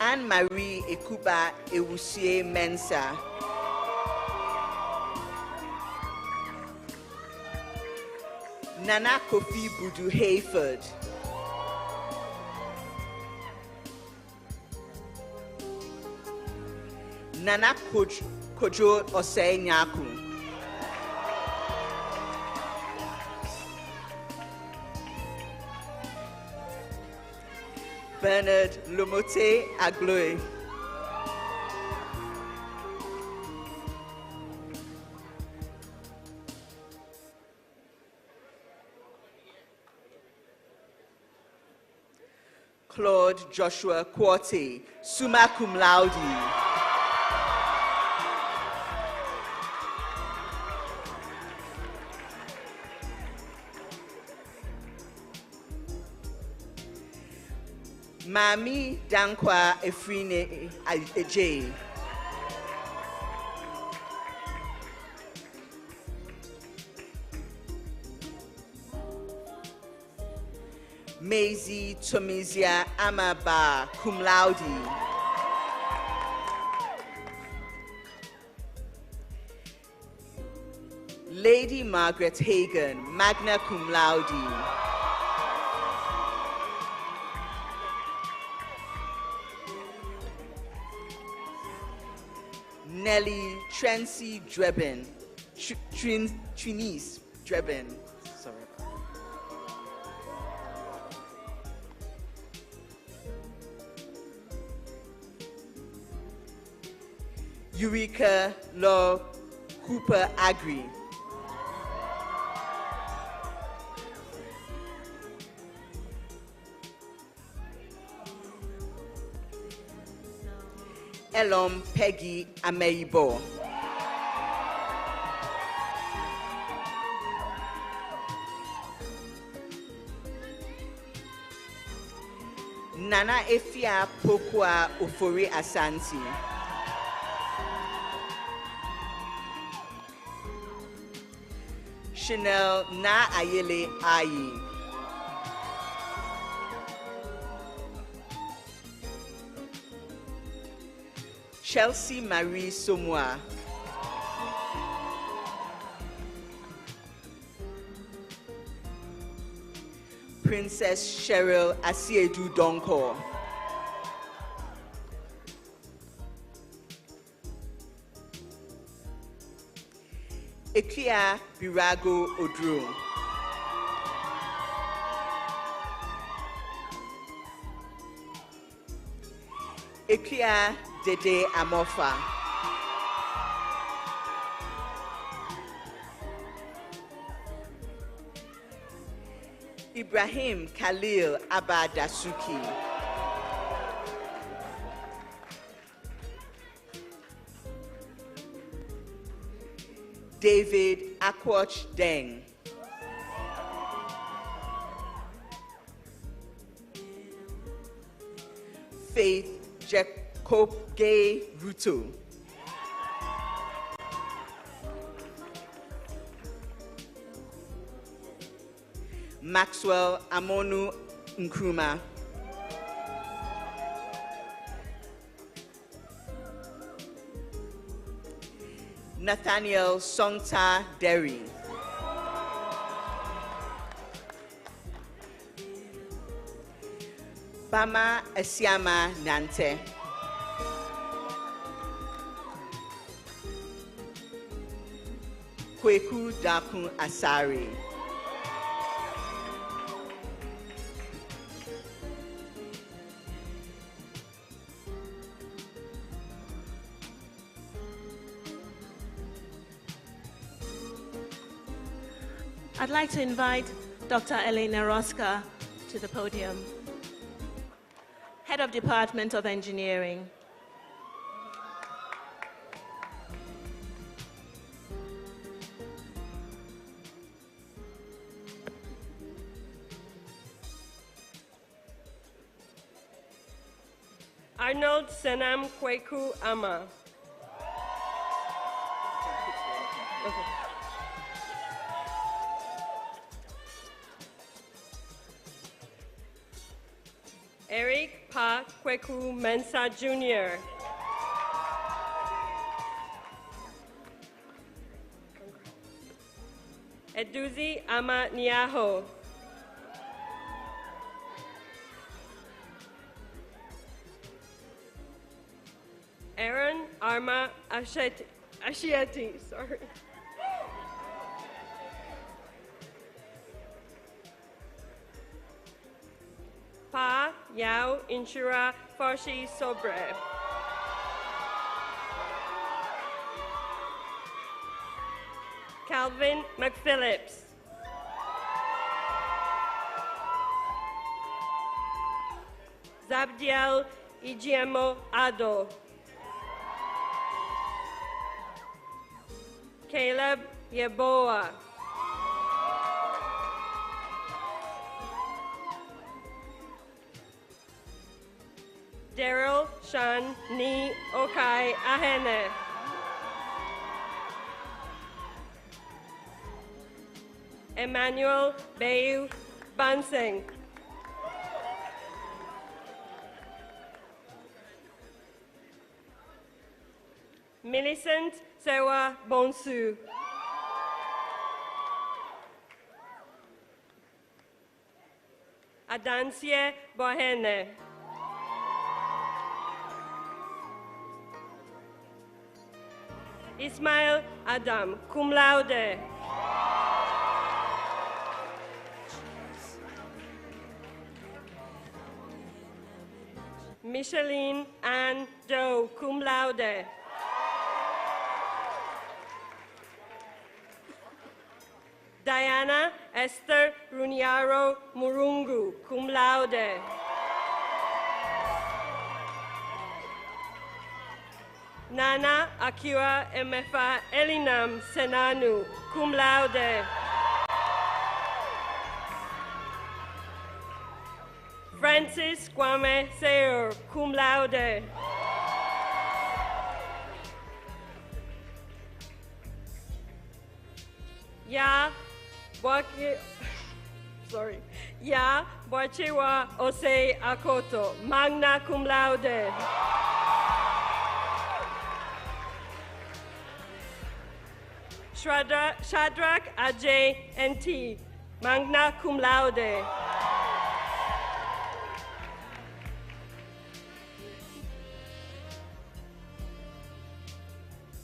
Anne-Marie Ekuba Ewusie Mensa. Nana Kofi Budu Hayford. Nana Kojo Osei Nyaku. Bernard Lomote Agloe. Claude Joshua Quarty, summa cum laude. Mami Dankwa Efrine Eje. Maisie Tomizia Amaba cum laude. Lady Margaret Hagan, magna cum laude. Nelly Trency Drebin, Trinice Drebin, sorry. Eureka Law Cooper Agri. Elom Peggy Ameibo. Nana Efia Pokwa Ufori Asanti. Chanel Na Ayele Ayi. Chelsea Marie Somoa. Princess Cheryl Asiedu Donko. Ekia Birago Odru. Ekia Dede Amofa. Ibrahim Khalil Abadasuki. David Akwach Deng. Faith Jacob Gay Ruto. Maxwell Amonu Nkrumah. Nathaniel Songta Derry. Bama Asiama Nante. Kweku Dakun Asari. I'd like to invite Dr. Elena Roska to the podium, Head of Department of Engineering. Arnold Senam Kweku Ama. Eric Pa Kweku Mensa Jr. Eduzi Ama Niaho. Aaron Arma Ashieti, sorry. Pa Yao Inshura Farshi Sobre. Calvin McPhillips. Zabdiel Igiemo Ado. Caleb Yeboah. Daryl Shan Ni Okai Ahene. Emmanuel Bayu Bansing. Millicent Sewa Bonsu. Adansie Bohene. Ismail Adam, cum laude. Micheline Ann Doe, cum laude. Diana Esther Runiaro Murungu, cum laude. Nana Akira Emefa Elinam Senanu, cum laude. Francis Kwame Sayer, cum laude. Ya Boachiwa Ose Akoto, magna cum laude. Shadrach Ajay NT, magna cum laude.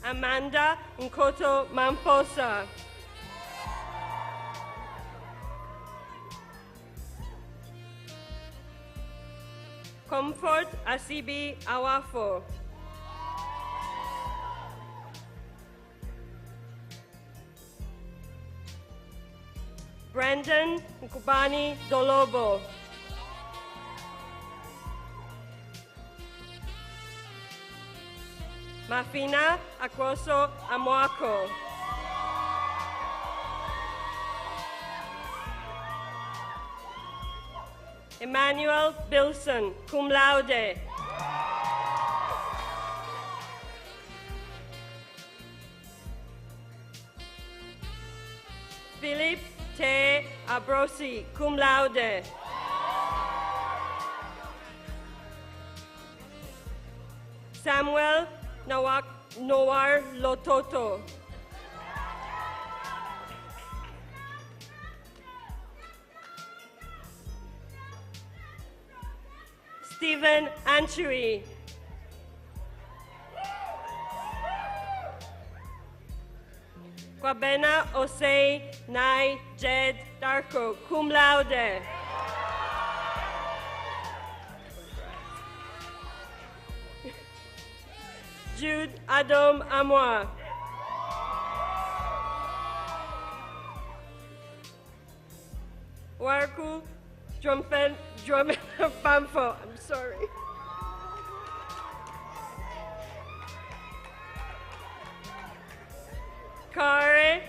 Amanda Nkoto Mamposa. Comfort Asibi Awafo. Brandon Nkubani Dolobo. Mafina Akwoso Amoako. Emmanuel Bilson, cum laude. Philip Te Abrosi, cum laude. Samuel Noar Lototo. Stephen Anchuri. Kwabena Osei Nai Jed Darko, cum laude. Jude Adam Amoa. Warku Drumfen Bamfo, I'm sorry. Kare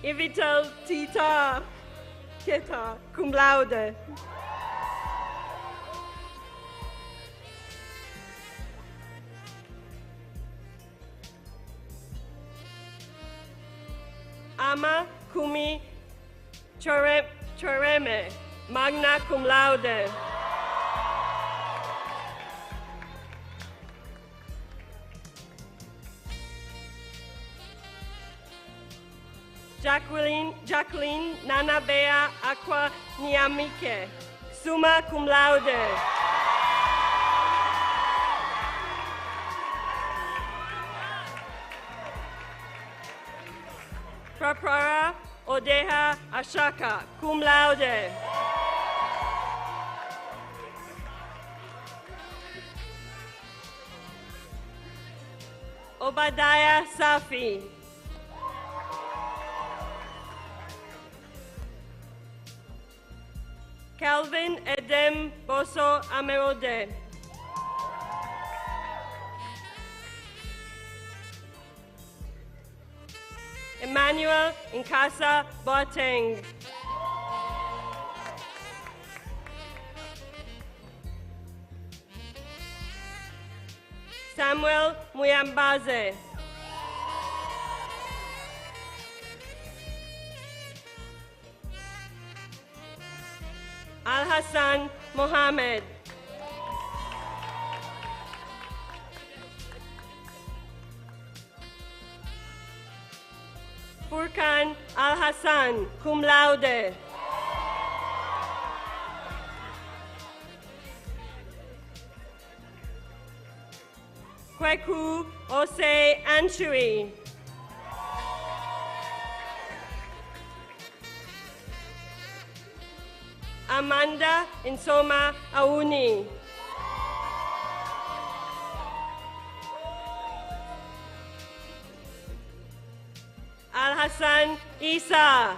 Ivital Tita Keta, cum laude. Ama Kumi Choreme, magna cum laude. Jacqueline Nanabea Aqua Niamike, summa cum laude. Prapara Odeha Ashaka, cum laude. Obadiah Safi. Calvin Edem Boso Amerode. Emmanuel Nkasa Boateng. Samuel Muyambaze. Al Hassan Mohammed. Furkan Al Hassan, cum laude. Kweku Ose Anchuri. Amanda Insoma Auni. Al Hassan Isa.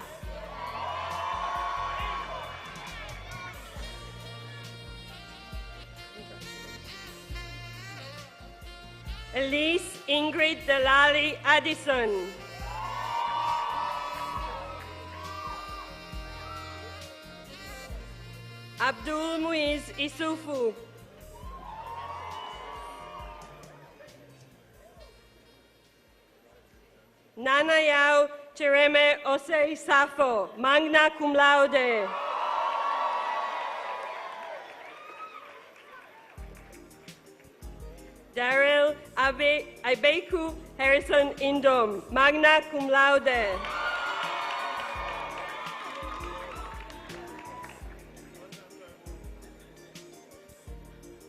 Elise Ingrid Delali Addison. Abdul Muiz Isufu. Nanayao Chereme Osei Safo, magna cum laude. Daryl Ibeku Harrison Indom, magna cum laude.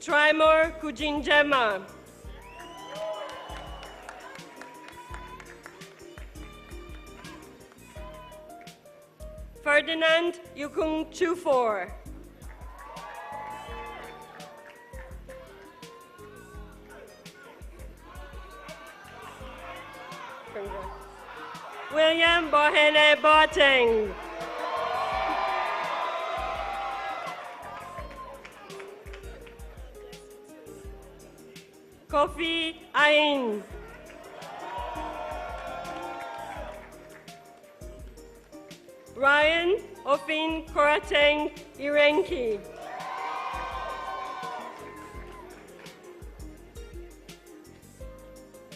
Trimor Kujinjema. Ferdinand Yukung Chufor. William Bohene Boateng. Kofi Ain. Ryan Ofin Korateng Irenki.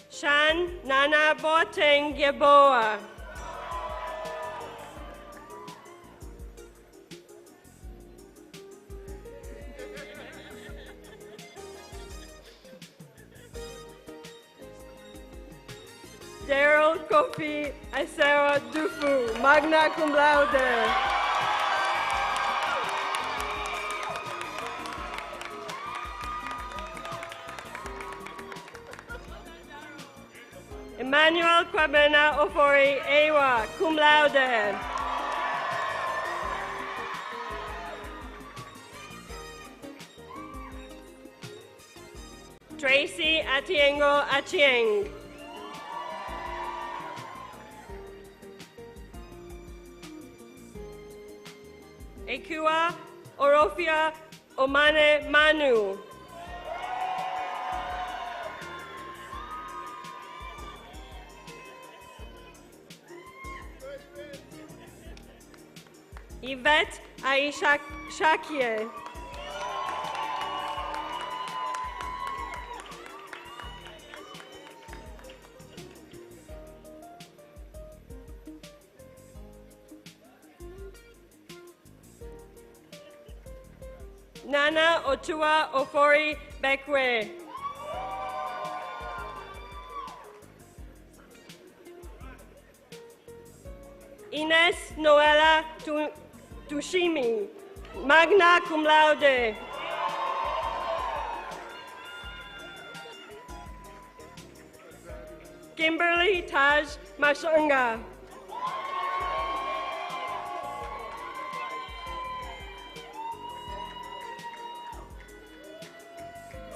Shan Nana Boateng Yeboah. Daryl Kofi Isera Dufu, magna cum laude. Emmanuel Kwabena Ofori Ewa, cum laude. Tracy Atiengo Achieng. Ekua Orofia Omane Manu. Yvette Aisha Shakie. Nana Otua Ofori Bekwe. Ines Noela Tushimi, magna cum laude. Kimberly Taj Mashunga.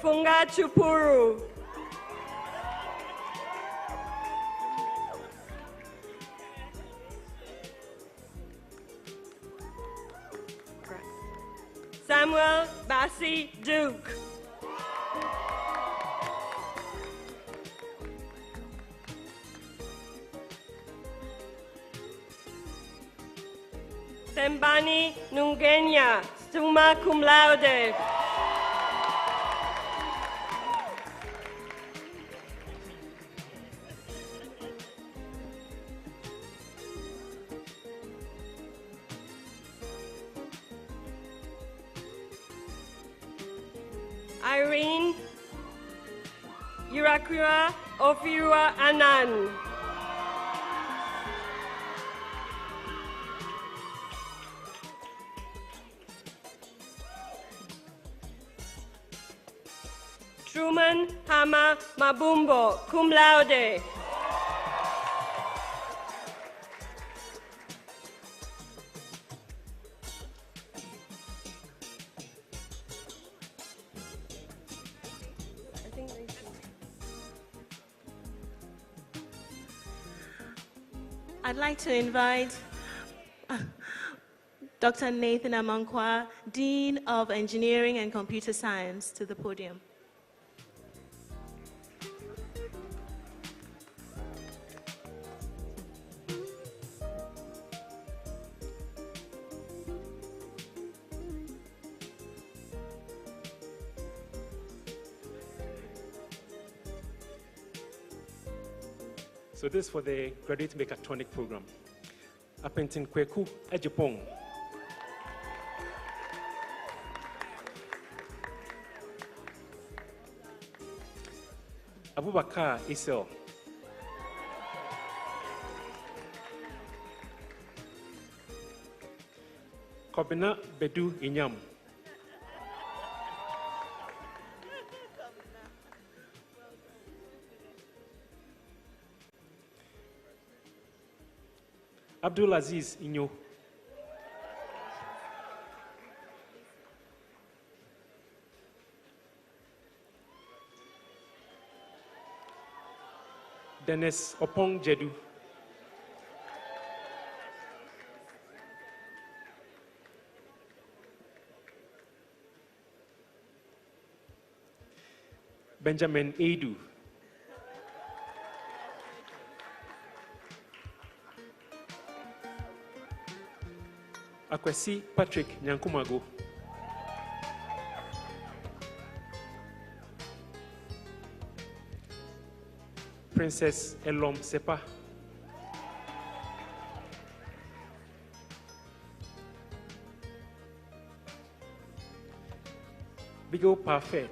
Funga Chupuru. Samuel Bassi Duke. Sembani Nungenya, summa cum laude. Irene Yurakura Ofirua Anan. Truman Hama Mabumbo, cum laude. I'd like to invite Dr. Nathan Amankwa, Dean of Engineering and Computer Science, to the podium. So this is for the graduate mechatronic program. Apentin Kweku Ejipong. Abubakar Isel. Kobina Bedu Inyam. Abdul Aziz Inyo. Dennis Opong Jedu. Benjamin Edu. Akwesi Patrick Nyankumago. Princess Elom Sepa. Bigo Parfait.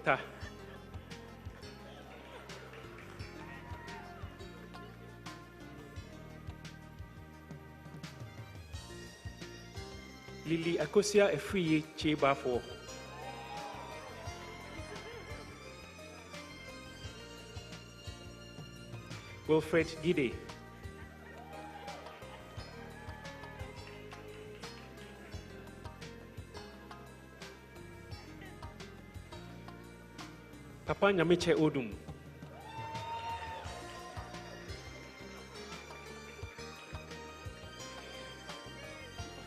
Lily Akosia Efriye Cheba for Wilfred Gide. Papa Nyamiche Odum.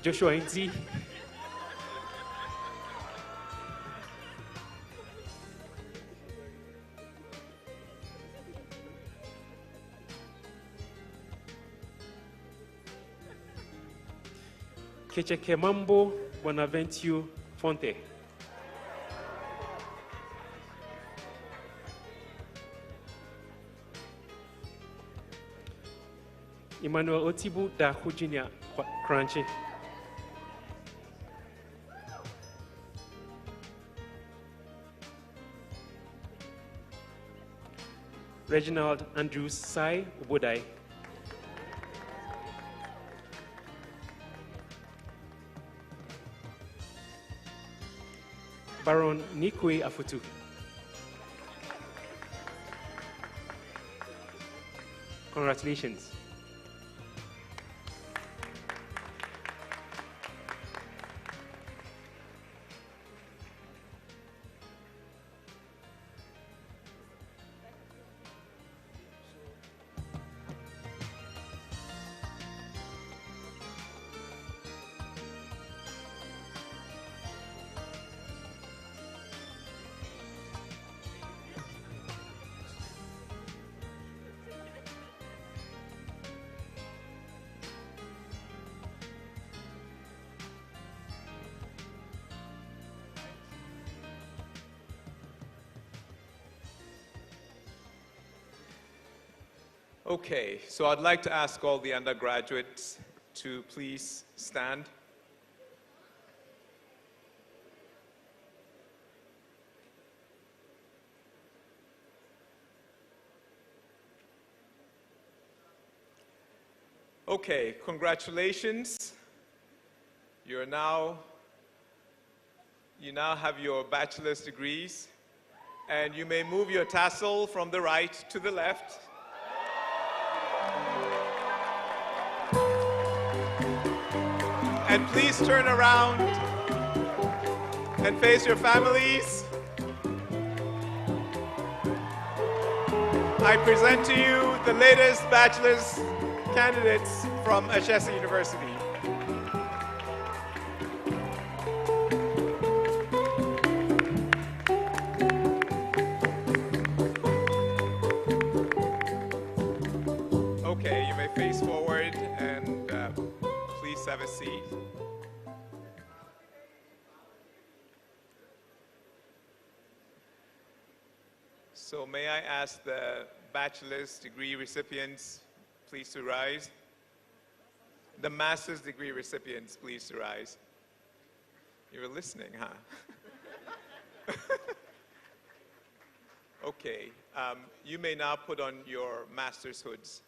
Joshua Inzi. Kecheke Mambo Bonaventure Fonte. Emmanuel Otibu da Virginia Crunchy. Reginald Andrews Sai Ubodai. Baron Nikwe Afutu. Congratulations. Okay, so I'd like to ask all the undergraduates to please stand. Okay, congratulations. You now have your bachelor's degrees, and you may move your tassel from the right to the left. And please turn around and face your families. I present to you the latest bachelor's candidates from Ashesi University. Okay, you may face forward and please have a seat. So may I ask the bachelor's degree recipients please to rise. The master's degree recipients, please to rise. You were listening, huh? Okay, you may now put on your master's hoods.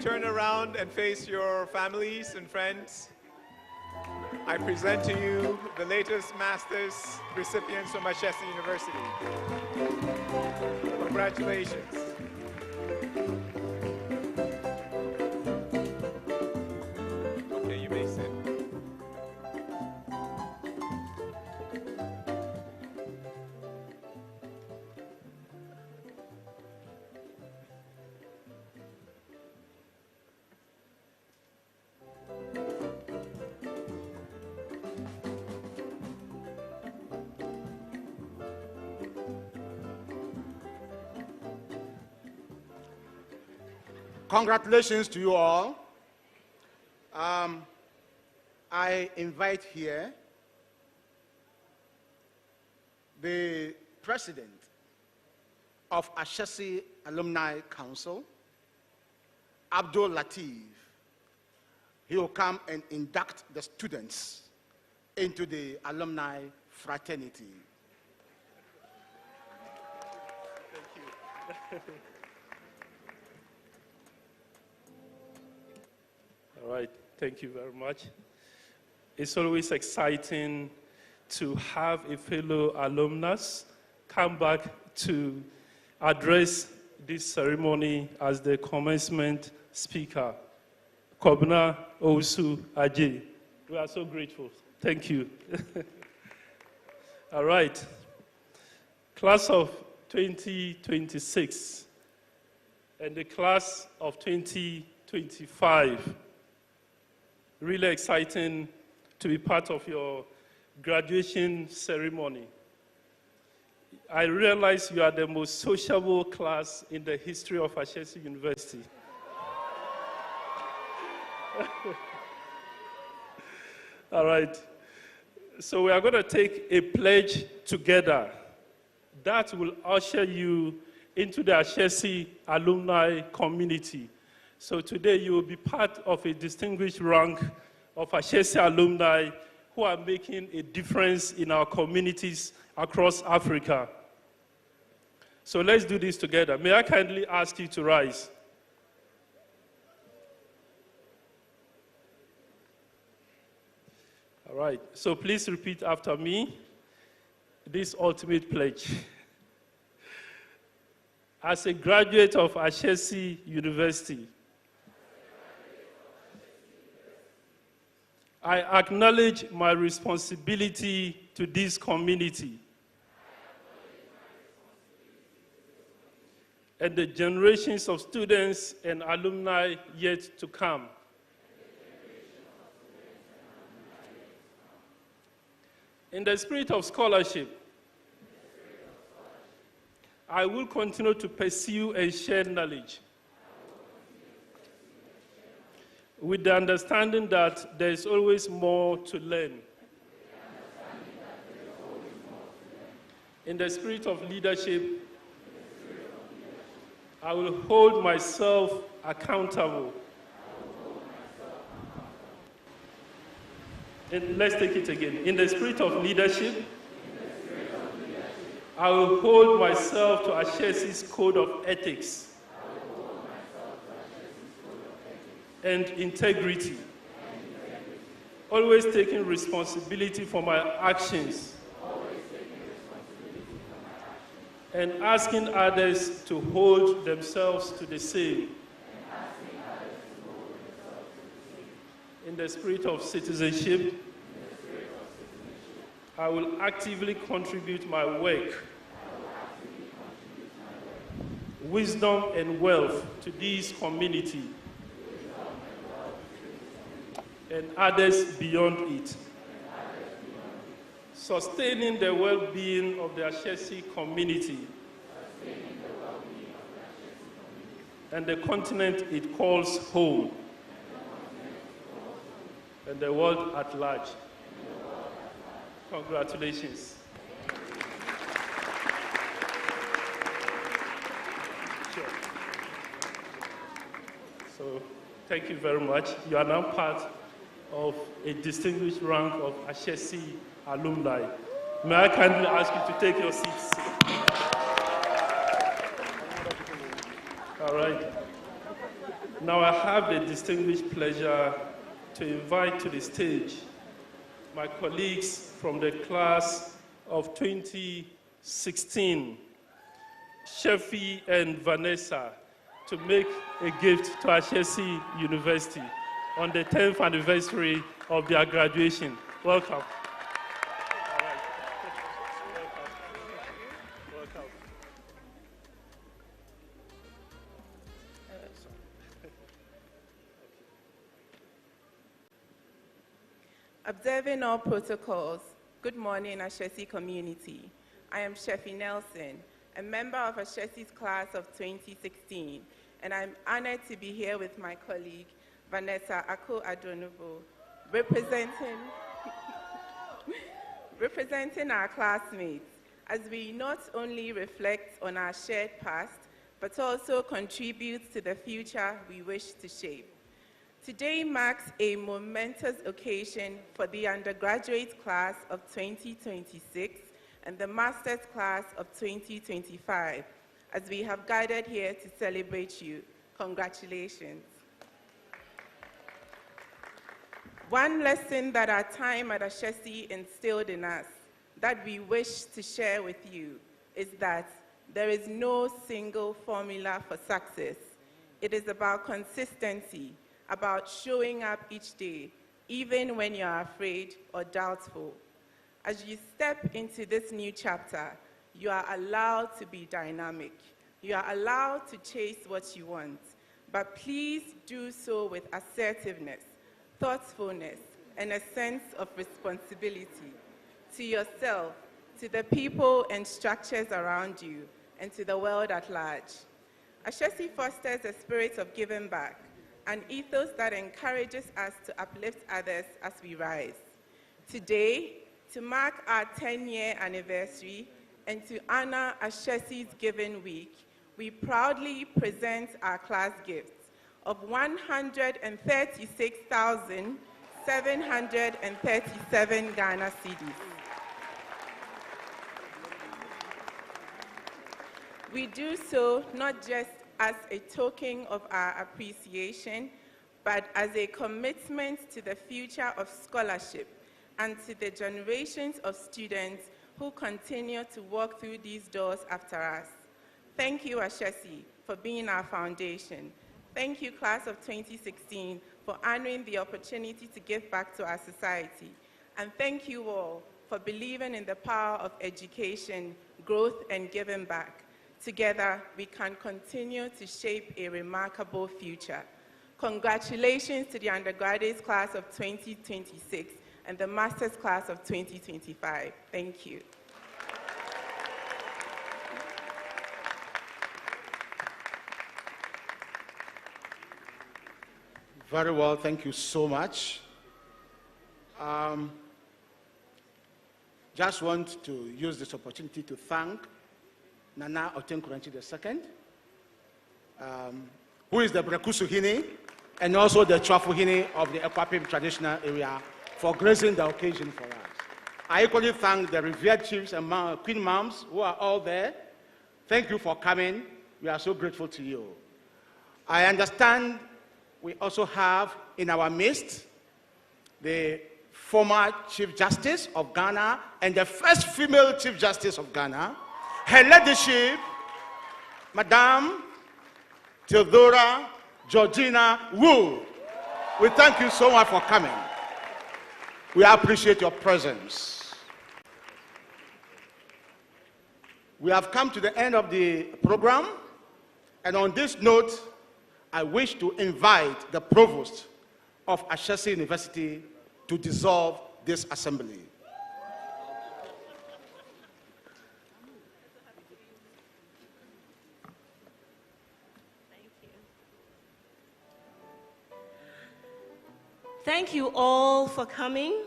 Turn around and face your families and friends. I present to you the latest master's recipients from Ashesi University. Congratulations. Okay, you may sit. Congratulations to you all. I invite here the president of Ashesi Alumni Council, Abdul Latif. He will come and induct the students into the alumni fraternity. Thank you. All right, thank you very much. It's always exciting to have a fellow alumnus come back to address this ceremony as the commencement speaker, Kobna Osu Aje. We are so grateful. Thank you. All right. Class of 2026 and the class of 2025. Really exciting to be part of your graduation ceremony. I realize you are the most sociable class in the history of Ashesi University. All right. So we are going to take a pledge together that will usher you into the Ashesi alumni community. So today you will be part of a distinguished rank of Ashesi alumni who are making a difference in our communities across Africa. So let's do this together. May I kindly ask you to rise? All right, so please repeat after me this ultimate pledge. As a graduate of Ashesi University, I acknowledge my responsibility to this community and the generations of students and alumni yet to come. In the spirit of scholarship, I will continue to pursue and share knowledge with the understanding that there is always more to learn. In the spirit of leadership, I will hold myself accountable. And let's take it again. In the spirit of leadership, I will hold myself to Ashesi's code of ethics and integrity, always taking responsibility for my actions and asking others to hold themselves to the same. In the spirit of citizenship, I will actively contribute my work, wisdom and wealth to this community and others beyond it, sustaining the well-being of the Ashesi community and the continent it calls home, and the world at large. Congratulations. Sure. So, thank you very much. You are now part of a distinguished rank of Ashesi alumni. May I kindly ask you to take your seats? All right. Now I have the distinguished pleasure to invite to the stage my colleagues from the class of 2016, Shefi and Vanessa, to make a gift to Ashesi University on the 10th anniversary of their graduation. Welcome. All right. Welcome. Observing all protocols, good morning, Ashesi community. I am Shefi Nelson, a member of Ashesi's class of 2016, and I'm honored to be here with my colleague, Vanessa Ako-Adonovo, representing our classmates, as we not only reflect on our shared past, but also contribute to the future we wish to shape. Today marks a momentous occasion for the undergraduate class of 2026 and the master's class of 2025, as we have gathered here to celebrate you. Congratulations. One lesson that our time at Ashesi instilled in us that we wish to share with you is that there is no single formula for success. It is about consistency, about showing up each day, even when you're afraid or doubtful. As you step into this new chapter, you are allowed to be dynamic. You are allowed to chase what you want, but please do so with assertiveness, thoughtfulness, and a sense of responsibility to yourself, to the people and structures around you, and to the world at large. Ashesi fosters a spirit of giving back, an ethos that encourages us to uplift others as we rise. Today, to mark our 10-year anniversary and to honor Ashesi's Giving Week, we proudly present our class gifts of 136,737 Ghana cedis. We do so not just as a token of our appreciation, but as a commitment to the future of scholarship and to the generations of students who continue to walk through these doors after us. Thank you, Ashesi, for being our foundation. Thank you, class of 2016, for honoring the opportunity to give back to our society. And thank you all for believing in the power of education, growth, and giving back. Together, we can continue to shape a remarkable future. Congratulations to the undergraduate class of 2026 and the master's class of 2025. Thank you. Very well, thank you so much. Just want to use this opportunity to thank Nana Otenkuranchi II, who is the Brekusuhini and also the Chwafuhini of the Ekwapim traditional area, for gracing the occasion for us. I equally thank the revered chiefs and queen moms who are all there. Thank you for coming. We are so grateful to you. I understand we also have in our midst the former Chief Justice of Ghana and the first female Chief Justice of Ghana. Her Ladyship, Madame Theodora Georgina Wu. We thank you so much for coming. We appreciate your presence. We have come to the end of the program, and on this note, I wish to invite the Provost of Ashesi University to dissolve this assembly. Thank you all for coming.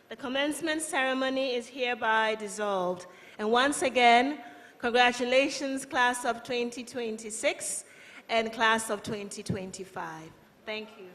The commencement ceremony is hereby dissolved. And once again, congratulations, class of 2026 and class of 2025. Thank you.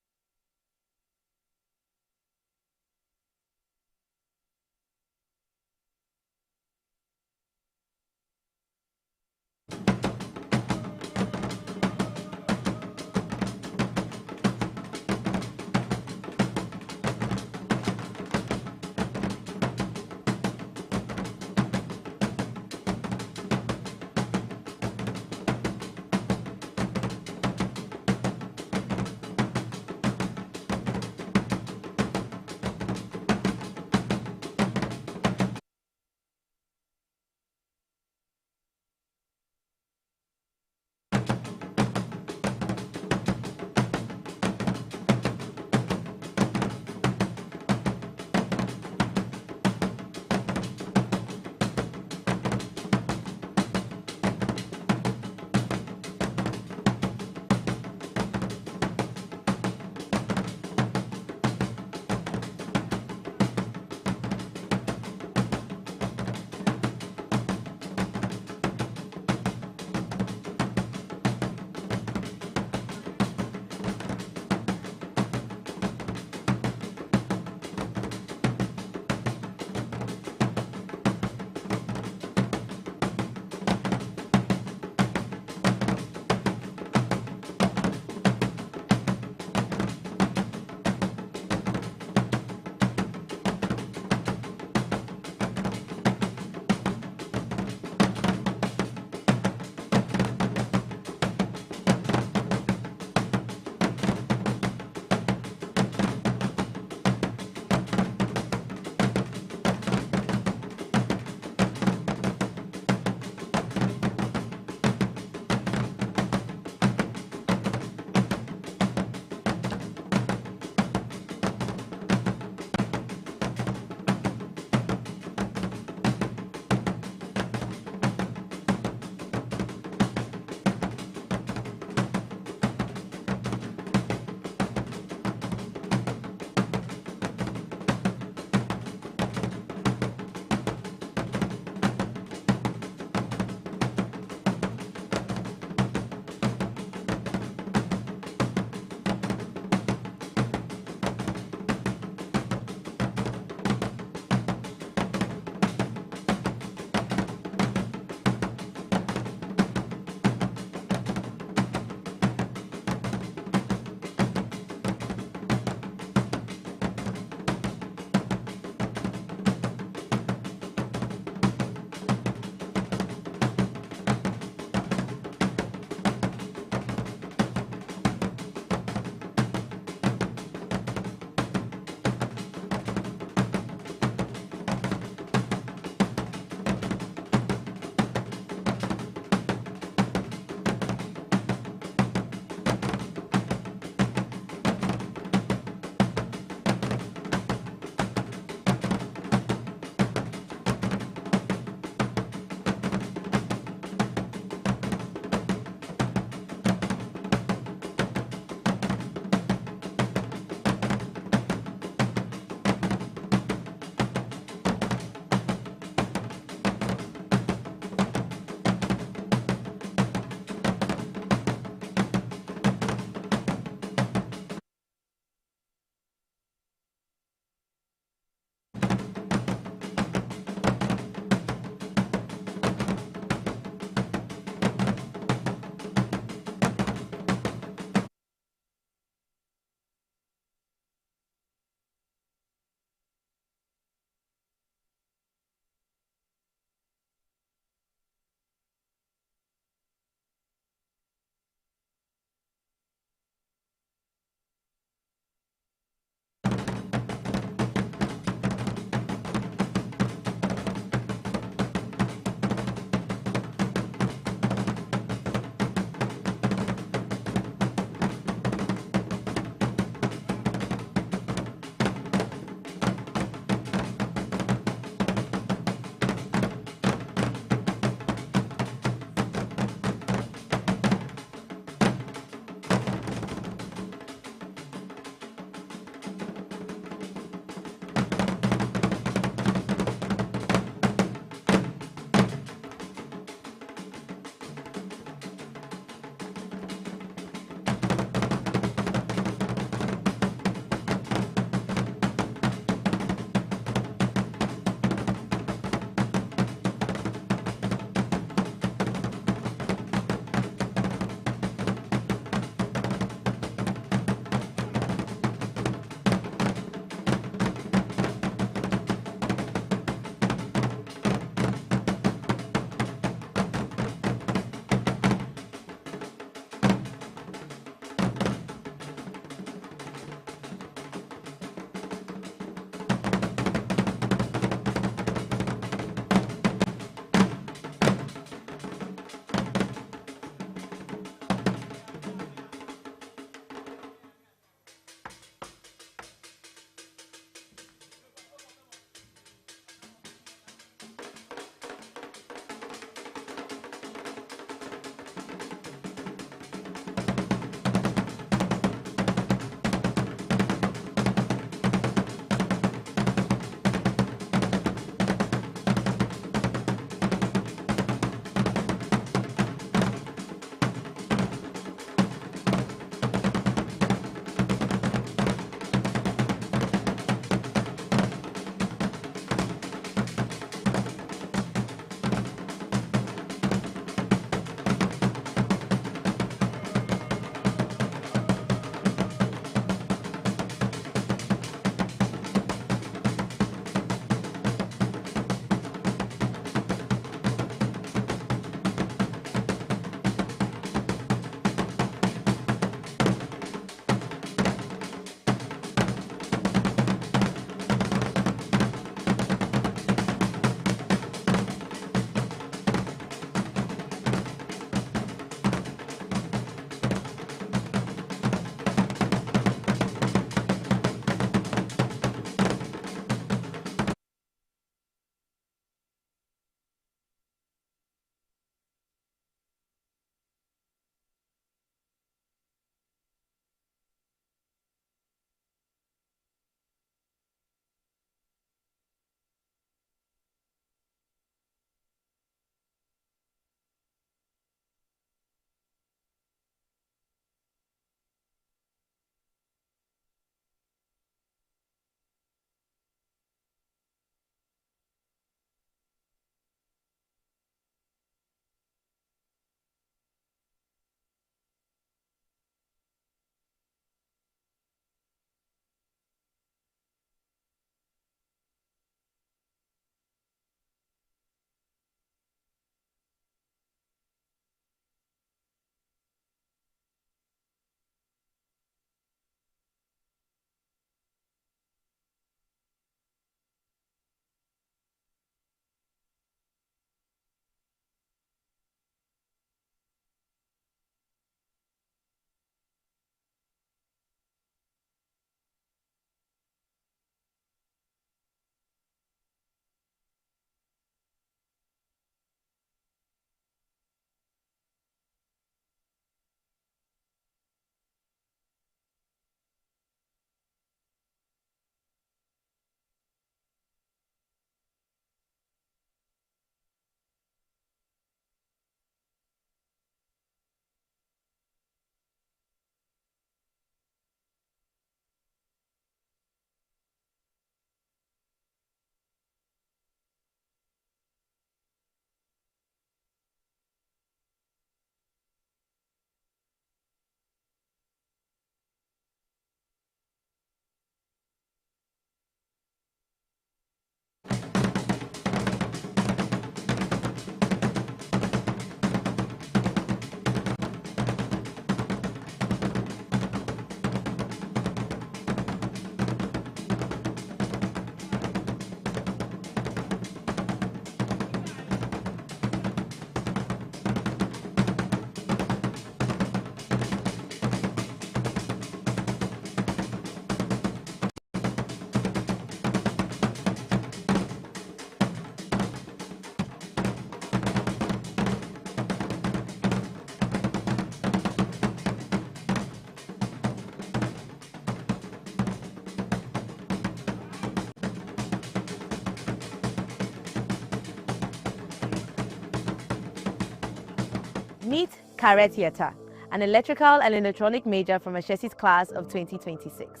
Meet Karet Yeta, an electrical and electronic major from Ashesi's class of 2026.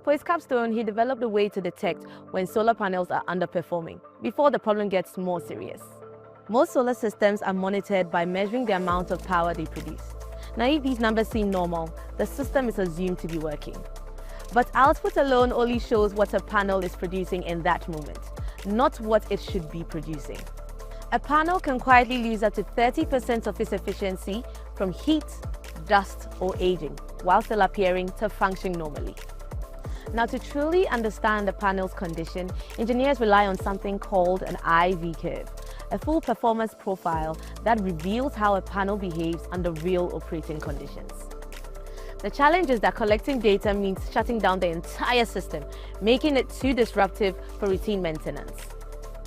For his capstone, he developed a way to detect when solar panels are underperforming before the problem gets more serious. Most solar systems are monitored by measuring the amount of power they produce. Now, if these numbers seem normal, the system is assumed to be working. But output alone only shows what a panel is producing in that moment, not what it should be producing. A panel can quietly lose up to 30% of its efficiency from heat, dust, or aging, while still appearing to function normally. Now, to truly understand the panel's condition, engineers rely on something called an IV curve, a full performance profile that reveals how a panel behaves under real operating conditions. The challenge is that collecting data means shutting down the entire system, making it too disruptive for routine maintenance.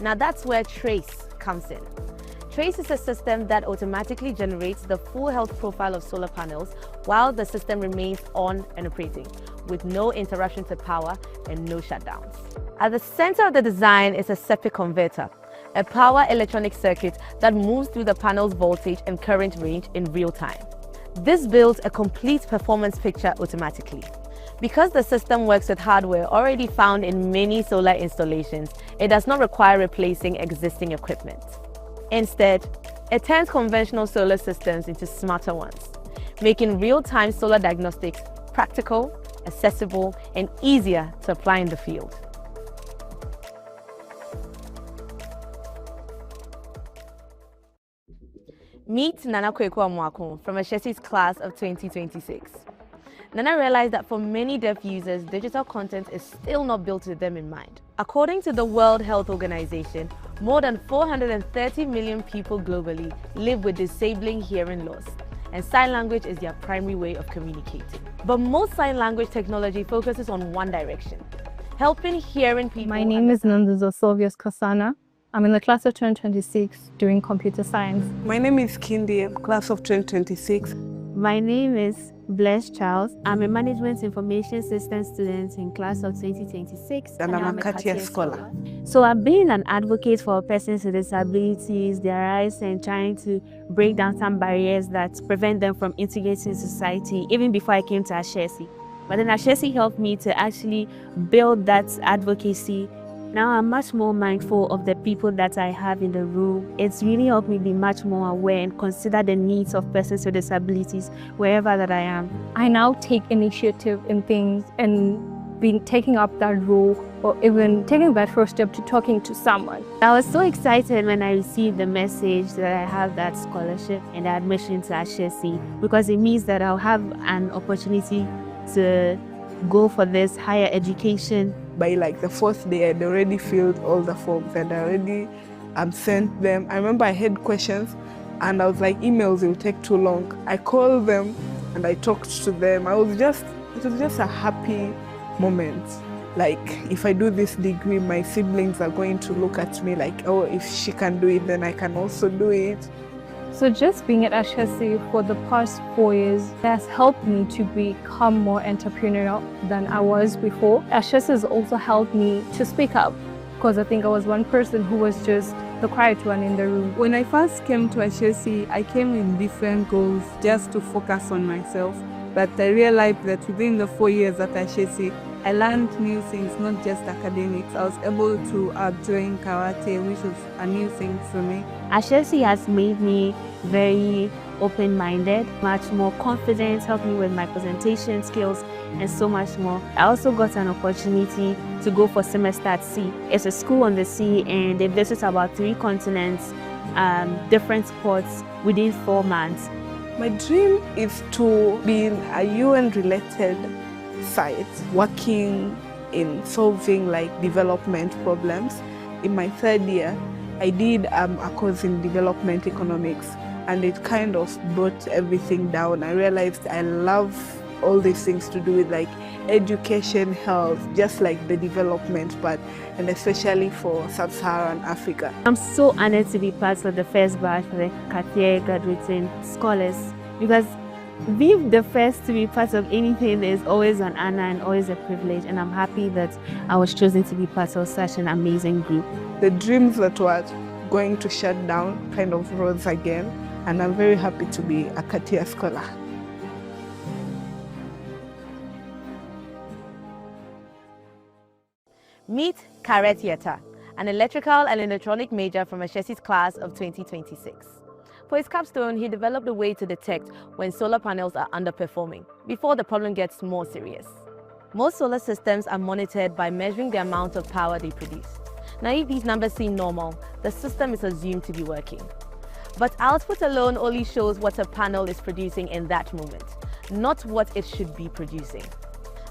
Now, that's where Trace comes in. Trace is a system that automatically generates the full health profile of solar panels while the system remains on and operating, with no interruption to power and no shutdowns. At the center of the design is a SEPI converter, a power electronic circuit that moves through the panel's voltage and current range in real time. This builds a complete performance picture automatically. Because the system works with hardware already found in many solar installations, it does not require replacing existing equipment. Instead, it turns conventional solar systems into smarter ones, making real-time solar diagnostics practical, accessible, and easier to apply in the field. Meet Nana Kweku Amwako from Ashesi's class of 2026. Nana realized that for many deaf users, digital content is still not built with them in mind. According to the World Health Organization, more than 430 million people globally live with disabling hearing loss, and sign language is their primary way of communicating. But most sign language technology focuses on one direction, helping hearing people. My name is Nanduzo Sylvius Kasana. I'm in the class of 2026 doing computer science. My name is Kindi, class of 2026. My name is Bless Charles. I'm a Management Information Systems student in class of 2026. And I'm a Katia scholar. So I've been an advocate for persons with disabilities, their rights, and trying to break down some barriers that prevent them from integrating society, even before I came to Ashesi. But then Ashesi helped me to actually build that advocacy. Now I'm much more mindful of the people that I have in the room. It's really helped me be much more aware and consider the needs of persons with disabilities wherever that I am. I now take initiative in things and been taking up that role or even taking that first step to talking to someone. I was so excited when I received the message that I have that scholarship and the admission to Ashesi, because it means that I'll have an opportunity to go for this higher education. By like the fourth day, I'd already filled all the forms and I already sent them. I remember I had questions and I was like, emails will take too long. I called them and I talked to them. It was just a happy moment. Like, if I do this degree, my siblings are going to look at me like, oh, if she can do it, then I can also do it. So just being at Ashesi for the past 4 years has helped me to become more entrepreneurial than I was before. Ashesi has also helped me to speak up, because I think I was one person who was just the quiet one in the room. When I first came to Ashesi, I came with different goals just to focus on myself. But I realized that within the 4 years at Ashesi, I learned new things, not just academics. I was able to join karate, which was a new thing for me. Ashesi has made me very open-minded, much more confident, helped me with my presentation skills, and so much more. I also got an opportunity to go for semester at sea. It's a school on the sea, and they visit about 3 continents, different sports within 4 months. My dream is to be in a UN-related site, working in solving like development problems. In my 3rd year, I did a course in development economics, and it kind of brought everything down. I realized I love all these things to do with like education, health, just like the development part, and especially for sub-Saharan Africa. I'm so honored to be part of the first batch for the Cartier graduating scholars, because being the first to be part of anything is always an honor and always a privilege, and I'm happy that I was chosen to be part of such an amazing group. The dreams that were going to shut down kind of rose again, and I'm very happy to be a CATIA scholar. Meet Karet Yeta, an electrical and electronic major from Ashesi's class of 2026. For his capstone, he developed a way to detect when solar panels are underperforming before the problem gets more serious. Most solar systems are monitored by measuring the amount of power they produce. Now, if these numbers seem normal, the system is assumed to be working. But output alone only shows what a panel is producing in that moment, not what it should be producing.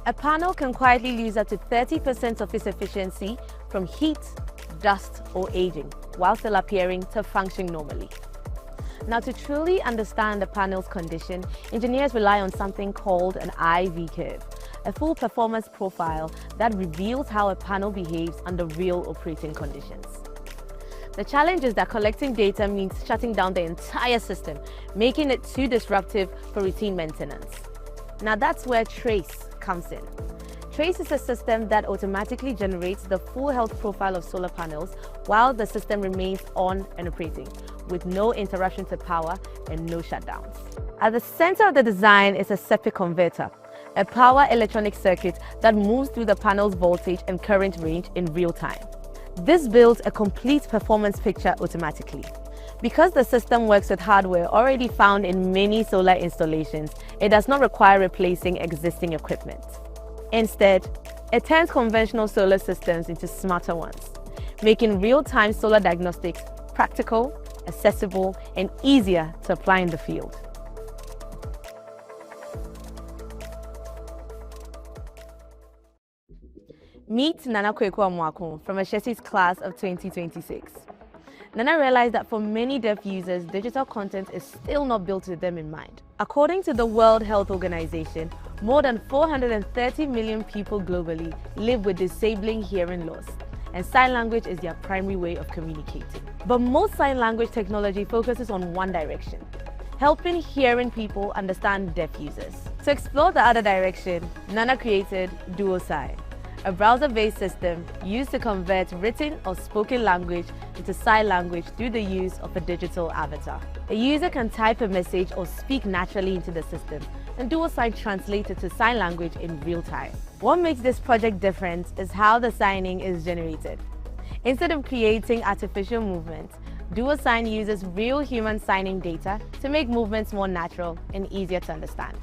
A panel can quietly lose up to 30% of its efficiency from heat, dust, or aging, while still appearing to function normally. Now, to truly understand the panel's condition, engineers rely on something called an IV curve, a full performance profile that reveals how a panel behaves under real operating conditions. The challenge is that collecting data means shutting down the entire system, making it too disruptive for routine maintenance. Now, that's where Trace comes in. Trace is a system that automatically generates the full health profile of solar panels while the system remains on and operating, with no interruption to power and no shutdowns. At the center of the design is a SEPI converter, a power electronic circuit that moves through the panel's voltage and current range in real time. This builds a complete performance picture automatically. Because the system works with hardware already found in many solar installations, it does not require replacing existing equipment. Instead, it turns conventional solar systems into smarter ones, making real-time solar diagnostics practical, accessible, and easier to apply in the field. Meet Nana Kweku Amwako from Ashesi's class of 2026. Nana realized that for many deaf users, digital content is still not built with them in mind. According to the World Health Organization, more than 430 million people globally live with disabling hearing loss, and sign language is their primary way of communicating. But most sign language technology focuses on one direction, helping hearing people understand deaf users. To explore the other direction, Nana created DuoSign, a browser-based system used to convert written or spoken language into sign language through the use of a digital avatar. A user can type a message or speak naturally into the system, and DuoSign translates it to sign language in real time. What makes this project different is how the signing is generated. Instead of creating artificial movements, DuoSign uses real human signing data to make movements more natural and easier to understand.